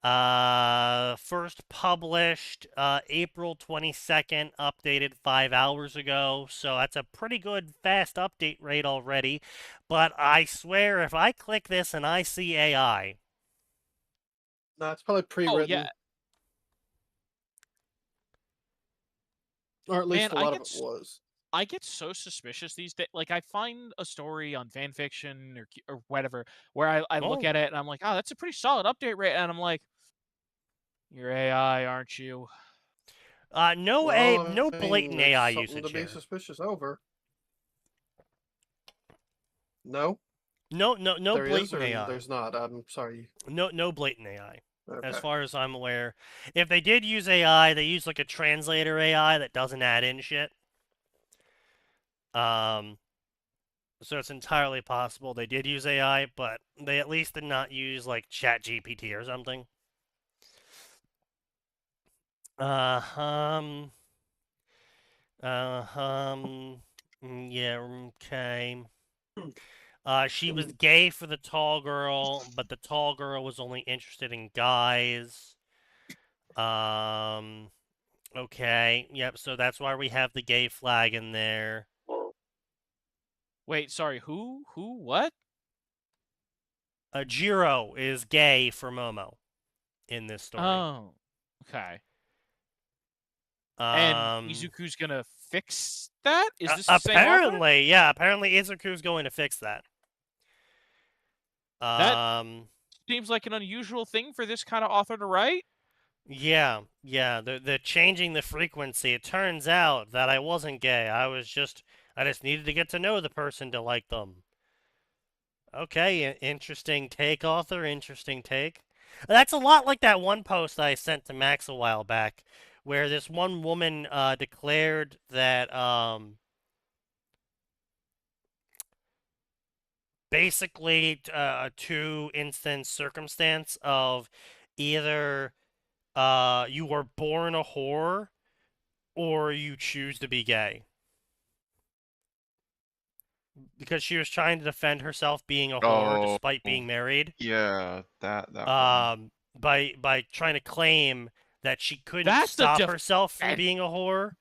S2: First published April 22nd, updated 5 hours ago. So that's a pretty good fast update rate already. But I swear, if I click this and I see AI.
S3: No, it's probably pre-written.
S1: Oh, yeah.
S3: Or at least a lot of it was.
S1: I get so suspicious these days. Like, I find a story on fanfiction or whatever where I look at it and I'm like, oh, that's a pretty solid update rate. And I'm like, you're AI, aren't you?
S2: No blatant AI usage
S3: something to be
S2: here.
S3: suspicious over. No?
S2: No
S3: There
S2: blatant
S3: is, or
S2: AI.
S3: there's not. I'm sorry.
S2: No blatant AI.
S3: Okay.
S2: As far as I'm aware. If they did use AI, they use like a translator AI that doesn't add in shit. So it's entirely possible they did use AI, but they at least did not use like ChatGPT or something. Yeah, okay. She was gay for the tall girl, but the tall girl was only interested in guys. Okay, yep, so that's why we have the gay flag in there.
S1: Wait, sorry, who? What?
S2: Jiro is gay for Momo in this story.
S1: Oh, okay. And Izuku's gonna fix that? Is this the same author?
S2: Yeah, apparently Izuku's going to fix that.
S1: That seems like an unusual thing for this kind of author to write.
S2: Yeah, they're changing the frequency. It turns out that I wasn't gay. I just needed to get to know the person to like them. Okay, interesting take, author. Interesting take. That's a lot like that one post I sent to Max a while back, where this one woman declared that basically a 2-instance circumstance of either you were born a whore or you choose to be gay. Because she was trying to defend herself being a whore despite being married.
S4: Yeah, that
S2: by trying to claim that she couldn't stop herself from being a whore.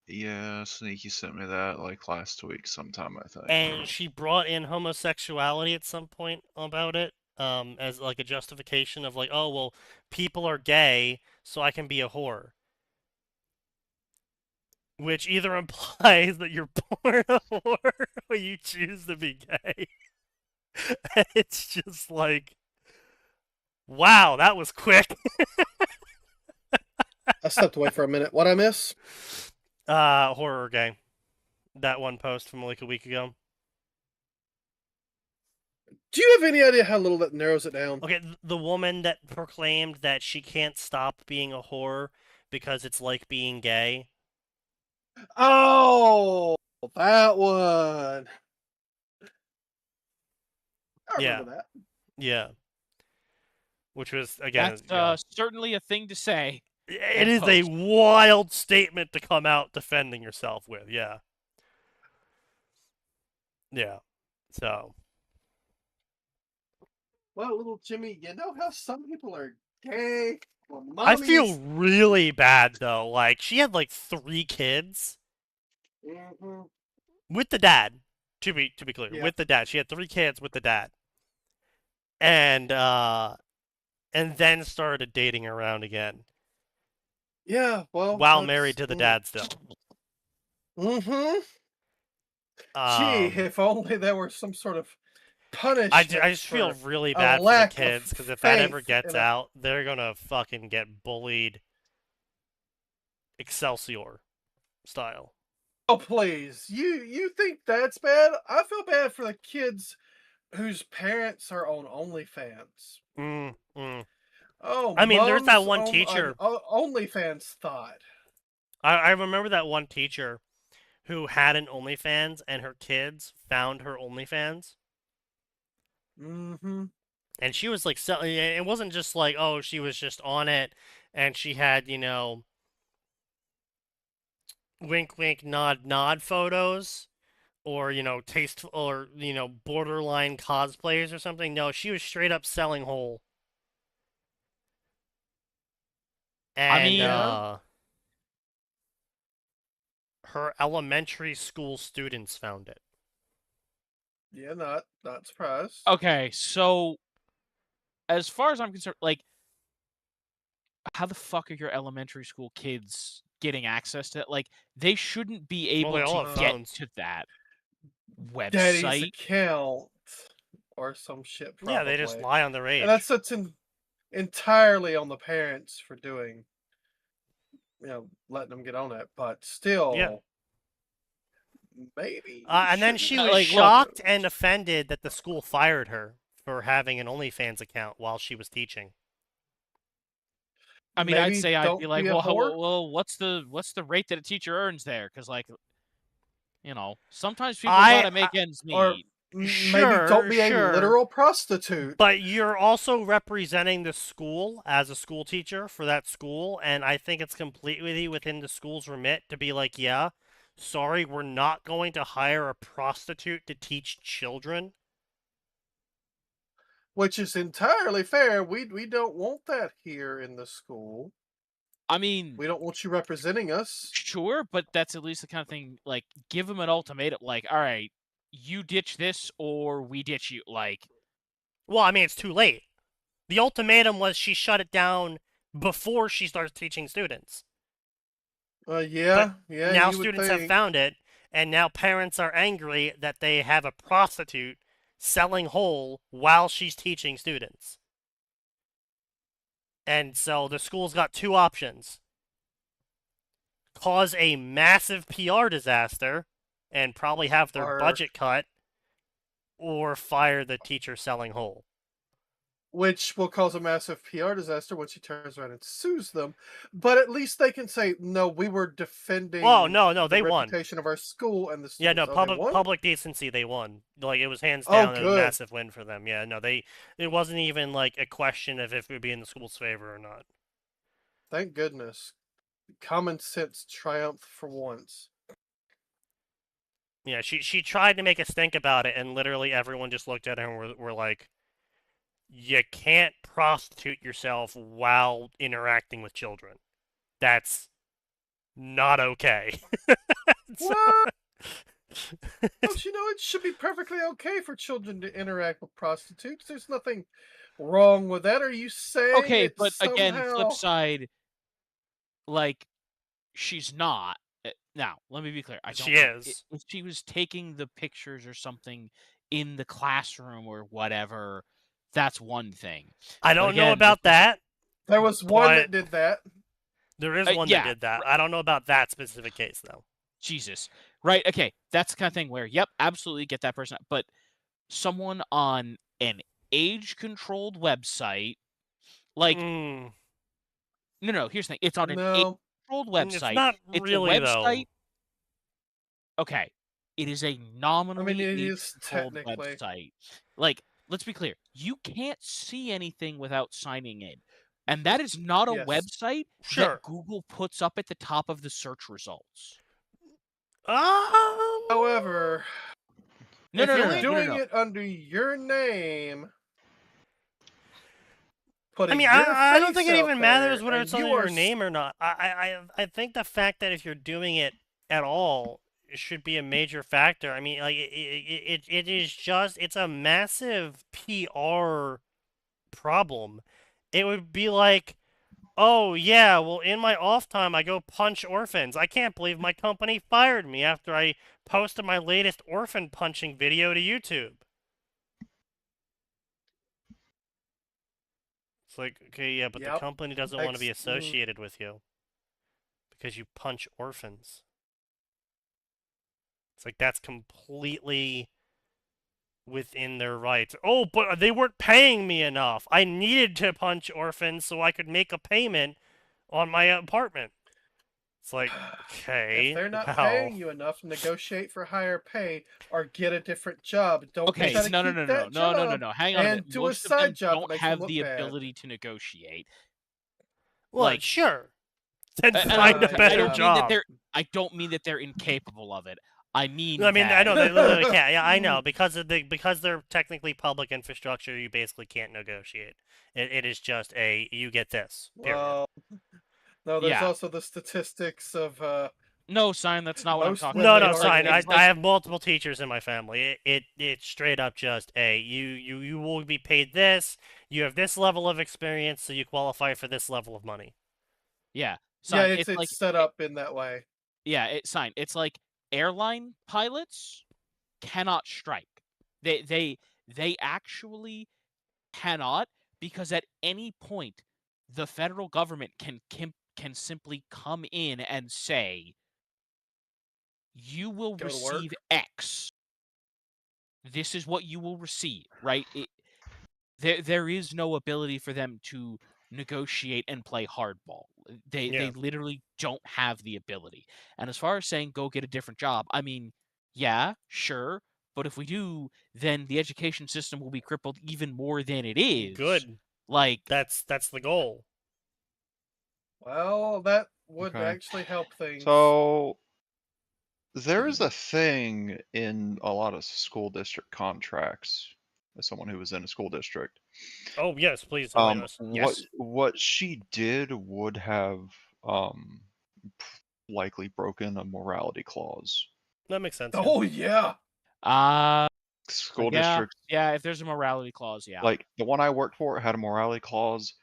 S4: Yeah, Sneaky sent me that like last week sometime, I think.
S2: And she brought in homosexuality at some point about it, as like a justification of like, oh well, people are gay, so I can be a whore. Which either implies that you're born a whore or you choose to be gay. It's just like, wow, that was quick.
S3: I stepped away for a minute. What'd I miss?
S2: Horror gay. That one post from like a week ago.
S3: Do you have any idea how little that narrows it down?
S2: Okay, the woman that proclaimed that she can't stop being a whore because it's like being gay.
S3: Oh, that one. I remember that.
S2: Yeah. Which was, again,
S1: That's certainly a thing to say.
S2: it is a wild statement to come out defending yourself with, yeah. Yeah. So.
S3: Well, little Jimmy, you know how some people are gay? Well,
S2: I feel really bad, though. Like, she had, like, 3 kids.
S3: Mm-hmm.
S2: With the dad. To be clear,
S3: Yeah.
S2: with the dad. She had 3 kids with the dad. And then started dating around again.
S3: Yeah, well.
S2: While married to the dad still.
S3: Mm-hmm. Gee, if only there were some sort of punishment.
S2: I just feel really bad for the kids, because if that ever gets out, they're gonna fucking get bullied Excelsior style.
S3: Oh, please. You think that's bad? I feel bad for the kids whose parents are on OnlyFans. Oh,
S2: I mean, there's that one teacher.
S3: OnlyFans thought.
S2: I remember that one teacher who had an OnlyFans, and her kids found her OnlyFans.
S3: Mm-hmm.
S2: And she was like, it wasn't just like, oh, she was just on it, and she had, wink, wink, nod, nod photos, or, tasteful, or, borderline cosplays or something. No, she was straight up selling whole. And, her elementary school students found it.
S3: Yeah, not surprised.
S1: Okay, so as far as I'm concerned, like, how the fuck are your elementary school kids getting access to it? Like, they shouldn't be able to get to that website.
S3: Daddy's account or some shit. Probably.
S2: Yeah, they just lie on their age.
S3: And that's entirely on the parents for doing, letting them get on it. But still,
S2: yeah.
S3: Maybe.
S2: And then she was shocked and offended that the school fired her for having an OnlyFans account while she was teaching.
S1: I mean, I'd be like, well, what's the rate that a teacher earns there? Because, like, sometimes people gotta make ends meet.
S3: Or maybe don't be a literal prostitute.
S2: But you're also representing the school as a school teacher for that school, and I think it's completely within the school's remit to be like, yeah, sorry, we're not going to hire a prostitute to teach children.
S3: Which is entirely fair. We don't want that here in the school.
S1: I mean,
S3: we don't want you representing us.
S1: Sure, but that's at least the kind of thing, like, give them an ultimatum, like, all right, you ditch this or we ditch you, like.
S2: Well, I mean, it's too late. The ultimatum was she shut it down before she starts teaching students.
S3: Yeah.
S2: Now students have found it, and now parents are angry that they have a prostitute selling whole while she's teaching students. And so the school's got 2 options. Cause a massive PR disaster and probably have their budget cut, or fire the teacher selling whole.
S3: Which will cause a massive PR disaster when she turns around and sues them. But at least they can say, no, we were defending
S2: they won.
S3: reputation of our school and the students.
S2: Yeah, no, public decency, they won. Like, it was hands down a massive win for them. Yeah, no, it wasn't even like a question of if it would be in the school's favor or not.
S3: Thank goodness. Common sense triumphed for once.
S2: Yeah, she tried to make us think about it, and literally everyone just looked at her and were like, you can't prostitute yourself while interacting with children. That's not okay.
S3: What? Don't you know it should be perfectly okay for children to interact with prostitutes? There's nothing wrong with that. Are you saying?
S1: Okay, but again, flip side, like, she's not. Now, let me be clear.
S2: She is.
S1: If she was taking the pictures or something in the classroom or whatever, that's one thing.
S2: I don't know about that.
S3: There was one that did that.
S2: There is one that did that. I don't know about that specific case, though.
S1: Jesus. Right, okay. That's the kind of thing where, yep, absolutely get that person. But someone on an age-controlled website, like no, here's the thing. It's on an age-controlled website.
S2: It's not
S1: It's
S2: really
S1: a website.
S2: though.
S1: Okay, it is a nominally
S3: it is
S1: age-controlled
S3: technically.
S1: website. Like, let's be clear. You can't see anything without signing in. And that is not a website that Google puts up at the top of the search results.
S3: However, if you're doing it under your name,
S2: I mean, I don't think it even matters whether it's under your name or not. I think the fact that if you're doing it at all, it should be a major factor. I mean, like it is just it's a massive PR problem. It would be like, oh yeah, well in my off time I go punch orphans. I can't believe my company fired me after I posted my latest orphan punching video to YouTube. It's like, okay, yeah, but the company doesn't want to be associated with you because you punch orphans. It's like that's completely within their rights. Oh, but they weren't paying me enough. I needed to punch orphans so I could make a payment on my apartment. It's like, okay.
S3: If they're not paying you enough, negotiate for higher pay or get a different job. Don't try to keep that job.
S1: No. Hang on a minute.
S3: And do
S1: Most
S3: a side
S1: of them
S3: job
S1: don't
S3: that
S1: have
S3: makes
S1: the
S3: them look
S1: ability to negotiate.
S2: Well,
S1: like,
S2: sure. Then find a better job.
S1: I don't mean that they're incapable of it. I mean,
S2: I know they literally can't. Yeah, I know because they're technically public infrastructure. You basically can't negotiate. It is just you get this. Period.
S3: Well, no, there's also the statistics of.
S1: No, Sign. That's not what I'm talking
S2: about.
S1: No,
S2: Sign. I have multiple teachers in my family. It's straight up just you will be paid this. You have this level of experience, so you qualify for this level of money.
S1: Yeah.
S3: Sign, it's like, set up in that way.
S1: Yeah, it's like airline pilots cannot strike. They actually cannot, because at any point the federal government can simply come in and say, you will receive X. This is what you will receive, right? There is no ability for them to negotiate and play hardball. They literally don't have the ability. And as far as saying go get a different job, I mean, yeah, sure, but if we do, then the education system will be crippled even more than it is.
S2: Good.
S1: Like
S2: that's the goal.
S3: Well, that would actually help things.
S4: So there is a thing in a lot of school district contracts, as someone who was in a school district.
S2: Oh yes, please.
S4: What she did would have likely broken a morality clause.
S2: That makes sense.
S3: Oh yeah.
S4: School districts.
S1: Yeah, if there's a morality clause, yeah.
S4: Like the one I worked for had a morality clause,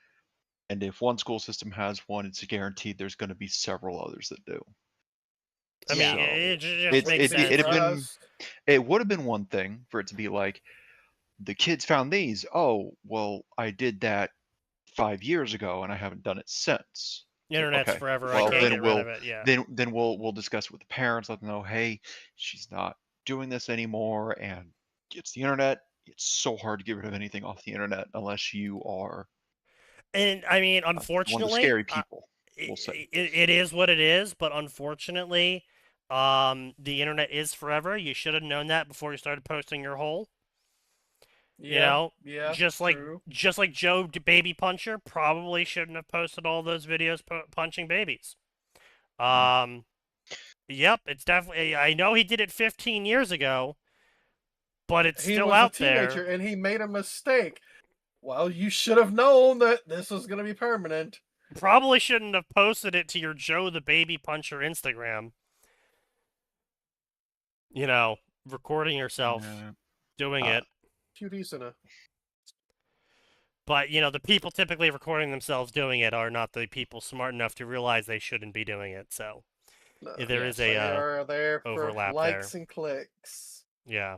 S4: and if one school system has one, it's guaranteed there's going to be several others that do.
S2: I mean, it just makes sense.
S4: It would have been one thing for it to be like, the kids found these. Oh, well, I did that 5 years ago, and I haven't done it since.
S2: The internet's forever.
S4: Well,
S2: I can't get rid of it. Yeah.
S4: Then we'll discuss it with the parents. Let them know, hey, she's not doing this anymore, and it's the internet. It's so hard to get rid of anything off the internet unless you are.
S2: And I mean, unfortunately,
S4: one of the scary people. We'll say
S2: it is what it is. But unfortunately, the internet is forever. You should have known that before you started posting your hole.
S3: Yeah,
S2: just like Joe Baby Puncher probably shouldn't have posted all those videos punching babies. Yep, it's definitely. I know he did it 15 years ago, but it's still out there.
S3: He was a teenager and he made a mistake. Well, you should have known that this was going to be permanent.
S2: Probably shouldn't have posted it to your Joe the Baby Puncher Instagram. Recording yourself doing it.
S3: Cuties in a...
S2: But, the people typically recording themselves doing it are not the people smart enough to realize they shouldn't be doing it, so there is a overlap
S3: for likes and clicks.
S2: Yeah.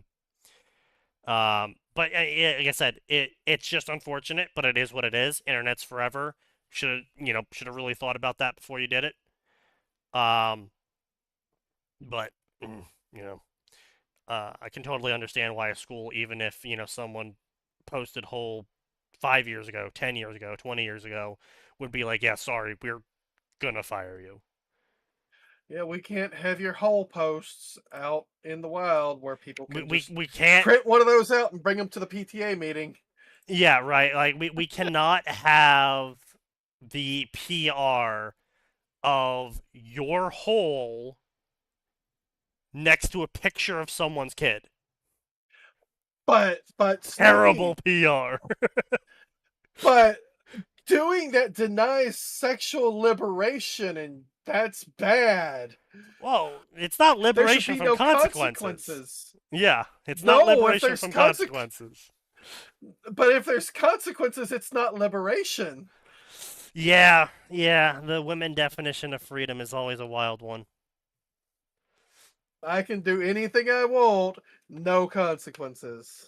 S2: But like I said, it's just unfortunate, but it is what it is. Internet's forever. Should have really thought about that before you did it. But I can totally understand why a school, even if, someone posted whole 5 years ago, 10 years ago, 20 years ago, would be like, yeah, sorry, we're gonna fire you.
S3: Yeah, we can't have your whole posts out in the wild where people can
S2: We can't.
S3: print one of those out and bring them to the PTA meeting.
S2: Yeah, right. Like we cannot have the PR of your whole next to a picture of someone's kid.
S3: But
S2: Terrible PR.
S3: But doing that denies sexual liberation, and that's bad.
S2: Well, it's not liberation from
S3: no
S2: consequences. Yeah, it's not liberation from consequences.
S3: But if there's consequences, it's not liberation.
S2: Yeah, the women definition of freedom is always a wild one.
S3: I can do anything I want, no consequences.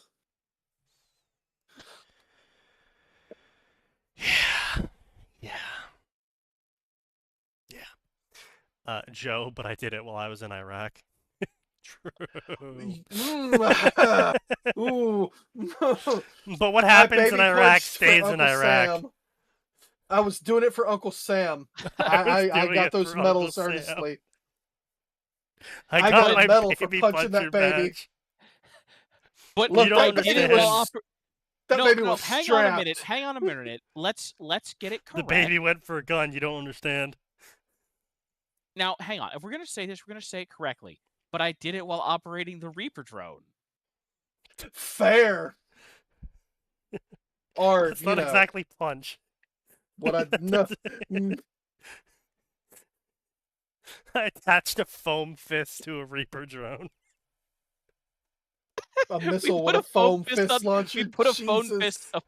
S2: Yeah. Joe, but I did it while I was in Iraq. True.
S3: Ooh.
S2: But what happens in Iraq stays in Iraq.
S3: Sam. I was doing it for Uncle Sam. I got those medals earnestly.
S2: I got
S3: a
S2: my
S3: medal for
S2: baby
S3: punching that baby.
S2: Badge.
S1: But
S3: look,
S2: you don't understand.
S3: That baby was
S1: hang
S3: strapped.
S1: on a minute. Hang on a minute. Let's get it correct.
S2: The baby went for a gun. You don't understand.
S1: Now, hang on. If we're gonna say this, we're gonna say it correctly. But I did it while operating the Reaper drone.
S3: Fair. Or
S2: it's not exactly punch.
S3: What I know.
S2: I attached a foam fist to a Reaper drone.
S3: A missile with a foam fist launcher.
S1: We put a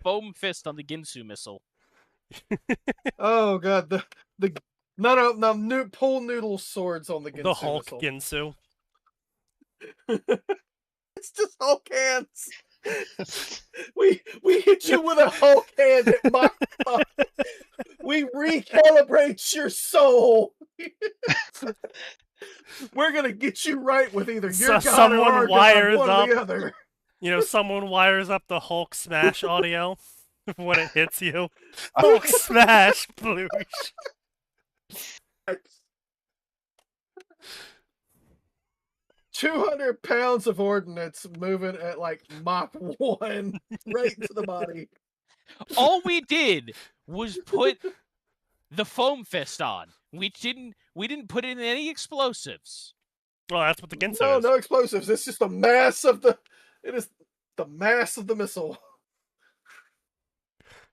S1: foam fist on the Ginsu missile.
S3: Oh god, the pool noodle swords on the Ginsu
S2: The Hulk
S3: missile.
S2: Ginsu.
S3: It's just Hulk hands. we hit you with a Hulk hand at my We recalibrate your soul. We're gonna get you right with either your God
S2: someone
S3: or our
S2: wires
S3: God, one
S2: up
S3: or the other.
S2: Someone wires up the Hulk smash audio when it hits you. Hulk smash, bloosh.
S3: 200 pounds of ordnance moving at like Mach 1 right to the body.
S1: All we did was put the foam fist on. We didn't put in any explosives.
S2: Well, that's what the Ginsu is.
S3: No explosives. It's just the mass of the missile.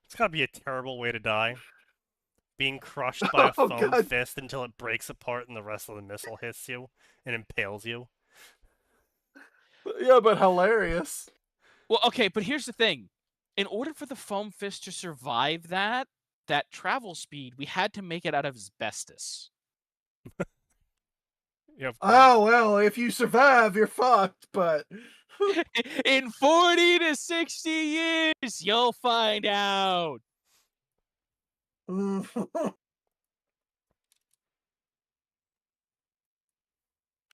S2: It's gotta be a terrible way to die. Being crushed by a foam fist until it breaks apart and the rest of the missile hits you and impales you.
S3: Yeah, but hilarious.
S1: Well, okay, but here's the thing. In order for the foam fist to survive that travel speed, we had to make it out of asbestos.
S3: Oh, well, if you survive, you're fucked, but...
S1: In 40 to 60 years, you'll find out.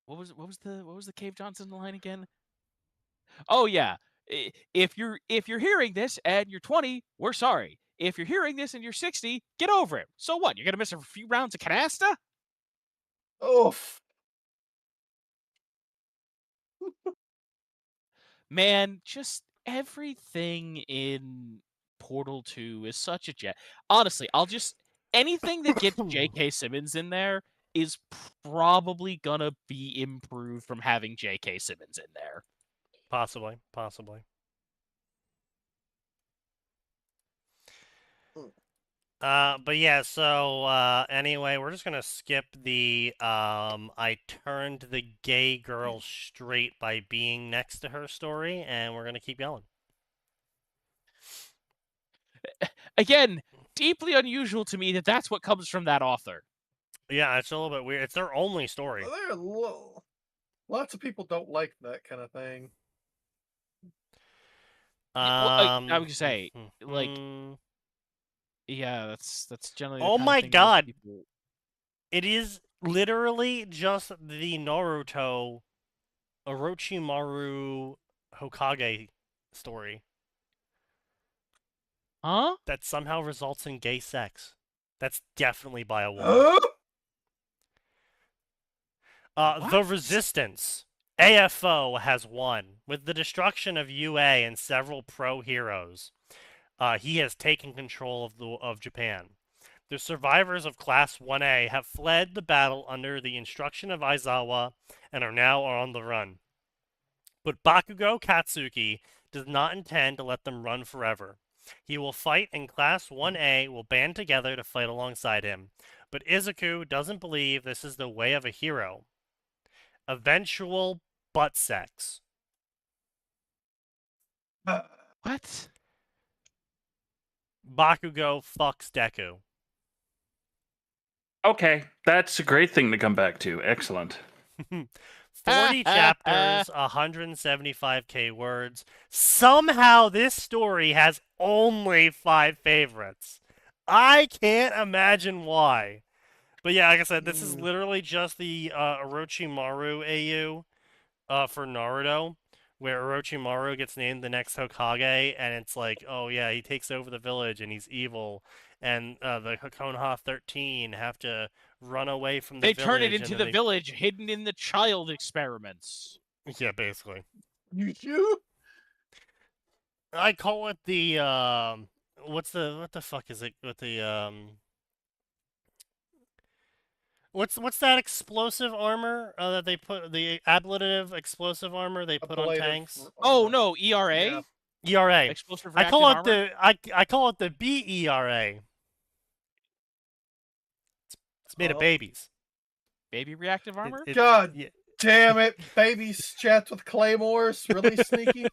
S1: What was the Cave Johnson line again? Oh yeah. If you're hearing this and you're 20, we're sorry. If you're hearing this and you're 60, get over it. So what? You're gonna miss a few rounds of canasta?
S3: Oof.
S1: Man, just everything in Portal 2 is such a jet. Honestly, anything that gets J.K. Simmons in there is probably gonna be improved from having J.K. Simmons in there.
S2: Possibly. But yeah, so anyway, we're just gonna skip the I turned the gay girl straight by being next to her story, and we're gonna keep going.
S1: Again, deeply unusual to me that that's what comes from that author.
S2: Yeah, it's a little bit weird. It's their only story.
S3: Lots of people don't like that kind of thing.
S1: I would say, like, yeah, that's generally.
S2: Oh my god! It is literally just the Naruto Orochimaru Hokage story
S1: Huh?
S2: that somehow results in gay sex. That's definitely by a woman. The
S1: What?
S2: Resistance. AFO has won. With the destruction of UA and several pro-heroes, he has taken control of Japan. The survivors of Class 1A have fled the battle under the instruction of Aizawa and are now on the run. But Bakugo Katsuki does not intend to let them run forever. He will fight, and Class 1A will band together to fight alongside him. But Izuku doesn't believe this is the way of a hero. Eventual butt sex.
S1: What?
S2: Bakugo fucks Deku.
S5: Okay, that's a great thing to come back to. Excellent.
S2: 40 chapters, 175k words. Somehow this story has only 5 favorites. I can't imagine why. But yeah, like I said, this is literally just the Orochimaru AU for Naruto, where Orochimaru gets named the next Hokage, and it's like, oh yeah, he takes over the village and he's evil, and the Konoha 13 have to run away from the
S1: They
S2: village.
S1: turn it into the village hidden in the child experiments.
S2: Yeah, basically.
S3: You?
S2: I call it the what the fuck is it with the what's that explosive armor that they put, the ablative explosive armor they put on tanks?
S1: Oh no, ERA?
S3: Yeah.
S2: ERA.
S1: Explosive
S2: I
S1: reactive
S2: call it
S1: armor?
S2: I call it the BERA. It's made of babies.
S1: Baby reactive armor?
S3: God
S2: yeah.
S3: damn it. Babies strapped with claymores. Really sneaky.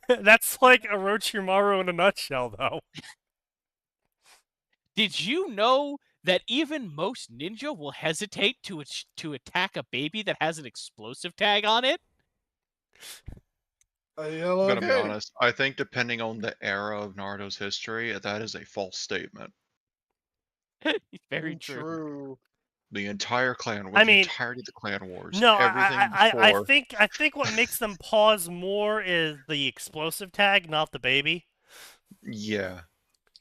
S2: That's like Orochimaru in a nutshell, though.
S1: Did you know that even most ninja will hesitate to attack a baby that has an explosive tag on it?
S4: I'm gonna be honest. I think depending on the era of Naruto's history, that is a false statement.
S1: Very true.
S4: The entire clan,
S2: I mean,
S4: the entirety of the clan wars,
S2: no,
S4: everything
S2: I
S4: before.
S2: think what makes them pause more is the explosive tag, not the baby.
S4: Yeah.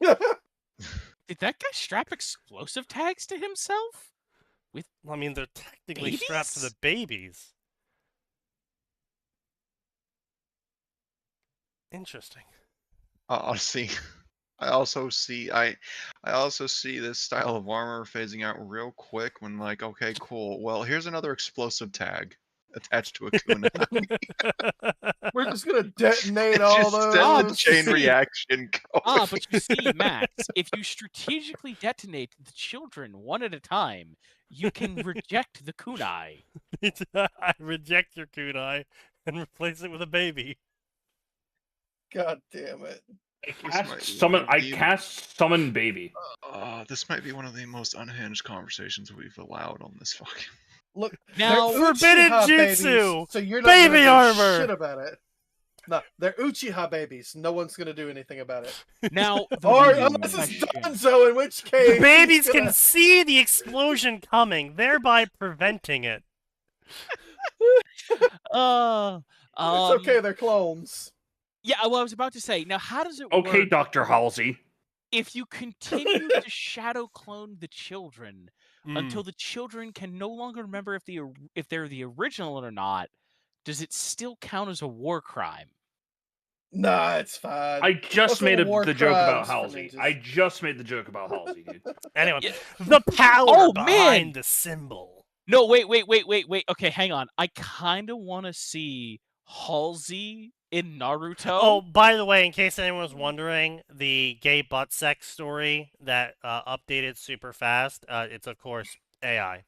S1: Did that guy strap explosive tags to himself?
S2: I mean, they're technically
S1: babies?
S2: strapped to the babies. Interesting.
S4: Honestly, I also see this style of armor phasing out real quick when, like, okay, cool. Well, here's another explosive tag attached to a kunai.
S3: We're just gonna detonate all those.
S4: Just the chain reaction going.
S1: But you see, Max, if you strategically detonate the children one at a time, you can reject the kunai.
S2: I reject your kunai and replace it with a baby.
S3: God damn it.
S5: I cast summon baby.
S4: This might be one of the most unhinged conversations we've allowed on this fucking.
S3: Look,
S1: now
S2: forbidden
S3: Uchiha
S2: jutsu,
S3: babies, so you're not
S2: baby
S3: gonna do
S2: armor.
S3: shit about it. No, they're Uchiha babies. No one's gonna do anything about it.
S1: Now,
S3: or unless it's Danzo, in which case
S2: the babies can see the explosion coming, thereby preventing it.
S3: it's okay. They're clones.
S1: Yeah, well, I was about to say. Now, how does it work?
S5: Okay, Dr. Halsey.
S1: If you continue to shadow clone the children until the children can no longer remember if they're the original or not, does it still count as a war crime?
S3: Nah, it's fine.
S5: I just made the joke about Halsey. I just made the joke about Halsey, dude.
S2: Anyway, the power behind
S1: man.
S2: the symbol.
S1: No, wait. Okay, hang on. I kind of want to see Halsey in Naruto.
S2: Oh, by the way, in case anyone was wondering, the gay butt sex story that updated super fast, it's of course AI.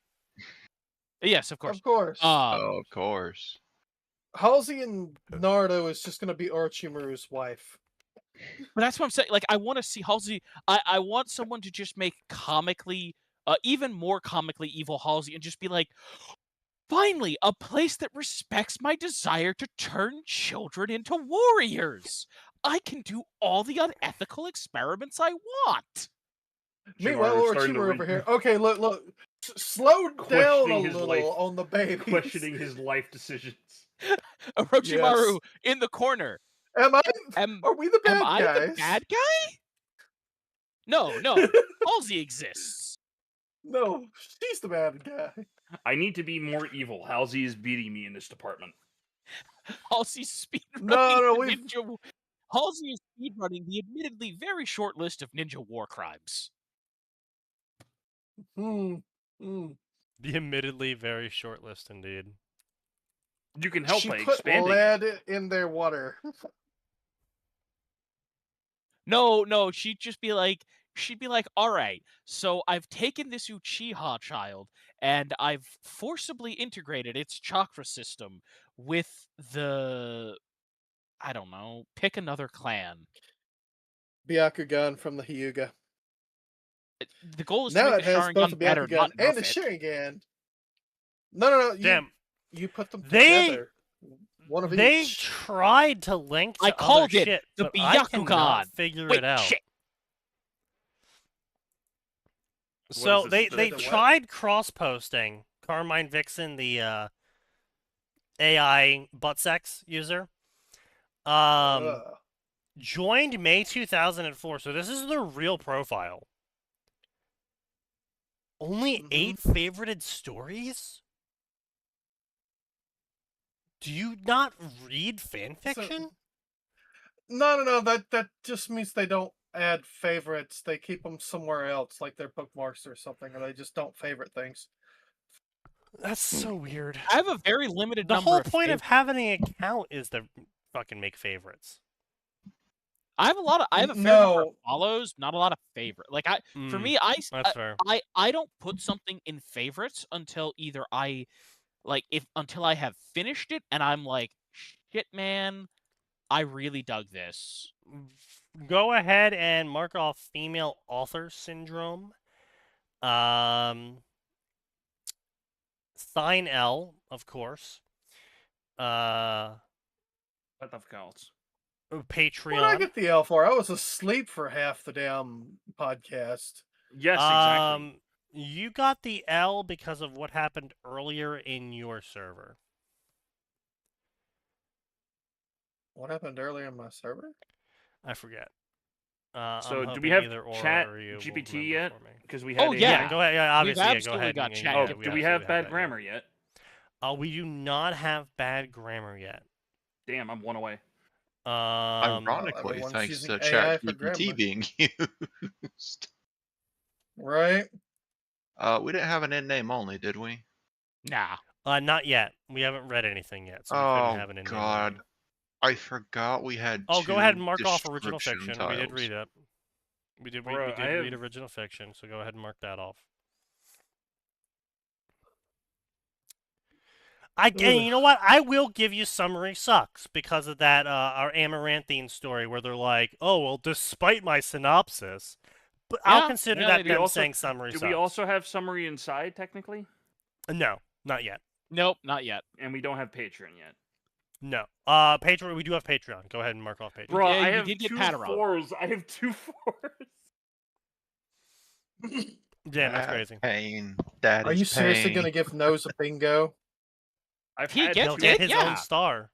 S1: Yes, of course.
S3: Of course.
S4: Of course.
S3: Halsey and Naruto is just gonna be Orochimaru's wife.
S1: But that's what I'm saying. Like, I want to see Halsey. I want someone to just make comically, even more comically evil Halsey, and just be like, finally, a place that respects my desire to turn children into warriors. I can do all the unethical experiments I want.
S3: Meanwhile, Orochimaru over here. Okay, look. Slow down a
S5: Questioning his
S3: little
S5: life.
S3: on the babies.
S5: Questioning his life decisions.
S1: Orochimaru
S3: Yes.
S1: in the corner.
S3: Are we the bad
S1: Am I
S3: guys?
S1: the bad guy? No, no. Halsey exists.
S3: No, she's the bad guy.
S5: I need to be more evil. Halsey is beating me in this department.
S1: Halsey's speedrunning
S3: No,
S1: the ninja. Halsey is speedrunning the admittedly very short list of ninja war crimes.
S2: The admittedly very short list indeed.
S5: You can help
S3: she
S5: by
S3: put
S5: expanding.
S3: lead in their water.
S1: No, she'd be like, all right, so I've taken this Uchiha child and I've forcibly integrated its chakra system with the, I don't know, pick another clan.
S3: Byakugan from the Hyuga.
S1: The goal is
S3: Now
S1: to
S3: it
S1: make the
S3: has both
S1: Sharingan
S3: a
S1: better,
S3: Byakugan
S1: not
S3: and
S1: nerf
S3: a
S1: it.
S3: Sharingan. No.
S2: Damn.
S3: You put them
S2: They-
S3: together. One of
S2: They
S3: each.
S2: tried to link to
S1: I called
S2: other
S1: it
S2: shit,
S1: the
S2: but I
S1: Byakugan.
S2: cannot figure
S1: Wait,
S2: it out.
S1: shit.
S2: So
S5: What is
S2: they
S5: this,
S2: they
S5: the what?
S2: tried cross-posting Carmine Vixen, the AI butt sex user. Joined May 2004, so this is their real profile. Only 8 favorited stories? Do you not read fanfiction?
S3: No. That just means they don't add favorites. They keep them somewhere else, like their bookmarks or something, or they just don't favorite things.
S2: That's so weird.
S1: I have a very limited
S2: The
S1: number
S2: whole
S1: of
S2: point of
S1: favorites.
S2: having an account is to fucking make favorites.
S1: I have a fair number of follows, not a lot of favorite. Like for me,
S2: That's fair.
S1: I don't put something in favorites until either until I have finished it and I'm like, shit, man, I really dug this.
S2: Go ahead and mark off female author syndrome. Sign L, of course.
S5: What the counts?
S2: Patreon.
S3: What did I get the L for? I was asleep for half the damn podcast.
S5: Yes, exactly.
S2: You got the L because of what happened earlier in your server.
S3: What happened earlier in my server?
S2: I forget.
S5: So
S2: I'm
S5: do we
S2: hoping
S5: have
S2: either Aura
S5: chat
S2: or you will
S5: GPT
S2: remember
S5: yet?
S2: for me.
S5: Because we had
S1: Oh,
S5: a-
S1: yeah.
S2: Go ahead. Yeah, obviously,
S1: We've
S2: go
S1: absolutely
S2: ahead.
S1: got
S2: and-
S1: chat.
S5: Oh,
S1: Yeah,
S5: do we have bad grammar
S2: yet?
S5: yet?
S2: We do not have bad grammar yet.
S5: Damn, I'm one away.
S4: Ironically,
S3: everyone's
S4: thanks
S3: using
S4: to
S3: AI for
S4: ChatGPT
S3: grammar.
S4: being used.
S3: Right?
S4: We didn't have an in name only, did we?
S1: Nah.
S2: Not yet. We haven't read anything yet, so we couldn't have an in-name
S4: God.
S2: only.
S4: I forgot we had
S2: Oh, go ahead and
S4: two
S2: mark off original
S4: description
S2: fiction. We did
S4: tiles.
S2: read it. We did
S5: Bruh, I
S2: read
S5: have-
S2: original fiction, so go ahead and mark that off. And you know what? I will give you summary sucks because of that our Amaranthine story where they're like, oh well, despite my synopsis, but I'll
S1: Yeah,
S2: consider
S1: yeah,
S2: that
S1: they do.
S2: them
S5: Also-
S2: saying summary
S5: Do
S2: sucks.
S5: we also have summary inside, technically?
S2: No, not yet.
S1: Nope, not yet.
S5: And we don't have Patreon yet.
S2: No. Patreon. We do have Patreon. Go ahead and mark off Patreon.
S5: Bro,
S1: Yeah,
S5: I
S1: you
S5: have
S1: did get
S5: 2
S1: Patarot.
S5: 4s. I have 2 4s.
S2: Damn, that's crazy.
S4: Pain. That
S3: Are
S4: is
S3: you seriously
S4: pain.
S3: going to give Nose a bingo?
S5: I've
S1: He
S5: had
S1: gets
S2: He'll
S5: two-
S2: get
S1: it,
S2: his
S1: yeah.
S2: own star.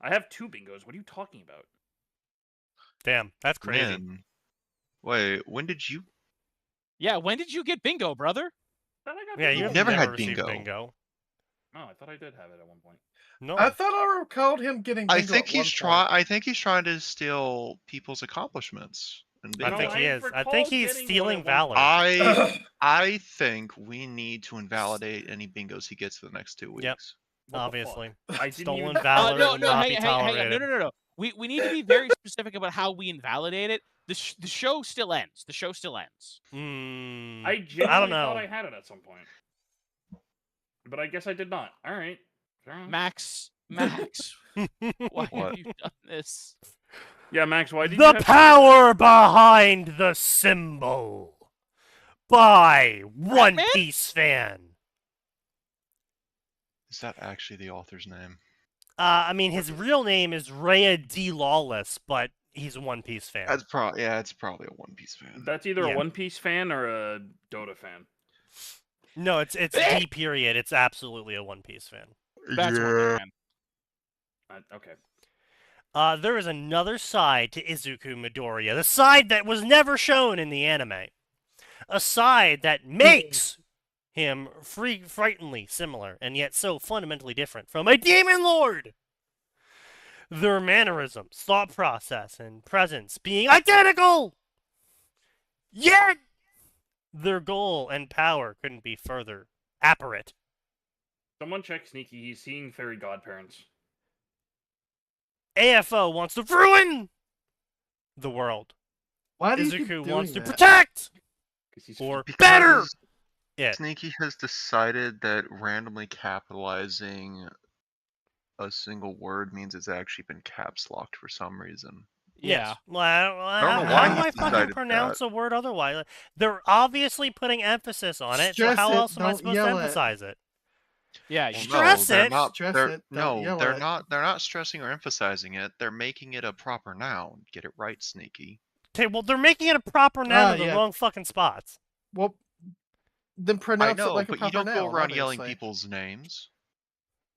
S5: I have 2 bingos. What are you talking about?
S2: Damn, that's crazy.
S4: Man. Wait, when did you?
S1: Yeah, when did you get bingo, brother?
S5: I thought I got
S2: Yeah,
S5: bingo.
S2: you've
S4: Never
S2: never
S4: had
S2: received
S4: bingo.
S2: bingo.
S5: Oh, I thought I did have it at one point.
S2: No.
S3: I thought I recalled him getting bingo
S4: I think
S3: at one
S4: he's
S3: point.
S4: I think he's trying to steal people's accomplishments. And
S2: I
S5: No,
S2: think he
S5: I
S2: is. I
S5: recall
S2: think he's
S5: getting one
S2: stealing
S5: at one
S2: valor.
S4: I think we need to invalidate any bingos he gets for the next 2 weeks.
S2: Yep.
S5: What the
S2: Obviously.
S5: fuck? I didn't
S2: Stolen
S5: even...
S2: valor
S1: no,
S2: will
S1: no,
S2: not
S1: hang,
S2: be
S1: hang, hang on.
S2: tolerated.
S1: No. We need to be very specific about how we invalidate it. The show still ends. The show still ends.
S5: I genuinely
S2: know.
S5: thought I had it at some point. But I guess I did not. Alright.
S1: Max, why
S4: What?
S1: have you done this?
S5: Yeah, Max, why did you
S2: The
S5: have...
S2: power behind the symbol by One
S1: Batman?
S2: Piece fan.
S4: Is that actually the author's name?
S2: I mean, his real name is Rhea D. Lawless, but he's a One Piece fan.
S4: That's probably it's probably a One Piece fan.
S5: That's either
S2: Yeah.
S5: a One Piece fan or a Dota fan.
S2: No, it's D period. It's absolutely a One Piece fan.
S1: That's One Piece fan.
S5: Okay.
S2: There is another side to Izuku Midoriya, the side that was never shown in the anime. A side that makes him frighteningly similar, and yet so fundamentally different from a demon lord. Their mannerisms, thought process, and presence being identical! Yet, their goal and power couldn't be further apparent.
S5: Someone check Sneaky. He's seeing fairy godparents.
S2: AFO wants to ruin the world.
S3: Why do you keep
S2: Izuku
S3: doing
S2: wants to
S3: that?
S2: protect,
S5: He's
S2: or
S4: Because
S2: better. Yeah.
S4: Sneaky has decided that randomly capitalizing a single word means it's actually been caps locked for some reason.
S1: Yeah.
S2: Yes. Well,
S4: I don't know
S2: how
S4: why
S2: do
S4: he
S2: I fucking
S4: decided
S2: pronounce
S4: that.
S2: a word otherwise? They're obviously putting emphasis on it, so
S3: Stress
S2: how
S3: it,
S2: else am I
S3: don't
S2: supposed to
S3: yell it.
S2: emphasize it?
S1: Yeah.
S4: Well,
S2: Stress
S4: no, they're
S2: it.
S4: not.
S3: Stress
S4: They're
S3: it, don't
S4: no,
S3: yell
S4: they're
S3: it.
S4: not. They're not stressing or emphasizing it. They're making it a proper noun. Get it right, Sneaky.
S2: Okay, well, they're making it a proper noun in the
S3: yeah.
S2: wrong fucking spots.
S3: Well, then
S4: I
S3: pronounce it
S4: know,
S3: like a
S4: but you
S3: proper
S4: don't go
S3: noun,
S4: around yelling
S3: obviously.
S4: people's names.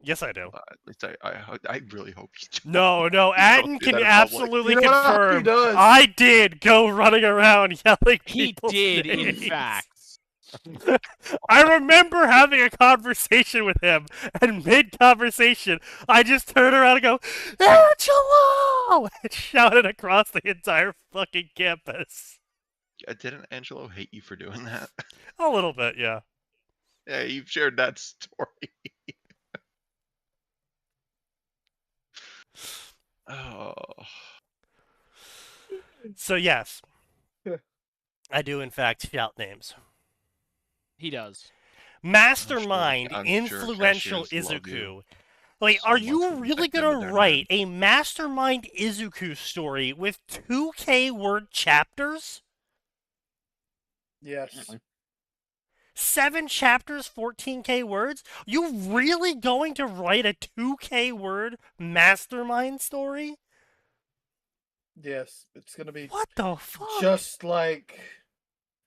S2: Yes, I do.
S4: At least I really hope you don't.
S2: No,
S4: You don't
S2: Atten
S4: do
S2: can
S4: that in public.
S2: absolutely
S3: You know what? He
S2: confirm
S3: does.
S2: I did go running around yelling
S1: He
S2: people's
S1: did, in
S2: names.
S1: fact.
S2: I remember having a conversation with him, and mid-conversation, I just turned around and go, Angelo! And shouted across the entire fucking campus.
S4: Didn't Angelo hate you for doing that?
S2: A little bit, yeah.
S4: Yeah, you've shared that story. Oh.
S2: So yes,
S3: Yeah.
S2: I do in fact shout names.
S1: He does.
S2: Mastermind,
S4: I'm sure
S2: influential
S4: cashiers love
S2: Izuku.
S4: you
S2: Like,
S4: so
S2: are
S4: much
S2: you
S4: for
S2: really
S4: protecting them
S2: gonna
S4: with their
S2: write
S4: name.
S2: a Mastermind Izuku story with 2K word chapters?
S3: Yes.
S2: 7 chapters, 14K words? You really going to write a 2K word Mastermind story?
S3: Yes. It's gonna be
S2: What the fuck?
S3: just like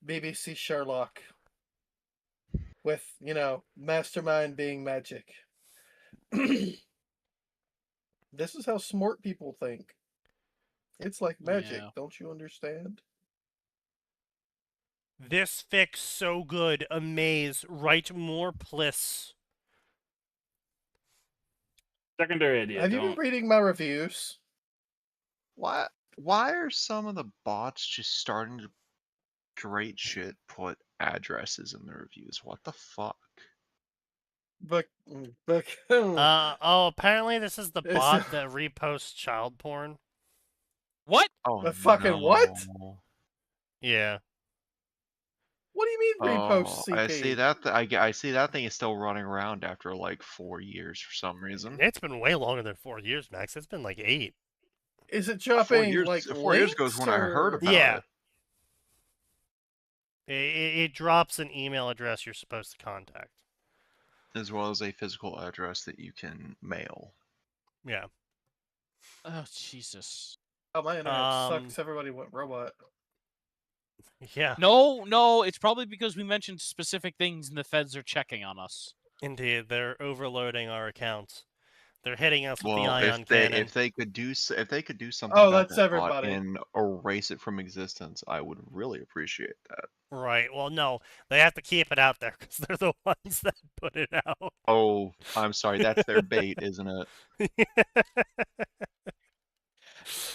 S3: BBC Sherlock. With, Mastermind being magic. This is how smart people think. It's like magic,
S1: Yeah.
S3: don't you understand?
S2: This fic so good, amaze, write more pliss.
S5: Secondary idea.
S3: Have you been reading my reviews?
S4: Why are some of the bots just starting to great shit put addresses in the reviews? What the fuck?
S3: But
S2: Apparently this is the
S3: It's
S2: bot that reposts child porn.
S1: What?
S4: Oh,
S3: The fucking what?
S4: no.
S2: Yeah.
S3: What do you mean repost CP?
S4: I see that. I see that thing is still running around after like 4 years for some reason.
S2: It's been way longer than 4 years, Max. It's been like 8.
S3: Is it
S4: 4
S3: dropping
S4: years.
S3: like
S4: 4 years ago is
S3: links,
S4: when I heard
S3: or-
S4: about
S2: Yeah.
S4: it,
S2: It drops an email address you're supposed to contact.
S4: as well as a physical address that you can mail.
S2: Yeah.
S1: Oh, Jesus.
S3: Oh, my internet sucks. Everybody went robot.
S2: Yeah.
S1: No, it's probably because we mentioned specific things and the feds are checking on us.
S2: Indeed, they're overloading our accounts. They're hitting us with the
S4: Well,
S2: ion cannon.
S4: if they could do something
S3: Oh,
S4: about
S3: that's
S4: that bot
S3: everybody.
S4: and erase it from existence, I would really appreciate that.
S2: Right. Well, no, they have to keep it out there because they're the ones that put it out.
S4: Oh, I'm sorry, that's their bait, isn't it?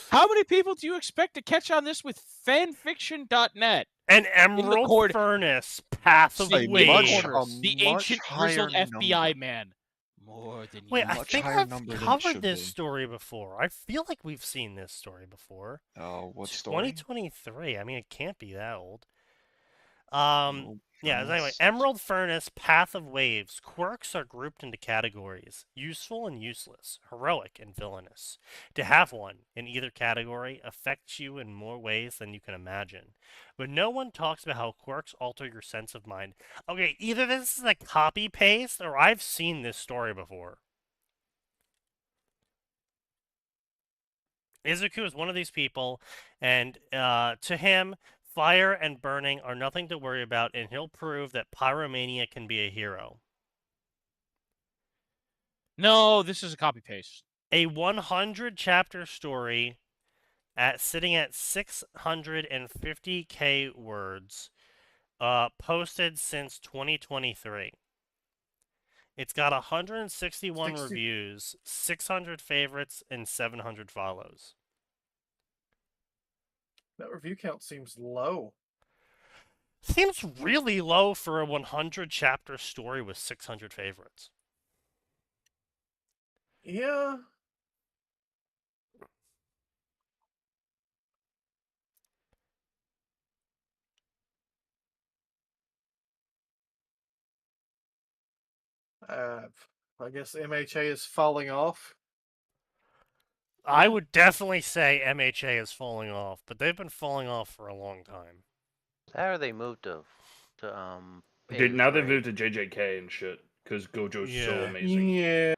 S1: How many people do you expect to catch on this with fanfiction.net?
S2: An Emerald
S1: corner.
S2: Furnace, Path of
S1: See,
S2: Waves.
S1: the ancient grizzled FBI man. More than
S2: Wait,
S1: you.
S2: I
S4: much
S2: think
S4: higher
S2: I've
S4: number than it
S2: covered
S4: should
S2: this
S4: be.
S2: story before. I feel like we've seen this story before.
S4: Oh, what story?
S2: 2023. I mean, it can't be that old. Yeah, anyway,
S4: Furnace.
S2: Emerald Furnace, Path of Waves. Quirks are grouped into categories: useful and useless, heroic and villainous. To have one in either category affects you in more ways than you can imagine. But no one talks about how quirks alter your sense of mind. Okay, either this is a copy-paste, or I've seen this story before. Izuku is one of these people, and to him, Fire and burning are nothing to worry about, and he'll prove that pyromania can be a hero.
S1: No, this is a copy paste.
S2: A 100-chapter story sitting at 650k words, posted since 2023. It's got 161 reviews, 600 favorites, and 700 follows.
S3: That review count seems low.
S2: Seems really low for a 100-chapter story with 600 favorites.
S3: Yeah. I guess MHA is falling off.
S2: I would definitely say MHA is falling off, but they've been falling off for a long time.
S6: How they moved to
S5: now they've moved to JJK and shit because Gojo's so amazing.
S3: Yeah.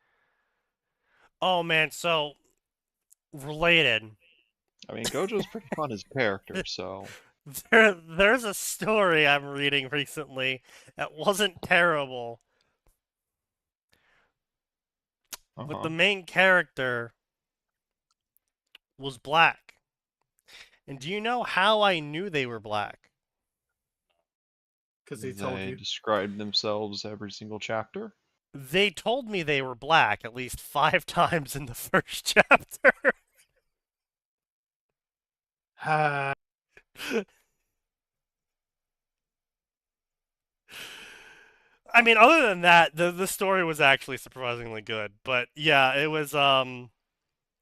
S2: Oh man, so related.
S4: I mean, Gojo's pretty fun as a character, so.
S2: There's a story I'm reading recently that wasn't terrible. But the main character was black. And do you know how I knew they were black?
S3: Because he told you.
S4: Described themselves every single chapter?
S2: They told me they were black at least 5 times in the first chapter. I mean, other than that, the story was actually surprisingly good. But yeah, it was, and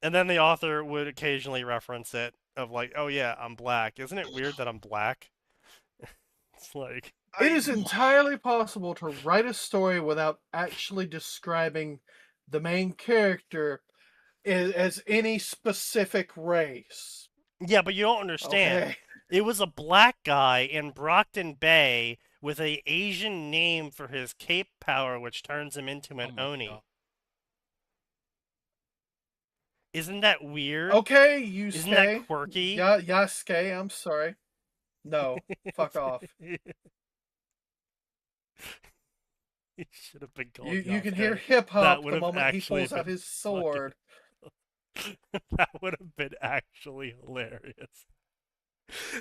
S2: then the author would occasionally reference it, of like, oh yeah, I'm black. Isn't it weird that I'm black? It's like...
S3: It is entirely possible to write a story without actually describing the main character as any specific race.
S2: Yeah, but you don't understand.
S3: Okay.
S2: It was a black guy in Brockton Bay with an Asian name for his cape power, which turns him into an Oni.
S1: God.
S2: Isn't that weird?
S3: Okay, Yusuke.
S2: Isn't that quirky?
S3: Yasuke, I'm sorry. No, fuck off.
S2: He should have been called
S3: You can
S2: Yasuke.
S3: hear hip hop the
S2: have
S3: moment he
S2: actually
S3: pulls out
S2: been
S3: his sword.
S2: That would have been actually hilarious.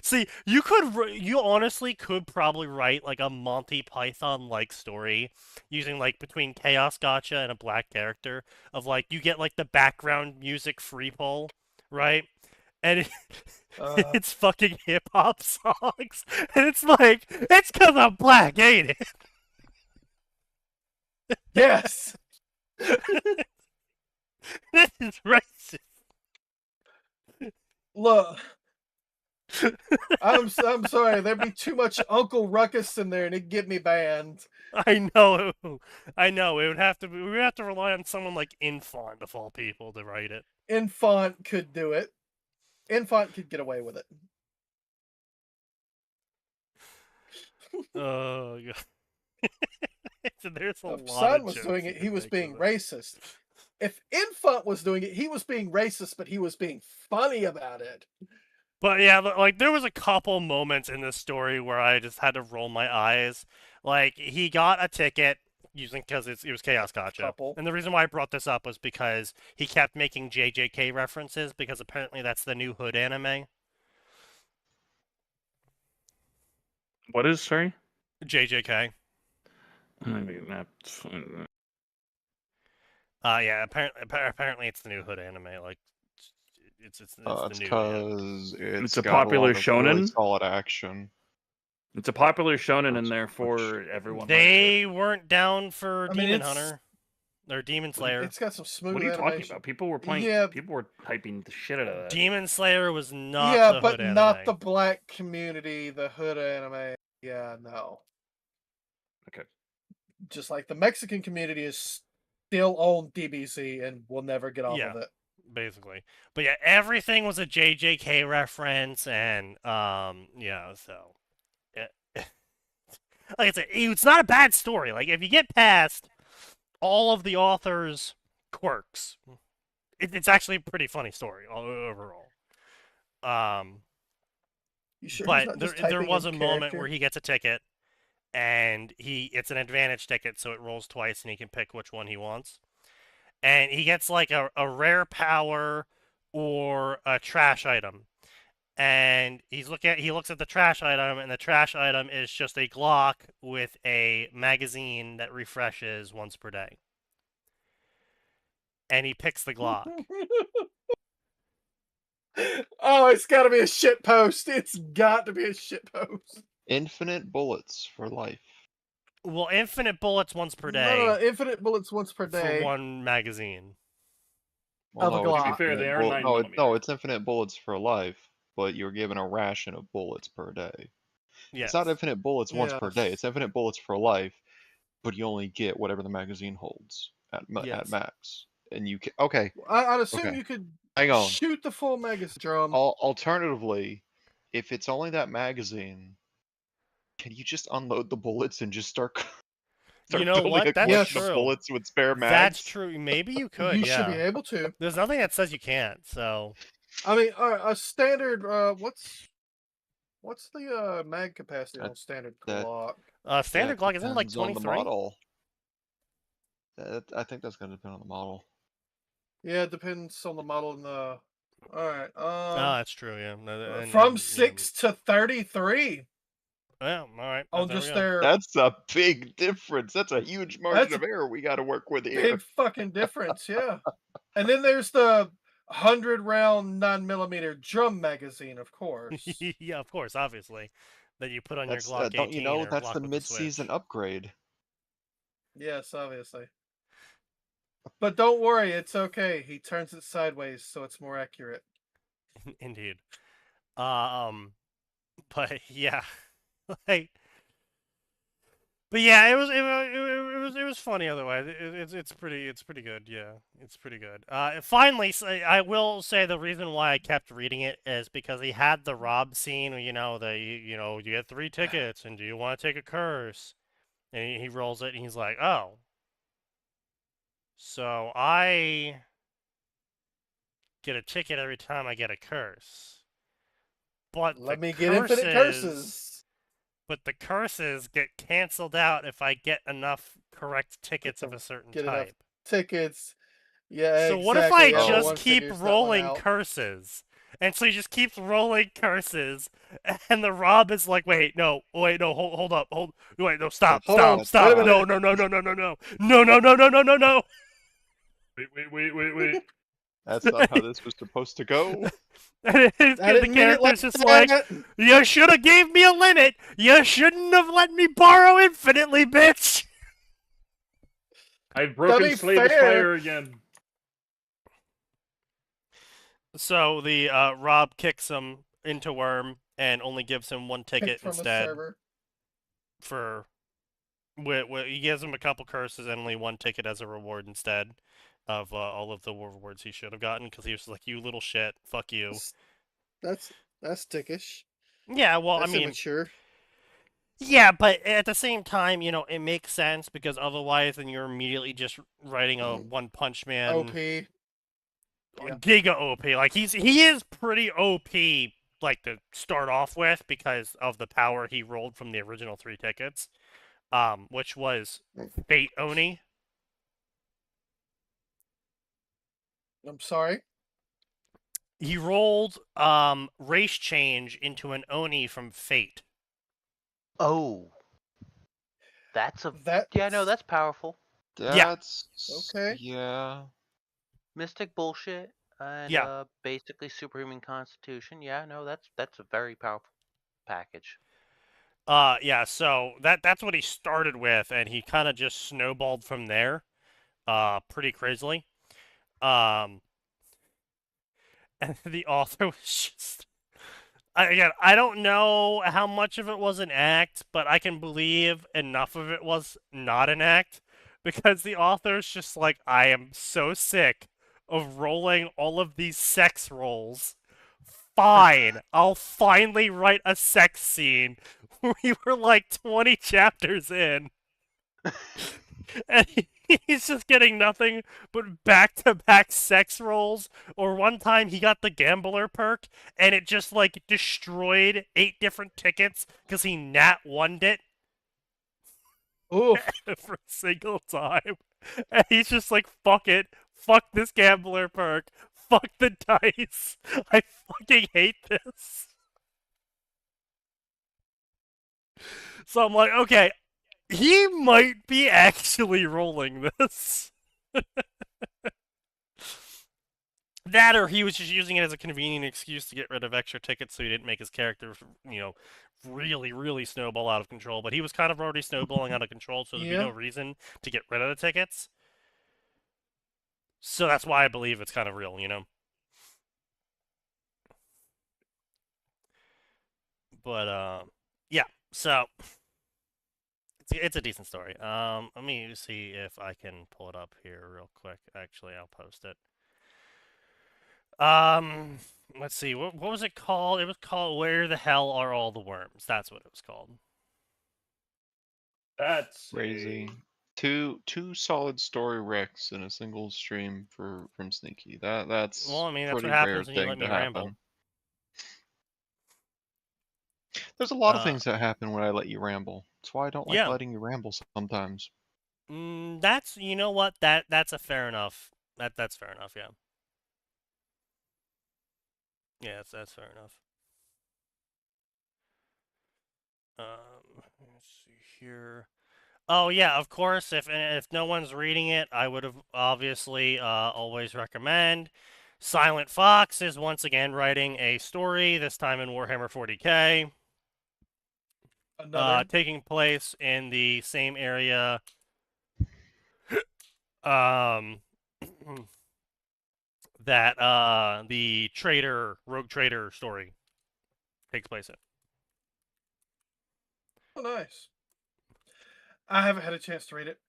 S2: See, you honestly could probably write like a Monty Python-like story using like between Chaos Gotcha and a black character of like you get like the background music free pull, right? And it's fucking hip hop songs, and it's like it's 'cause I'm black, ain't it?
S3: Yes.
S2: This is racist.
S3: Look. I'm sorry, there'd be too much Uncle Ruckus in there and it'd get me banned.
S2: I know. We would have to rely on someone like Infant of all people to write it.
S3: Infant could do it. Infant could get away with it.
S2: Oh god. So there's a lot
S3: If Son
S2: of
S3: was
S2: jokes
S3: doing
S2: you
S3: it,
S2: can
S3: he was
S2: make
S3: being
S2: with it.
S3: racist. If Infant was doing it, he was being racist, but he was being funny about it.
S2: But yeah, like there was a couple moments in this story where I just had to roll my eyes. Like he got a ticket because it was Chaos Gotcha.
S3: Couple.
S2: And the reason why I brought this up was because he kept making JJK references because apparently that's the new Hood anime.
S5: What is, sorry?
S2: JJK.
S5: I mean, that's fine.
S2: Yeah, apparently it's the new Hood anime. Like, it's the new.
S4: Because
S5: It's a
S4: got
S5: popular
S4: lot of really
S5: shonen?
S4: solid action.
S5: It's a popular shonen, and therefore everyone likes
S2: They
S5: it.
S2: weren't down for
S3: I mean,
S2: Demon
S3: it's-
S2: Hunter or Demon Slayer.
S3: It's got some smooth
S5: What are you
S3: animation.
S5: talking about? People were playing.
S3: Yeah.
S5: People were typing the shit out of that.
S2: Demon Slayer was not
S3: Yeah,
S2: the
S3: but
S2: Hood anime.
S3: not the black community, the Hood anime. Yeah, no.
S5: Okay.
S3: Just like the Mexican community is still on DBZ and will never get off
S2: Yeah.
S3: of it.
S2: Basically. But yeah, everything was a JJK reference, and yeah, so like I said, it's not a bad story. Like if you get past all of the author's quirks, it's actually a pretty funny story overall.
S3: You sure he's
S2: But
S3: not just
S2: there
S3: typing
S2: was
S3: in
S2: a moment
S3: character?
S2: where he gets a ticket, and it's an advantage ticket, so it rolls twice, and he can pick which one he wants. And he gets like a rare power or a trash item. And he looks at the trash item, and the trash item is just a Glock with a magazine that refreshes once per day. And he picks the Glock.
S3: Oh, it's got to be a shit post. It's got to be a shit post.
S4: Infinite bullets for life.
S2: Well, infinite bullets once per
S3: No,
S2: day
S3: no, infinite bullets once per day.
S2: for one magazine.
S3: Of a
S4: no, it's
S3: Glock.
S5: To be fair, they
S4: infinite
S5: are 9
S4: no,
S5: millimeter.
S4: it's infinite bullets for life, but you're given a ration of bullets per day.
S2: Yes.
S4: It's not infinite bullets once per day.
S3: Yes.
S4: It's infinite bullets for life, but you only get whatever the magazine holds at
S2: Yes.
S4: max. And you can okay.
S3: I'd assume
S4: Okay.
S3: you could
S4: Hang on.
S3: shoot the full magazine drum.
S4: Alternatively, if it's only that magazine, can you just unload the bullets and just start
S2: You know
S4: filling
S2: what?
S4: a
S2: That's
S4: collection
S3: true.
S4: of bullets with spare mags?
S2: That's true. Maybe you could.
S3: You
S2: yeah.
S3: should be able to.
S2: There's nothing that says you can't. So.
S3: I mean, a standard. What's the mag capacity on standard Glock?
S2: Standard Glock isn't it like
S4: Depends on the
S2: 23?
S4: model. I think that's going to depend on the model.
S3: Yeah, it depends on the model and the. All right.
S2: Oh, that's true. Yeah.
S3: From 6 to 33
S2: Yeah. All right.
S3: on
S2: there we
S3: just
S2: go.
S3: their
S4: That's a big difference. That's a huge margin of error we got to work with here.
S3: big fucking difference. Yeah. And then there's the 100-round 9mm drum magazine, of course.
S2: Yeah, of course, obviously, that you put on
S4: That's,
S2: your Glock 18
S4: don't you know
S2: or
S4: that's
S2: Glock
S4: the
S2: with
S4: mid-season
S2: switch.
S4: upgrade?
S3: Yes, obviously. But don't worry, it's okay. He turns it sideways, so it's more accurate.
S2: Indeed. But yeah, like, but yeah, it was funny otherwise. It's pretty good. Yeah, it's pretty good. Finally, I will say the reason why I kept reading it is because he had the Rob scene. You get 3 tickets, and do you want to take a curse? And he rolls it, and he's like, oh. So I get a ticket every time I get a curse. But
S3: Let me get infinite curses.
S2: But the curses get canceled out if I get enough correct tickets of a certain
S3: Get enough
S2: type.
S3: tickets. Yeah,
S2: So
S3: exactly.
S2: what if I
S3: Everyone
S2: just keep
S3: figures that one
S2: rolling
S3: out.
S2: curses? And so he just keeps rolling curses, and the Rob is like, wait, no, wait, no, hold up, wait, no, stop,
S3: Hold on,
S2: stop,
S3: wait a
S2: no,
S3: minute.
S2: no, no, no, no, no, no, no, no, no, no, no, no, no.
S5: Wait.
S4: That's not how this was supposed to go.
S2: And the character's just like, you should have gave me a limit. You shouldn't have let me borrow infinitely, bitch.
S5: I've broken Slay the Spire again.
S2: So the Rob kicks him into Worm and only gives him 1 ticket instead. He gives him a couple curses and only 1 ticket as a reward instead of all of the rewards he should have gotten, because he was like, you little shit, fuck you.
S3: That's dickish.
S2: Yeah, well,
S3: that's
S2: I mean,
S3: immature.
S2: Yeah, but at the same time, it makes sense, because otherwise then you're immediately just writing a One Punch Man
S3: OP. Yeah.
S2: Giga OP. Like he is pretty OP, like, to start off with, because of the power he rolled from the original 3 tickets, which was Fate Oni.
S3: I'm sorry?
S2: He rolled race change into an Oni from Fate.
S6: Oh. That's powerful.
S4: That's
S3: okay.
S4: Yeah.
S6: Mystic bullshit and basically superhuman constitution. Yeah, no, that's a very powerful package.
S2: Yeah, so that's what he started with, and he kind of just snowballed from there, pretty crazily. And the author was just... Again, I don't know how much of it was an act, but I can believe enough of it was not an act, because the author's just like, I am so sick of rolling all of these sex rolls. Fine, I'll finally write a sex scene. We were like 20 chapters in. And he's just getting nothing but back-to-back sex rolls. Or one time he got the gambler perk, and it just, like, destroyed 8 different tickets because he nat-1'd it.
S3: Oof.
S2: Every single time. And he's just like, fuck it. Fuck this gambler perk. Fuck the dice. I fucking hate this. So I'm like, okay, he might be actually rolling this. That, or he was just using it as a convenient excuse to get rid of extra tickets so he didn't make his character, really, really snowball out of control. But he was kind of already snowballing out of control, so there'd be no reason to get rid of the tickets. So that's why I believe it's kind of real, But, yeah, so it's a decent story. Let me see if I can pull it up here real quick. Actually, I'll post it. Let's see. What was it called? It was called Where the Hell Are All the Worms? That's what it was called.
S5: That's
S4: crazy. Two solid story wrecks in a single stream from Sneaky. That's
S2: well, I mean, that's
S4: pretty
S2: what happens
S4: rare
S2: when you let
S4: thing
S2: me
S4: to
S2: ramble.
S4: happen. There's a lot of things that happen when I let you ramble. That's why I don't like letting you ramble sometimes.
S2: That's, you know what? That's a fair enough. That's fair enough. Yeah. Yeah, that's fair enough. Let's see here. Oh yeah, of course. If no one's reading it, I would have obviously always recommend. Silent Fox is once again writing a story, this time in Warhammer 40k. Taking place in the same area. That the rogue trader story takes place in.
S3: Oh, nice. I haven't had a chance to read it.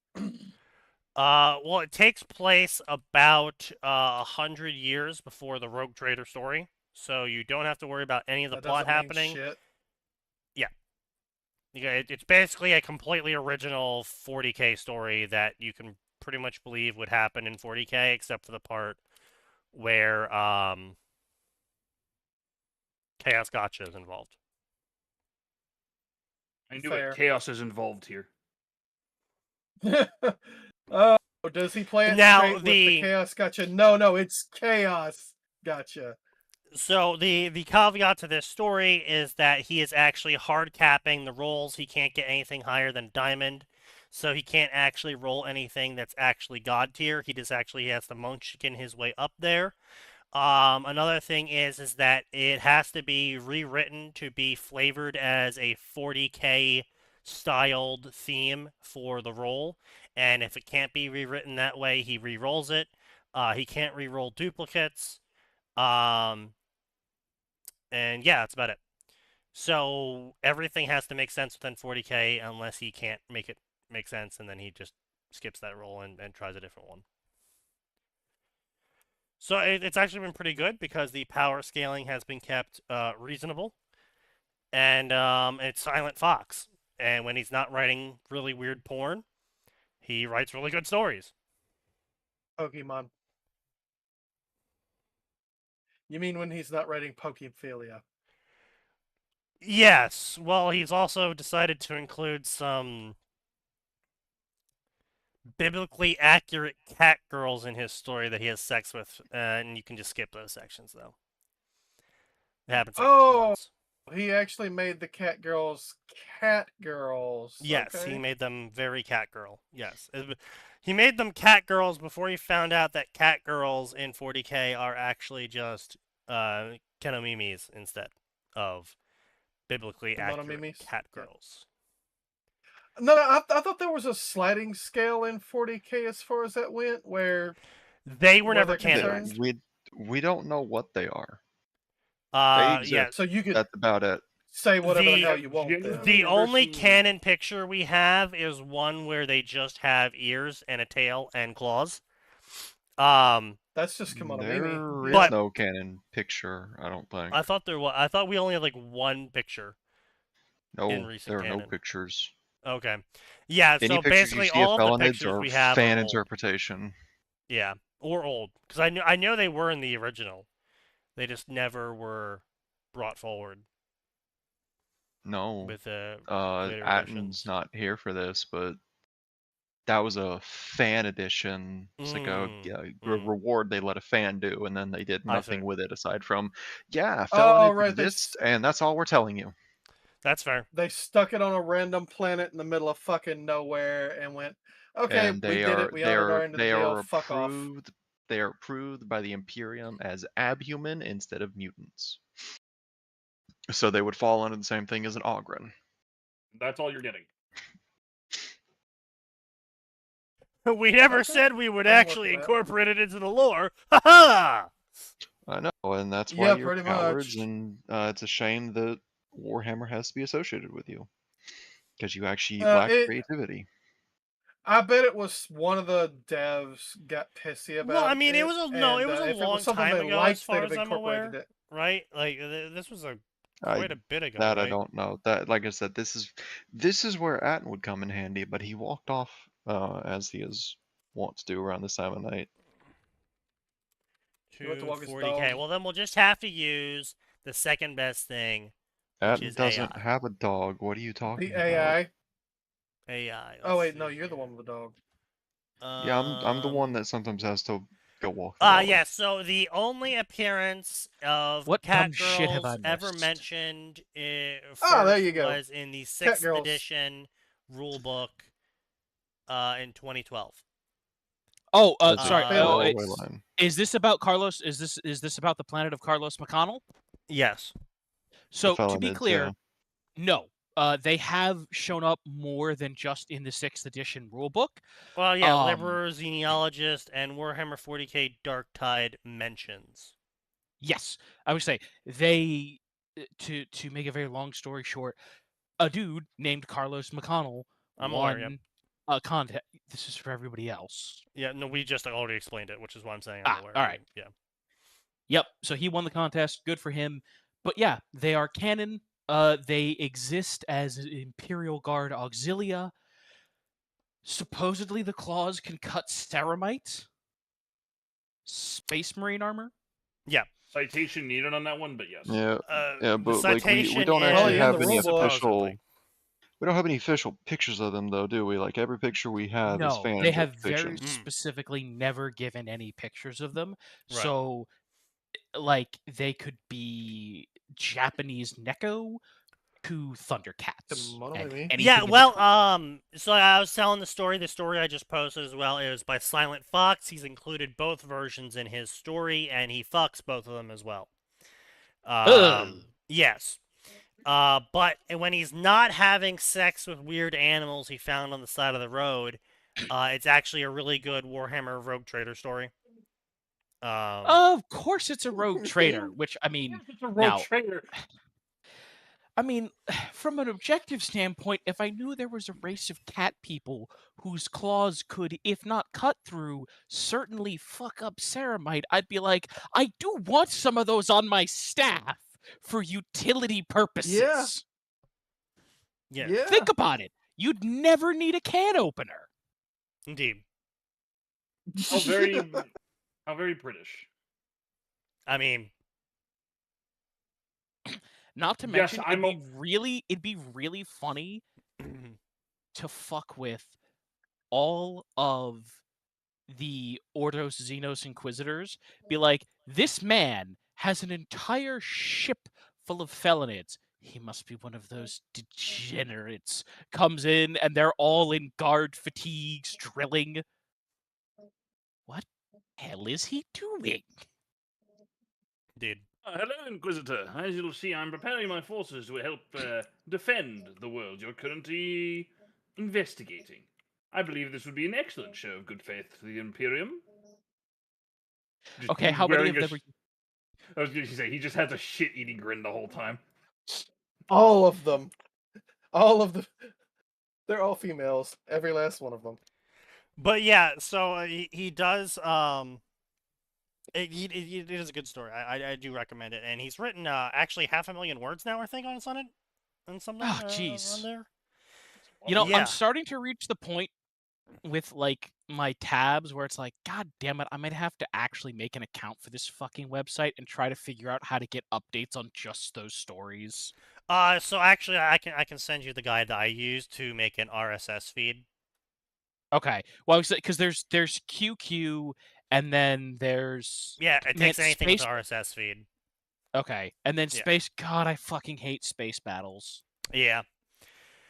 S2: Well, it takes place about 100 years before the rogue trader story, so you don't have to worry about any of the plot happening.
S3: Shit.
S2: Yeah. It's basically a completely original 40k story that you can pretty much believe would happen in 40k, except for the part where Chaos Gotcha is involved.
S5: I knew it. Chaos is involved here.
S3: Oh, does he play it
S2: now,
S3: straight with the Chaos Gotcha? No, it's Chaos Gotcha.
S2: So the caveat to this story is that he is actually hard capping the rolls. He can't get anything higher than Diamond, so he can't actually roll anything that's actually God tier. He just actually has to munchkin his way up there. Another thing is that it has to be rewritten to be flavored as a 40k styled theme for the roll, and if it can't be rewritten that way, he re-rolls it. He can't re-roll duplicates. And yeah, that's about it. So everything has to make sense within 40k unless he can't make it make sense, and then he just skips that roll and tries a different one. So it's actually been pretty good because the power scaling has been kept reasonable. And it's Silent Fox. And when he's not writing really weird porn, he writes really good stories.
S3: Pokemon. You mean when he's not writing Pokephilia?
S2: Yes. Well, he's also decided to include some biblically accurate cat girls in his story that he has sex with, and you can just skip those sections, though. It happens like once.
S3: He actually made the cat girls cat girls.
S2: Yes,
S3: okay.
S2: He made them very cat girl. Yes. He made them cat girls before he found out that cat girls in 40k are actually just kenomimis instead of biblically accurate cat girls.
S3: No, I thought there was a sliding scale in 40k as far as that went, where
S2: they were never canonized.
S4: We don't know what they are.
S2: Yeah.
S3: So you could.
S4: That's about it.
S3: Say whatever the hell you want.
S2: The only canon picture we have is one where they just have ears and a tail and claws.
S3: That's just
S4: There is no canon picture, I don't think.
S2: I thought there was. I thought we only had like one picture.
S4: No, there are no pictures.
S2: Okay. Yeah,
S4: Any
S2: so
S4: pictures you
S2: basically
S4: see of
S2: all of the
S4: felonids
S2: pictures
S4: are
S2: we have
S4: fan
S2: are old.
S4: interpretation.
S2: Yeah, or old. Because I know they were in the original. They just never were brought forward
S4: No,
S2: with later
S4: Atton's
S2: editions.
S4: not here for this, but that was a fan edition. It's like a reward they let a fan do, and then they did nothing with it aside from, yeah, felonids
S3: right,
S4: exist, and that's all we're telling you.
S2: That's fair.
S3: They stuck it on a random planet in the middle of fucking nowhere and went, okay,
S4: And
S3: we did it. We honored our end of the deal. Fuck off.
S4: They are approved by the Imperium as abhuman instead of mutants. So they would fall under the same thing as an Ogren.
S5: That's all you're getting.
S2: We never said we would actually incorporate it into the lore. Ha ha!
S4: I know, and that's why you're
S3: pretty
S4: cowards,
S3: much.
S4: and it's a shame that Warhammer has to be associated with you. Because you actually lack creativity.
S3: I bet it was one of the devs got pissy about it.
S2: Well, I mean, it was a long time ago, as far as I'm aware, right? Like this was quite a bit ago.
S4: That
S2: right?
S4: I don't know. That, like I said, this is where Atten would come in handy, but he walked off as he is wont to do around this time of night.
S2: 240K. Well, then we'll just have to use the second best thing, which is
S4: doesn't
S2: AI.
S4: have a dog. What are you talking
S3: about? AI.
S2: AI.
S3: Oh wait, no, you're the one with the dog.
S4: Yeah, I'm the one that sometimes has to go walk the dog.
S2: Yeah, so the only appearance of cat girls ever mentioned
S3: there you go.
S2: was in the 6th edition rulebook in 2012.
S1: Oh, sorry. Is this about Carlos? Is this about the planet of Carlos McConnell?
S2: Yes.
S1: So to be clear, no. They have shown up more than just in the 6th edition rulebook.
S2: Well, yeah, Laborer's Genealogist and Warhammer 40K Dark Tide mentions.
S1: Yes, I would say they. To make a very long story short, a dude named Carlos McConnell won a contest. This is for everybody else.
S2: Yeah, no, we just already explained it, which is why I'm saying
S1: I'm aware. All right.
S2: Yeah.
S1: Yep. So he won the contest. Good for him. But yeah, they are canon. They exist as Imperial Guard auxilia. Supposedly, the claws can cut ceramite. Space Marine armor.
S2: Yeah.
S5: Citation needed on that one, but yes.
S4: Yeah, but like we don't actually have any official. We don't have any official pictures of them, though, do we? Like every picture we have is fan
S1: they have
S4: fiction.
S1: very specifically never given any pictures of them. Right. So, like, they could be Japanese Neko to Thundercats.
S2: Yeah, well, so I was telling the story I just posted as well. It was by Silent Fox. He's included both versions in his story, and he fucks both of them as well. Yes. But when he's not having sex with weird animals he found on the side of the road, it's actually a really good Warhammer Rogue Trader story.
S1: Of course it's a Rogue Trader, which, I mean...
S5: It's a Rogue Trader.
S1: I mean, from an objective standpoint, if I knew there was a race of cat people whose claws could, if not cut through, certainly fuck up ceramite, I'd be like, I do want some of those on my staff for utility purposes.
S2: Yeah.
S1: Think about it. You'd never need a can opener.
S2: Indeed.
S5: How very British.
S2: I mean...
S1: Not to mention, it'd be really funny to fuck with all of the Ordos Xenos Inquisitors. Be like, this man has an entire ship full of felonids. He must be one of those degenerates. Comes in and they're all in guard fatigues, drilling. What the hell is he doing?
S2: Dude.
S5: Hello, Inquisitor. As you'll see, I'm preparing my forces to help defend the world you're currently investigating. I believe this would be an excellent show of good faith to the Imperium.
S1: Okay, how many of them
S5: I was going to say, he just has a shit-eating grin the whole time.
S3: All of them. They're all females. Every last one of them.
S2: But yeah, so he does... It is a good story. I do recommend it, and he's written actually 500,000 words now, I think, on it, and something.
S1: Oh, jeez.
S2: On there.
S1: You know,
S2: Yeah.
S1: I'm starting to reach the point with like my tabs where it's like, God damn it, I might have to actually make an account for this fucking website and try to figure out how to get updates on just those stories.
S2: So actually, I can send you the guide that I use to make an RSS feed.
S1: Okay. Well, because there's QQ and then there's
S2: it takes anything with RSS feed.
S1: Okay, and then space. God, I fucking hate space battles.
S2: Yeah.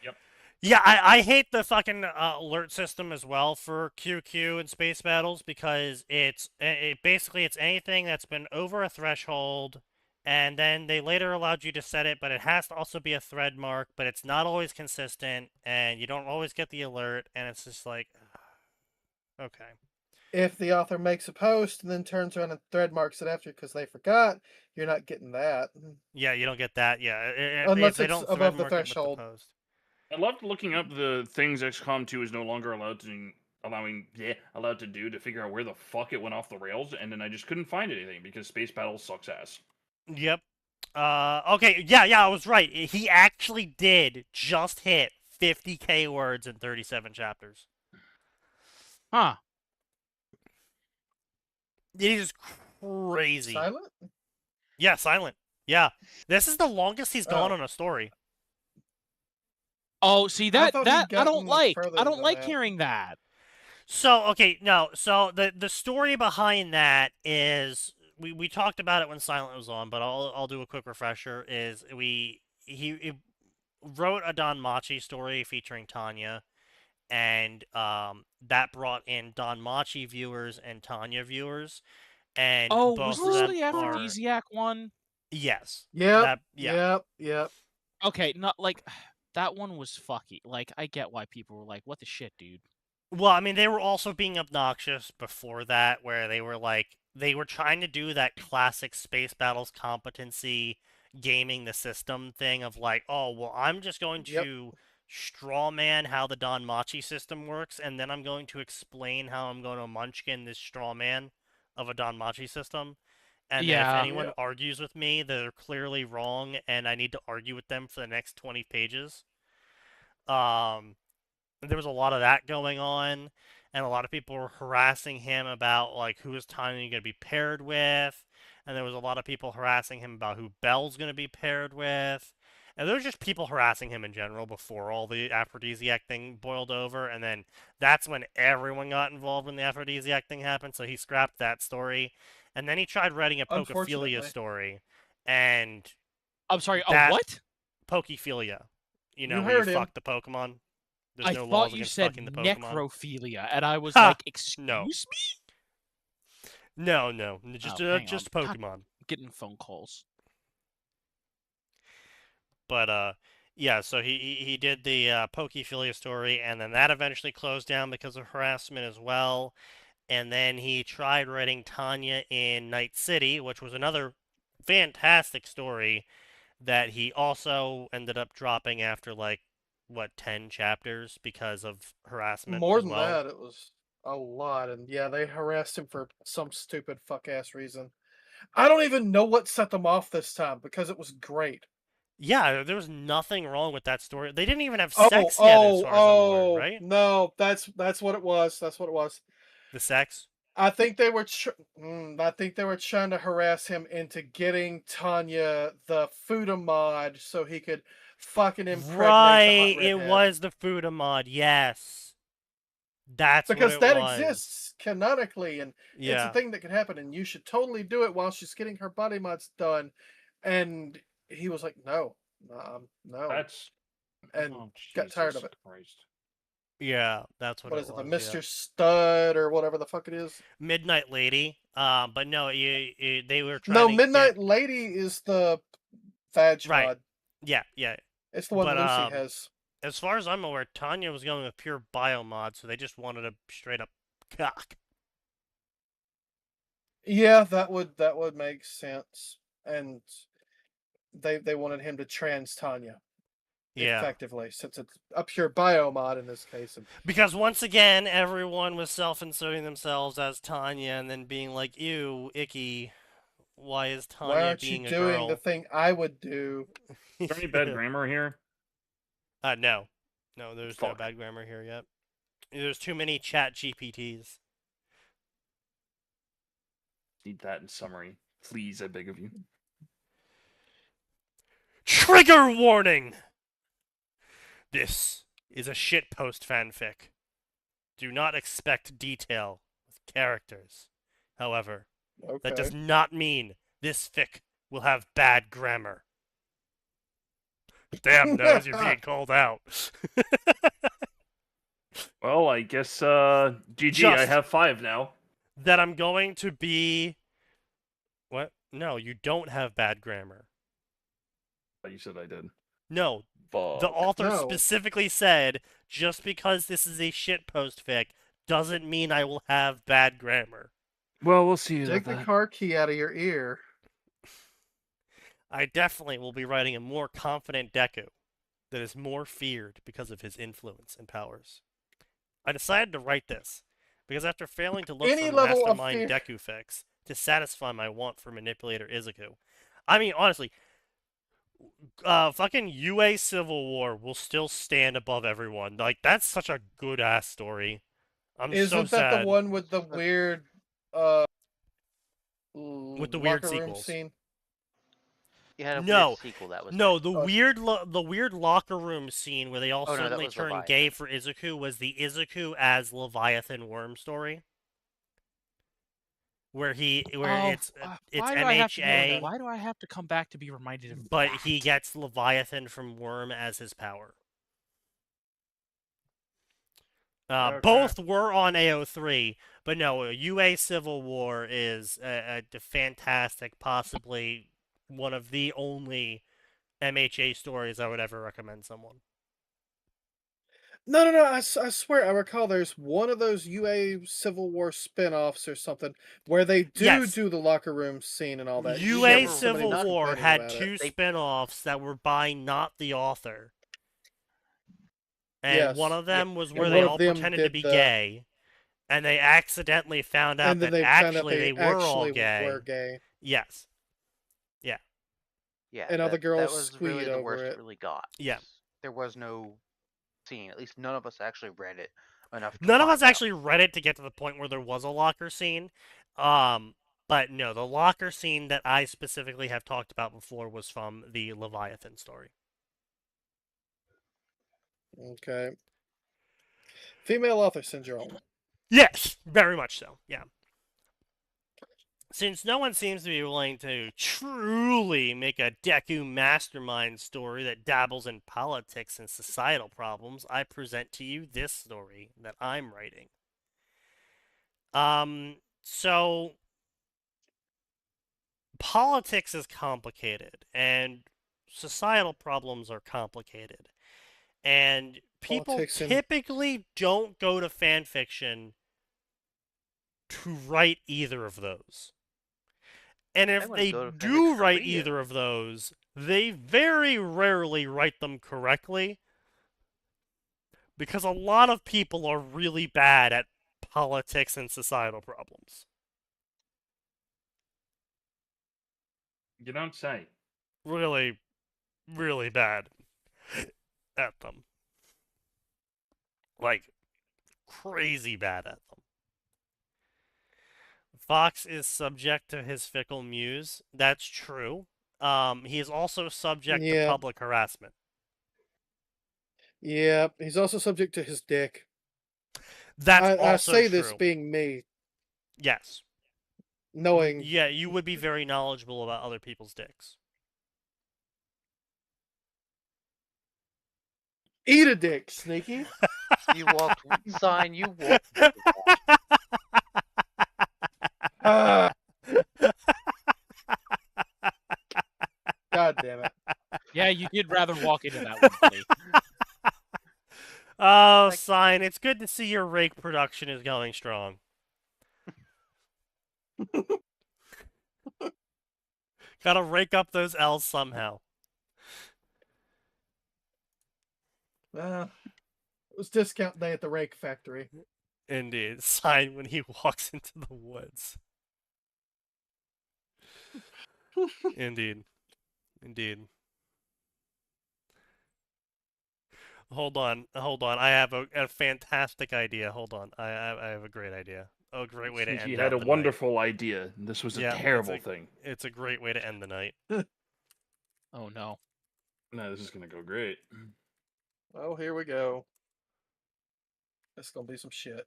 S5: Yep.
S2: Yeah, I hate the fucking alert system as well for QQ and space battles because it basically it's anything that's been over a threshold, and then they later allowed you to set it, but it has to also be a thread mark, but it's not always consistent, and you don't always get the alert, and it's just like, okay.
S3: If the author makes a post and then turns around and thread marks it after because they forgot, you're not getting that.
S2: Yeah, you don't get that. Yeah,
S3: Unless
S2: if they
S3: it's
S2: don't
S3: above the
S2: thread mark it with
S3: threshold.
S2: post.
S5: I loved looking up the things XCOM 2 is no longer allowed to do to figure out where the fuck it went off the rails, and then I just couldn't find anything because Space Battle sucks ass.
S2: Yep. Okay, yeah, I was right. He actually did just hit 50k words in 37 chapters.
S1: Huh.
S2: It is crazy.
S3: Silent?
S2: Yeah, silent. Yeah. This is the longest he's gone on a story.
S1: Oh, see that I don't like. I don't like
S3: that.
S1: hearing that.
S2: So, okay, no. So the story behind that is we talked about it when Silent was on, but I'll do a quick refresher is he wrote a Don Machi story featuring Tanya, and that brought in Don Machi viewers and Tanya viewers, and
S1: Oh,
S2: both
S1: was
S2: of
S1: this
S2: them
S1: the aphrodisiac one?
S2: Yes.
S3: Yep.
S2: Yeah.
S3: Yep.
S1: Okay, not like that one was fucky. Like, I get why people were like, "What the shit, dude."
S2: Well, I mean, they were also being obnoxious before that, where they were trying to do that classic Space Battles competency gaming the system thing of like, oh, well, I'm just going to strawman how the Don Machi system works, and then I'm going to explain how I'm going to munchkin this strawman of a Don Machi system. And then if anyone argues with me, they're clearly wrong, and I need to argue with them for the next 20 pages. There was a lot of that going on, and a lot of people were harassing him about like who is Tanya going to be paired with, and there was a lot of people harassing him about who Belle's going to be paired with, and there was just people harassing him in general before all the aphrodisiac thing boiled over, and then that's when everyone got involved when the aphrodisiac thing happened, so he scrapped that story, and then he tried writing a pokophilia story, and
S1: I'm sorry, a what?
S2: Pokophilia. You know,
S3: You
S2: where
S3: heard
S2: you
S3: him.
S2: fuck the Pokemon. There's
S1: I
S2: no
S1: thought
S2: laws
S1: you
S2: against
S1: said
S2: fucking the Pokemon.
S1: necrophilia, and I was like, "Excuse
S2: No.
S1: me."
S2: No, just
S1: hang
S2: just
S1: on.
S2: Pokemon.
S1: God, getting phone calls.
S2: But yeah. So he did the Pokophilia story, and then that eventually closed down because of harassment as well. And then he tried writing Tanya in Night City, which was another fantastic story that he also ended up dropping after like 10 chapters because of harassment.
S3: More
S2: as
S3: than
S2: well.
S3: that, it was a lot, and yeah, they harassed him for some stupid fuck ass reason. I don't even know what set them off this time because it was great.
S2: Yeah, there was nothing wrong with that story. They didn't even have sex yet, as far as I'm aware, right?
S3: No, that's what it was. That's what it was.
S2: The sex.
S3: I think they were trying to harass him into getting Tanya the Fuda mod so he could fucking impregnate the hot
S2: Right, it
S3: redhead.
S2: was the Fuda mod. Yes, that's
S3: because
S2: what
S3: that
S2: was.
S3: exists canonically, and it's a thing that can happen, and you should totally do it while she's getting her body mods done. And he was like, no.
S5: That's
S3: and got tired of it.
S5: Christ.
S2: Yeah, that's what it
S3: What is it,
S2: was.
S3: the Mr. Stud or whatever the fuck it is?
S2: Midnight Lady. But no, they were trying.
S3: No,
S2: to
S3: Midnight Lady is the Vag mod.
S2: Yeah.
S3: It's the one Lucy has.
S2: As far as I'm aware, Tanya was going with pure bio mod, so they just wanted a straight up cock.
S3: Yeah, that would make sense. And they wanted him to trans Tanya. Effectively, since it's a pure bio mod in this case.
S2: Because once again, everyone was self-inserting themselves as Tanya and then being like, ew, icky, why is Tanya being a girl?
S3: Why aren't you doing the thing I would do?
S5: Is there any bad grammar here?
S2: No. No, there's no bad grammar here yet. There's too many chat GPTs.
S5: Need that in summary. Please, I beg of you.
S2: Trigger warning! This is a shitpost fanfic. Do not expect detail with characters. However, that does not mean this fic will have bad grammar. Damn, Nose, you're being called out.
S5: Well, I guess, GG, I have 5 now.
S2: That I'm going to be... What? No, you don't have bad grammar.
S5: Oh, you said I did.
S2: No,
S5: Fuck.
S2: the author specifically said, just because this is a shitpost fic doesn't mean I will have bad grammar.
S5: Well, we'll see.
S3: Take the car key out of your ear.
S2: I definitely will be writing a more confident Deku that is more feared because of his influence and powers. I decided to write this because after failing to look for Mastermind Deku fics to satisfy my want for Manipulator Izuku, I mean, honestly, fucking UA Civil War will still stand above everyone. Like, that's such a good-ass story.
S3: Isn't
S2: so
S3: that
S2: sad.
S3: the one with the weird,
S2: with the weird sequels?
S3: Scene?
S6: You had a weird sequel that was
S2: the weird locker room scene where they all suddenly turned gay for Izuku was the Izuku as Leviathan Worm story. Where it's MHA.
S1: Why do I have to come back to be reminded of
S2: But
S1: that?
S2: he gets Leviathan from Worm as his power. Both were on AO3, but no, UA Civil War is a fantastic, possibly one of the only MHA stories I would ever recommend someone.
S3: No, I swear, I recall there's one of those UA Civil War spin-offs or something where they do the locker room scene and all that.
S2: UA Civil War had 2 spin-offs that were by not the author. And one of them was where they all pretended to be gay, and they accidentally found out that actually they were all gay. Yes. Yeah.
S6: Yeah.
S3: And other girls
S6: that was
S3: squealed
S6: really the
S3: over
S6: worst
S3: it.
S6: it really got.
S2: Yeah.
S6: There was no scene. At least none of us actually read it enough.
S2: None of us actually read it to get to the point where there was a locker scene. But no, the locker scene that I specifically have talked about before was from the Leviathan story.
S3: Okay. Female author syndrome.
S2: Yes, very much so, yeah. Since no one seems to be willing to truly make a Deku mastermind story that dabbles in politics and societal problems, I present to you this story that I'm writing. So politics is complicated, and societal problems are complicated. And people typically don't go to fanfiction to write either of those. And if they do write either of those, they very rarely write them correctly. Because a lot of people are really bad at politics and societal problems.
S5: You don't say.
S2: Really, really bad at them. Like, crazy bad at them. Fox is subject to his fickle muse. That's true. He is also subject to public harassment.
S3: Yeah, he's also subject to his dick.
S2: That's also
S3: I say
S2: true.
S3: this being me.
S2: Yes.
S3: Knowing.
S2: Yeah, you would be very knowledgeable about other people's dicks.
S3: Eat a dick, Sneaky.
S6: You walked sign. You walked.
S3: God damn it.
S1: Yeah, you did rather walk into that one, buddy.
S2: Oh, Sign, it's good to see your rake production is going strong. Gotta rake up those L's somehow.
S3: It was discount day at the rake factory.
S2: Indeed. Sign when he walks into the woods. Indeed. Indeed. Hold on. I have a fantastic idea. Hold on. I have a great idea. A great way to
S5: Sneaky
S2: end
S5: had
S2: out
S5: a
S2: the
S5: wonderful idea. This was a
S2: night.
S5: terrible thing.
S2: It's a great way to end the night.
S1: Oh no.
S5: No, this is gonna go great.
S3: Oh, here we go. It's gonna be some shit.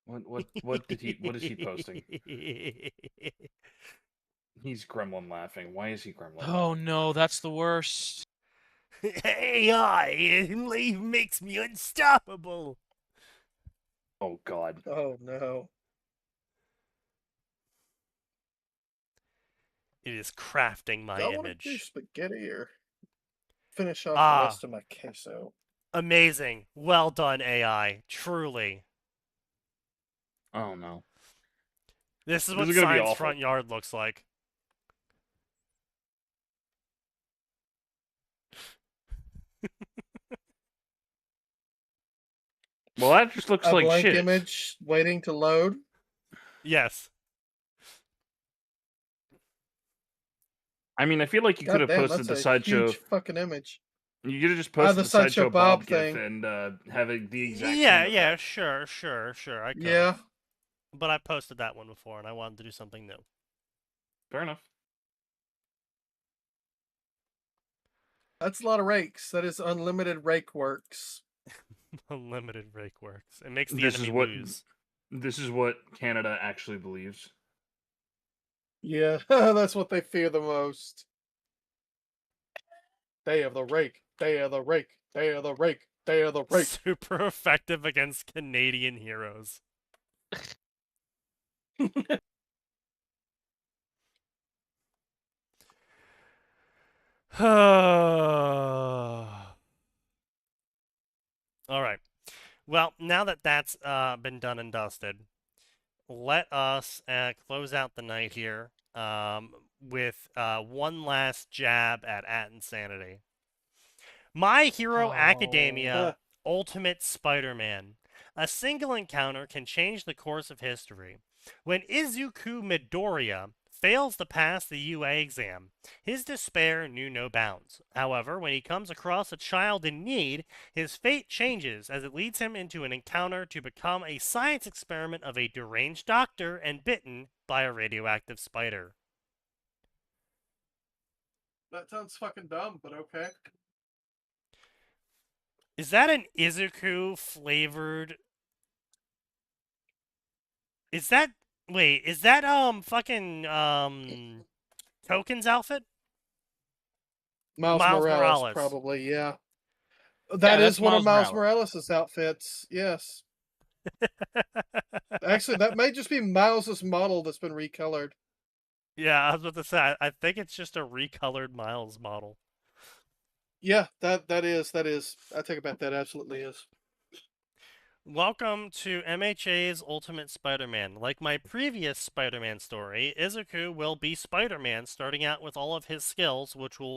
S5: What is he posting? He's gremlin laughing. Why is he gremlin
S1: Oh
S5: laughing?
S1: no, that's the worst.
S2: AI makes me unstoppable.
S5: Oh god.
S3: Oh no.
S2: It is crafting my
S3: Do I want to do
S2: image.
S3: spaghetti or finish off the
S2: Ah,
S3: rest of my queso?
S2: amazing. Well done, AI. Truly.
S5: Oh no.
S2: This is
S5: This
S2: what
S5: is gonna be
S2: science
S5: awful.
S2: front yard looks like.
S5: Well, that just looks
S3: A
S5: like
S3: blank
S5: shit.
S3: image waiting to load.
S2: Yes.
S5: I mean, I feel like you could
S3: God
S5: have
S3: damn,
S5: posted
S3: that's
S5: the
S3: a
S5: sideshow.
S3: huge fucking image.
S5: You could have just
S3: Ah,
S5: posted
S3: the
S5: the
S3: Sideshow
S5: sideshow Bob
S3: Bob
S5: gif
S3: thing.
S5: and have it the exact
S2: Yeah,
S5: same
S2: yeah,
S5: effect.
S2: sure. I could.
S3: Yeah.
S2: But I posted that one before, and I wanted to do something new.
S5: Fair enough.
S3: That's a lot of rakes. That is unlimited rake works.
S2: Unlimited rake works. It makes the
S5: This
S2: enemy
S5: is what
S2: lose.
S5: this is what Canada actually believes.
S3: Yeah, that's what they fear the most. Day of the rake. Day of the rake. Day of the rake. Day of the rake.
S2: Super effective against Canadian heroes. Alright. Well, now that that's been done and dusted, let us close out the night here with one last jab at insanity. My Hero Academia Ultimate Spider-Man. A single encounter can change the course of history. When Izuku Midoriya fails to pass the UA exam, his despair knew no bounds. However, when he comes across a child in need, his fate changes as it leads him into an encounter to become a science experiment of a deranged doctor and bitten by a radioactive spider.
S3: That sounds fucking dumb, but okay.
S2: Is that an Izuku flavored? Is that wait? Is that fucking Token's outfit?
S3: Miles Morales, probably, yeah. That
S1: that's
S3: is one of
S1: Miles
S3: Miles Morales' outfits, yes. Actually, that may just be Miles' model that's been recolored.
S2: Yeah, I was about to say, I think it's just a recolored Miles model.
S3: Yeah, that is. I take it back, that absolutely is.
S2: Welcome to MHA's Ultimate Spider-Man. Like my previous Spider-Man story, Izuku will be Spider-Man, starting out with all of his skills,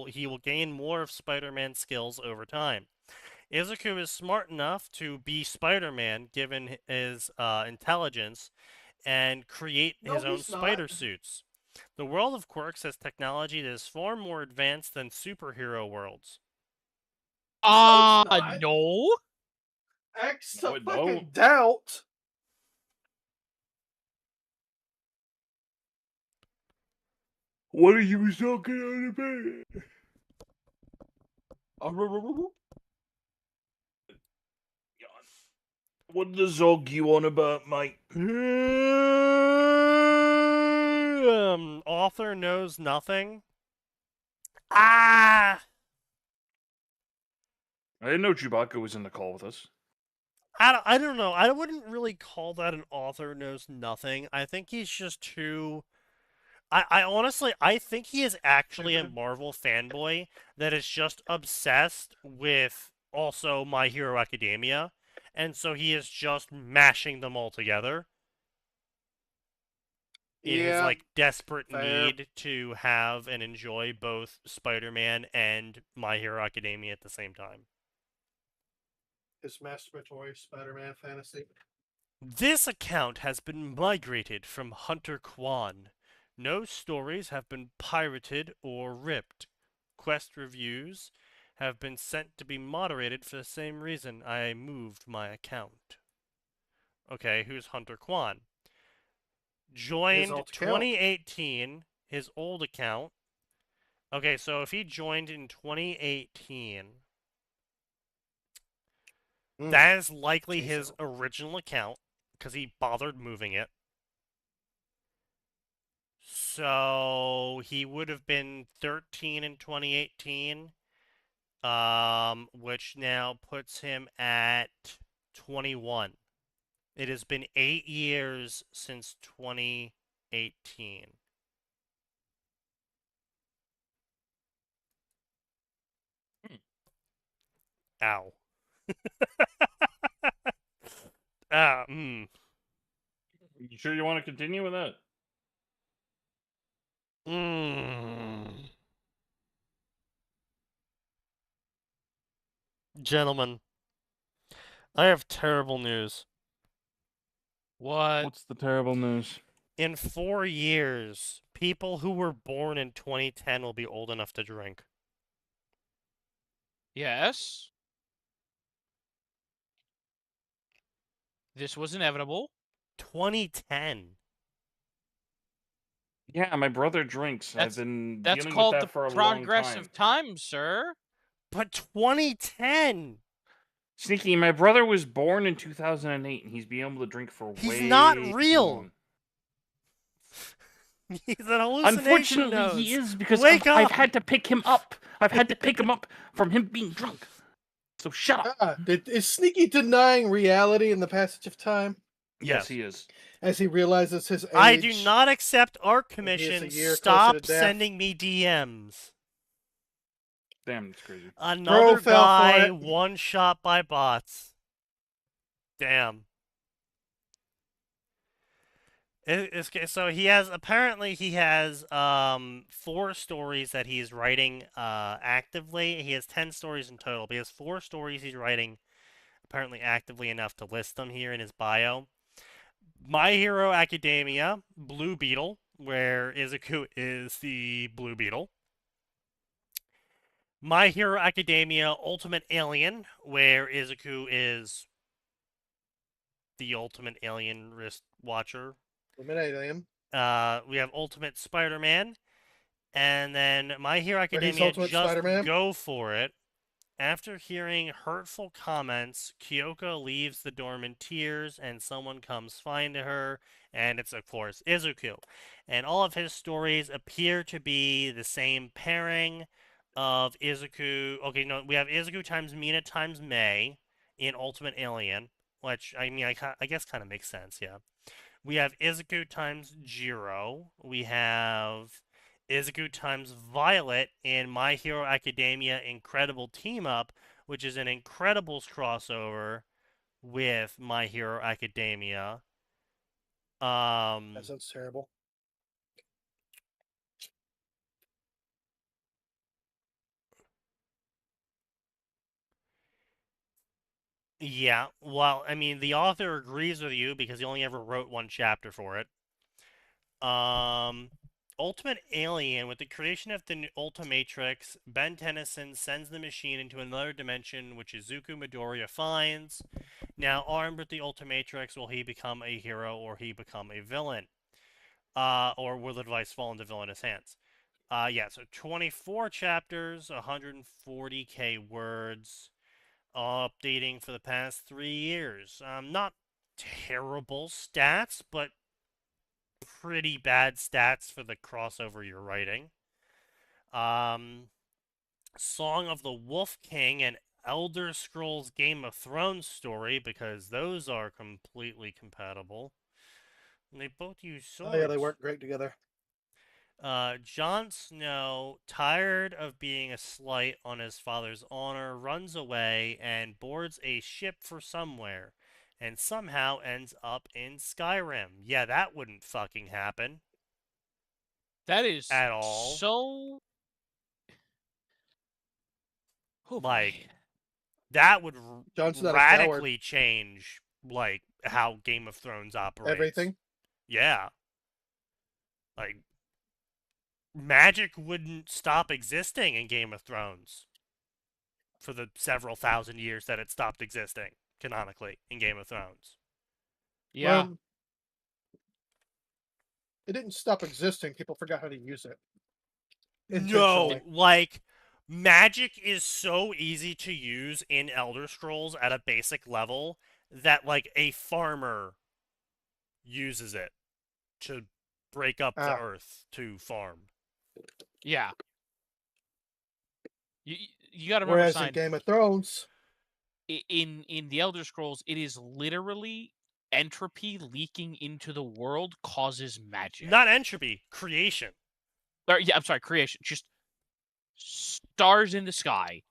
S2: he will gain more of Spider-Man skills over time. Izuku is smart enough to be Spider-Man, given his intelligence, and create his own spider suits. The world of Quirks has technology that is far more advanced than superhero worlds.
S1: No.
S3: X to
S5: No.
S3: fucking doubt.
S5: What are you talking about? What the zog you on about, mate?
S2: Author knows nothing. Ah!
S5: I didn't know Chewbacca was in the call with us.
S2: I don't know. I wouldn't really call that an author knows nothing. I think he's just too... I honestly, I think he is actually a Marvel fanboy that is just obsessed with also My Hero Academia. And so he is just mashing them all together in his like desperate need to have and enjoy both Spider-Man and My Hero Academia at the same time.
S3: His masturbatory Spider-Man fantasy.
S2: This account has been migrated from Hunter Quan. No stories have been pirated or ripped. Quest reviews have been sent to be moderated for the same reason I moved my account. Okay, who's Hunter Quan? Joined 2018, his old account. Okay, so if he joined in 2018, that is likely his original account, because he bothered moving it. So he would have been 13 in 2018, which now puts him at 21. It has been 8 years since 2018. Ow.
S5: You sure you want to continue with that?
S2: Gentlemen, I have terrible news.
S1: What?
S5: What's the terrible news?
S2: In 4 years, people who were born in 2010 will be old enough to drink.
S1: Yes. This was inevitable.
S2: 2010.
S5: Yeah, my brother drinks. I've been
S1: That's
S5: dealing
S1: called
S5: with that for a
S1: the
S5: long
S1: progress
S5: time.
S1: of time, sir.
S2: But 2010.
S5: Sneaky, my brother was born in 2008, and he's been able to drink for
S2: He's
S5: way
S2: not
S5: too
S2: real.
S5: long.
S2: He's an hallucination.
S5: Unfortunately, he is because I've had to pick him up. I've had to pick him up from him being drunk. So shut up.
S3: Is Sneaky denying reality in the passage of time?
S5: Yes, he is.
S3: As he realizes his age.
S2: I do not accept art commission. Stop sending me DMs.
S5: Damn, that's crazy.
S2: Another guy one shot by bots. Damn. So he has, apparently he has 4 stories that he's writing actively. He has 10 stories in total, but he has 4 stories he's writing apparently actively enough to list them here in his bio. My Hero Academia, Blue Beetle, where Izuku is the Blue Beetle. My Hero Academia Ultimate Alien, where Izuku is the Ultimate Alien Wrist Watcher.
S3: Ultimate Alien.
S2: We have Ultimate Spider-Man. And then My Hero Academia Just Go For It. After hearing hurtful comments, Kyoko leaves the dorm in tears, and someone comes find her, and it's, of course, Izuku. And all of his stories appear to be the same pairing of Izuku. Okay, no, we have Izuku times Mina times Mei in Ultimate Alien, which, I mean, I guess kind of makes sense, yeah. We have Izuku times Jiro. We have Izuku times Violet in My Hero Academia Incredible Team Up, which is an Incredibles crossover with My Hero Academia.
S3: That sounds terrible.
S2: Yeah, well, I mean, the author agrees with you because he only ever wrote 1 chapter for it. Ultimate Alien, with the creation of the Ultimatrix, Ben Tennyson sends the machine into another dimension, which Izuku Midoriya finds. Now, armed with the Ultimatrix, will he become a hero or he become a villain? Or will the device fall into villainous hands? Yeah, so 24 chapters, 140k words, updating for the past 3 years. Not terrible stats, but pretty bad stats for the crossover you're writing. Song of the Wolf King and Elder Scrolls Game of Thrones story, because those are completely compatible. And they both use swords.
S3: Oh yeah, they work great together.
S2: Jon Snow, tired of being a slight on his father's honor, runs away and boards a ship for somewhere, and somehow ends up in Skyrim. Yeah, that wouldn't fucking happen.
S1: That is
S2: at all.
S1: So,
S2: like, that would radically change like how Game of Thrones operates.
S3: Everything.
S2: Yeah. Like magic wouldn't stop existing in Game of Thrones for the several thousand years that it stopped existing canonically in Game of Thrones.
S1: Yeah.
S3: Well, it didn't stop existing. People forgot how to use it.
S2: No, like magic is so easy to use in Elder Scrolls at a basic level that like a farmer uses it to break up the earth to farm.
S1: Yeah. You got to remember,
S3: whereas in Game of Thrones,
S1: in the Elder Scrolls, it is literally entropy leaking into the world causes magic.
S2: Not entropy, creation.
S1: Or, yeah, I'm sorry, creation. Just stars in the sky.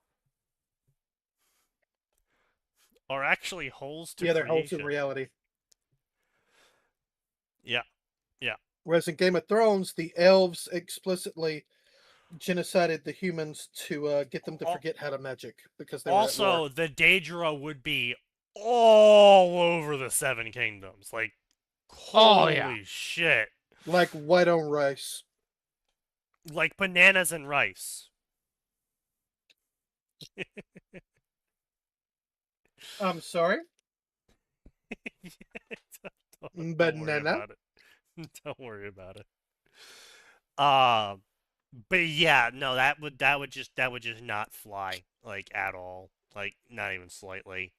S2: Are actually holes to
S3: yeah, they're
S2: creation.
S3: holes in reality.
S2: Yeah, yeah.
S3: Whereas in Game of Thrones, the elves explicitly genocided the humans to get them to forget how to magic because they were at war.
S2: Also, the Daedra would be all over the Seven Kingdoms. Like, holy shit.
S3: Like white on rice.
S2: Like bananas and rice.
S3: I'm sorry?
S2: Don't
S3: Banana?
S2: worry about it. Don't worry about it. But yeah, no, that would just not fly, like, at all. Like, not even slightly.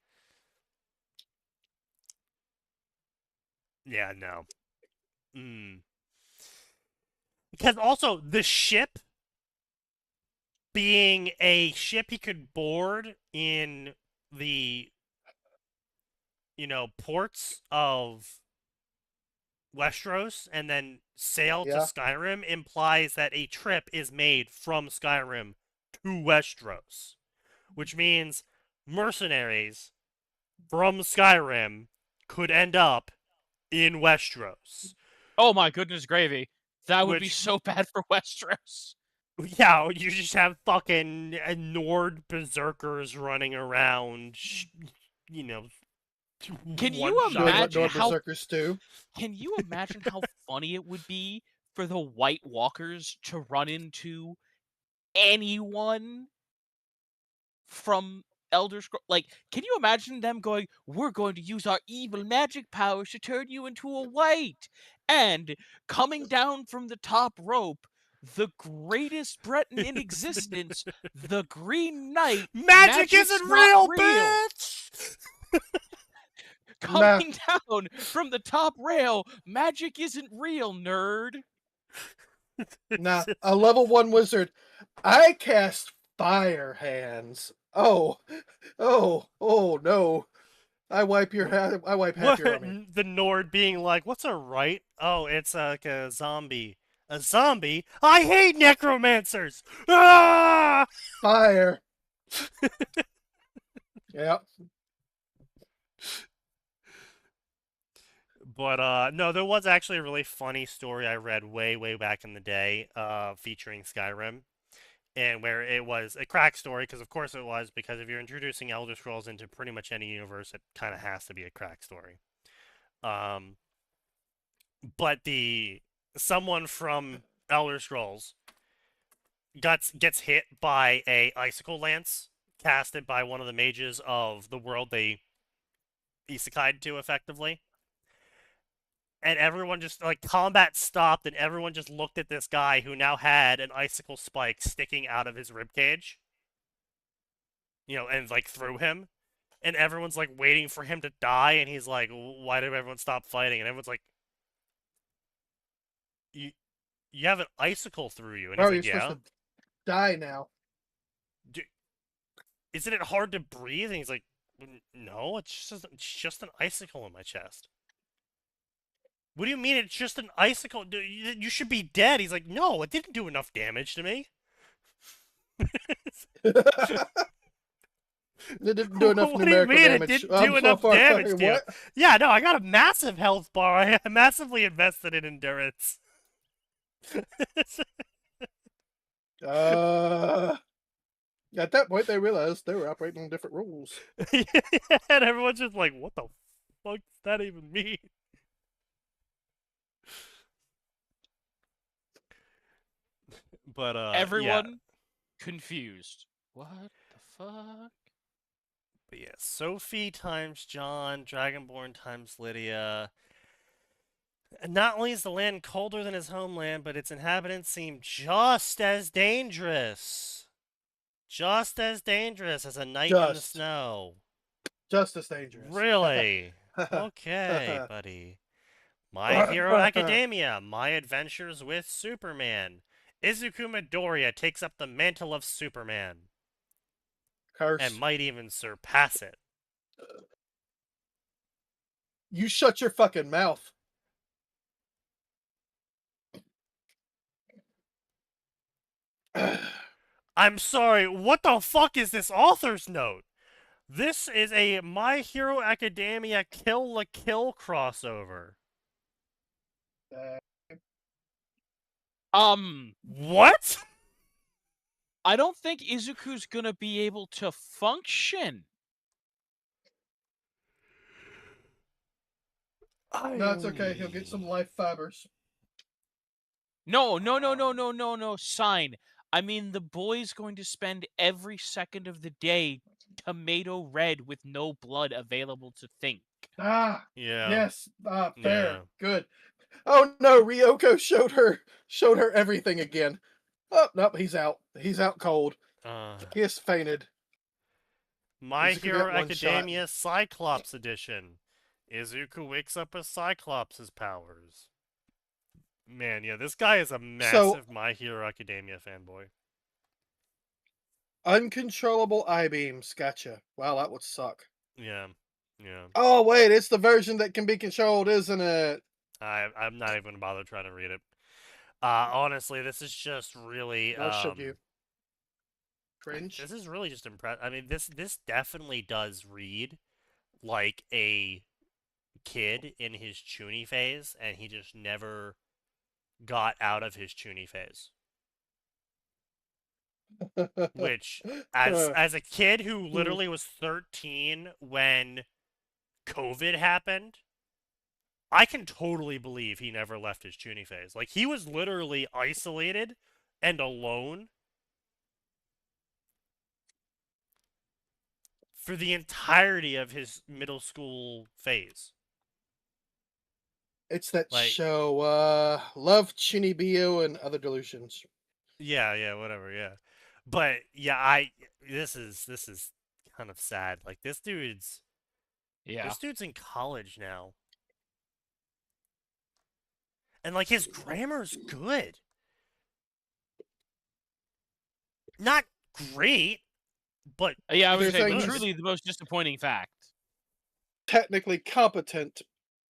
S2: Yeah, no. Because also, the ship being a ship he could board in the, ports of Westeros and then sail to Skyrim implies that a trip is made from Skyrim to Westeros. Which means mercenaries from Skyrim could end up in Westeros.
S1: Oh my goodness gravy. That would be so bad for Westeros.
S2: Yeah, you just have fucking Nord berserkers running around,
S1: Can you imagine how
S3: berserkers do?
S1: Can you imagine how funny it would be for the White Walkers to run into anyone from Elder Scrolls? Like, can you imagine them going, "We're going to use our evil magic powers to turn you into a white," and coming down from the top rope, the greatest Breton in existence, the Green Knight.
S2: Magic isn't real, bitch!
S1: Coming down from the top rail, magic isn't real, nerd.
S3: Nah, a level 1 wizard. I cast fire hands. Oh no. I wipe half your army.
S2: The Nord being like, what's a right? Oh, it's like a zombie. A zombie? I hate necromancers! Ah!
S3: Fire. Yep.
S2: But, no, there was actually a really funny story I read way, way back in the day, featuring Skyrim. And where it was a crack story, because of course it was, because if you're introducing Elder Scrolls into pretty much any universe, it kind of has to be a crack story. But someone from Elder Scrolls gets hit by a icicle lance casted by one of the mages of the world they isekai'd to, effectively. And everyone just, like, combat stopped, and everyone just looked at this guy who now had an icicle spike sticking out of his ribcage. And, like, through him. And everyone's, like, waiting for him to die, and he's like, why did everyone stop fighting? And everyone's like, you have an icicle through you. And he's like,
S3: you're supposed to die now.
S2: Isn't it hard to breathe? And he's like, no, it's just an icicle in my chest. What do you mean it's just an icicle? You should be dead. He's like, no, it didn't do enough damage to me.
S3: It didn't do enough
S2: what do you mean
S3: damage.
S2: it didn't do enough damage to you? Yeah, no, I got a massive health bar. I massively invested in endurance.
S3: At that point, they realized they were operating on different rules.
S2: And everyone's just like, what the fuck does that even mean? But
S1: Everyone confused. What the fuck?
S2: But yeah, Sophie times John, Dragonborn times Lydia. And not only is the land colder than his homeland, but its inhabitants seem just as dangerous. Just as dangerous as a night in the snow.
S3: Just as dangerous.
S2: Really? Okay, buddy. My Hero Academia, My Adventures with Superman. Izuku Midoriya takes up the mantle of Superman.
S3: Curse.
S2: And might even surpass it.
S3: You shut your fucking mouth.
S2: I'm sorry, what the fuck is this author's note? This is a My Hero Academia Kill la Kill crossover. What?
S1: I don't think Izuku's gonna be able to function.
S3: No, it's okay. He'll get some life fibers.
S1: No. Sign. I mean, the boy's going to spend every second of the day tomato red with no blood available to think.
S3: Ah,
S2: yeah.
S3: Yes. Fair.
S2: Yeah.
S3: Good. Oh no, Ryoko showed her everything again. Oh nope, he's out. He's out cold. He has fainted.
S2: My
S3: Izuku
S2: Hero
S3: got one
S2: Academia Cyclops Edition. Izuku wakes up with Cyclops' powers. Man, yeah, this guy is a massive My Hero Academia fanboy.
S3: Uncontrollable eye beams. Gotcha. Wow, that would suck.
S2: Yeah. Yeah.
S3: Oh wait, it's the version that can be controlled, isn't it?
S2: I'm not even gonna bother trying to read it. Honestly, this is just really
S3: Nor should you. Cringe.
S2: This is really just impressive. I mean, this definitely does read like a kid in his chuny phase, and he just never got out of his chuny phase. Which, as a kid who literally was 13 when COVID happened, I can totally believe he never left his chuny phase. Like, he was literally isolated and alone for the entirety of his middle school phase.
S3: It's that show, Love, Chunibyo, and Other Delusions.
S2: Yeah, whatever, yeah. But yeah, this is kind of sad. Like, this dude's in college now. And like, his grammar's good. Not great, but
S1: yeah, I was
S3: saying
S1: truly the most disappointing fact.
S3: Technically competent,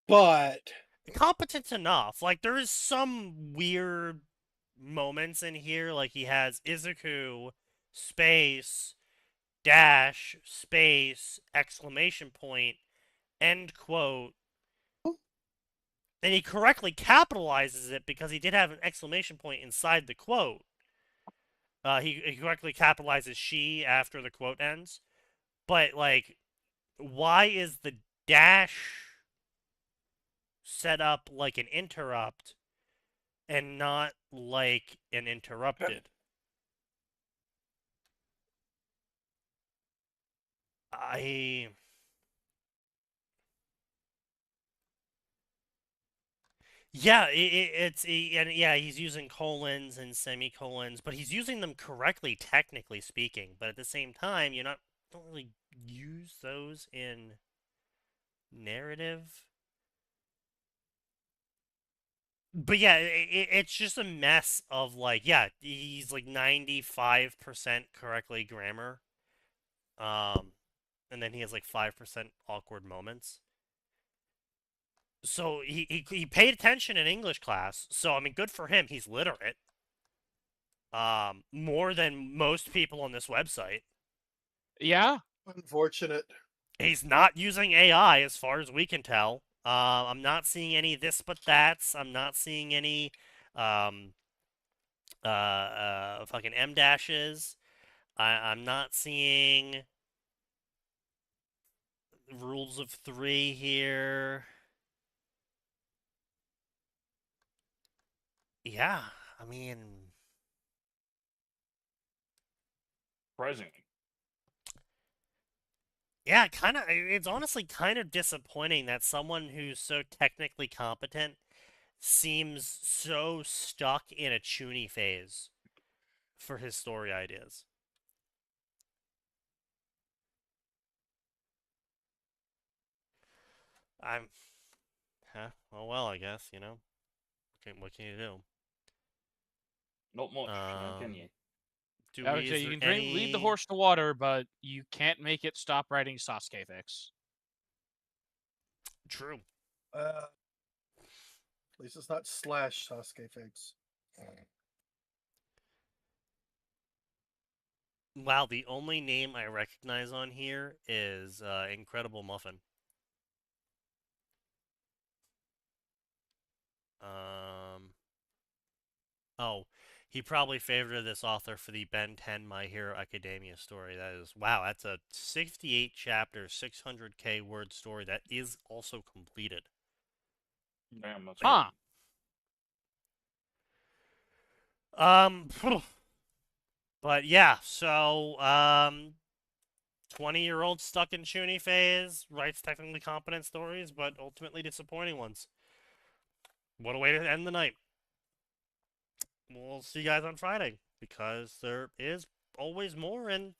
S3: but
S2: competent enough. Like, there is some weird moments in here. Like, he has Izuku, space, dash, space, exclamation point, end quote. And he correctly capitalizes it because he did have an exclamation point inside the quote. He correctly capitalizes she after the quote ends. But, like, why is the dash set up like an interrupt and not like an interrupted? Yeah, he's using colons and semicolons, but he's using them correctly, technically speaking. But at the same time, don't really use those in narrative. But yeah, it's just a mess of like, yeah, he's like 95% correctly grammar, and then he has like 5% awkward moments. So he paid attention in English class. So I mean, good for him. He's literate. More than most people on this website.
S1: Yeah.
S3: Unfortunate.
S2: He's not using AI as far as we can tell. I'm not seeing any this but that's. I'm not seeing any fucking M dashes. I'm not seeing rules of 3 here. Yeah, I mean,
S5: Surprisingly.
S2: yeah, it's honestly kind of disappointing that someone who's so technically competent seems so stuck in a chuny phase for his story ideas. Well, I guess, you know. What can you do?
S5: Not much, can you?
S1: I would say you can lead the horse to water, but you can't make it stop writing Sasuke fics.
S2: True.
S3: At least it's not slash Sasuke fics.
S2: Wow, the only name I recognize on here is Incredible Muffin. Oh, he probably favorited this author for the Ben 10 My Hero Academia story. That is, wow, that's a 68 chapter, 600k word story that is also completed.
S5: Damn, that's
S1: Huh.
S2: But yeah, so 20-year-old stuck in chuny phase, writes technically competent stories, but ultimately disappointing ones. What a way to end the night. We'll see you guys on Friday, because there is always more, and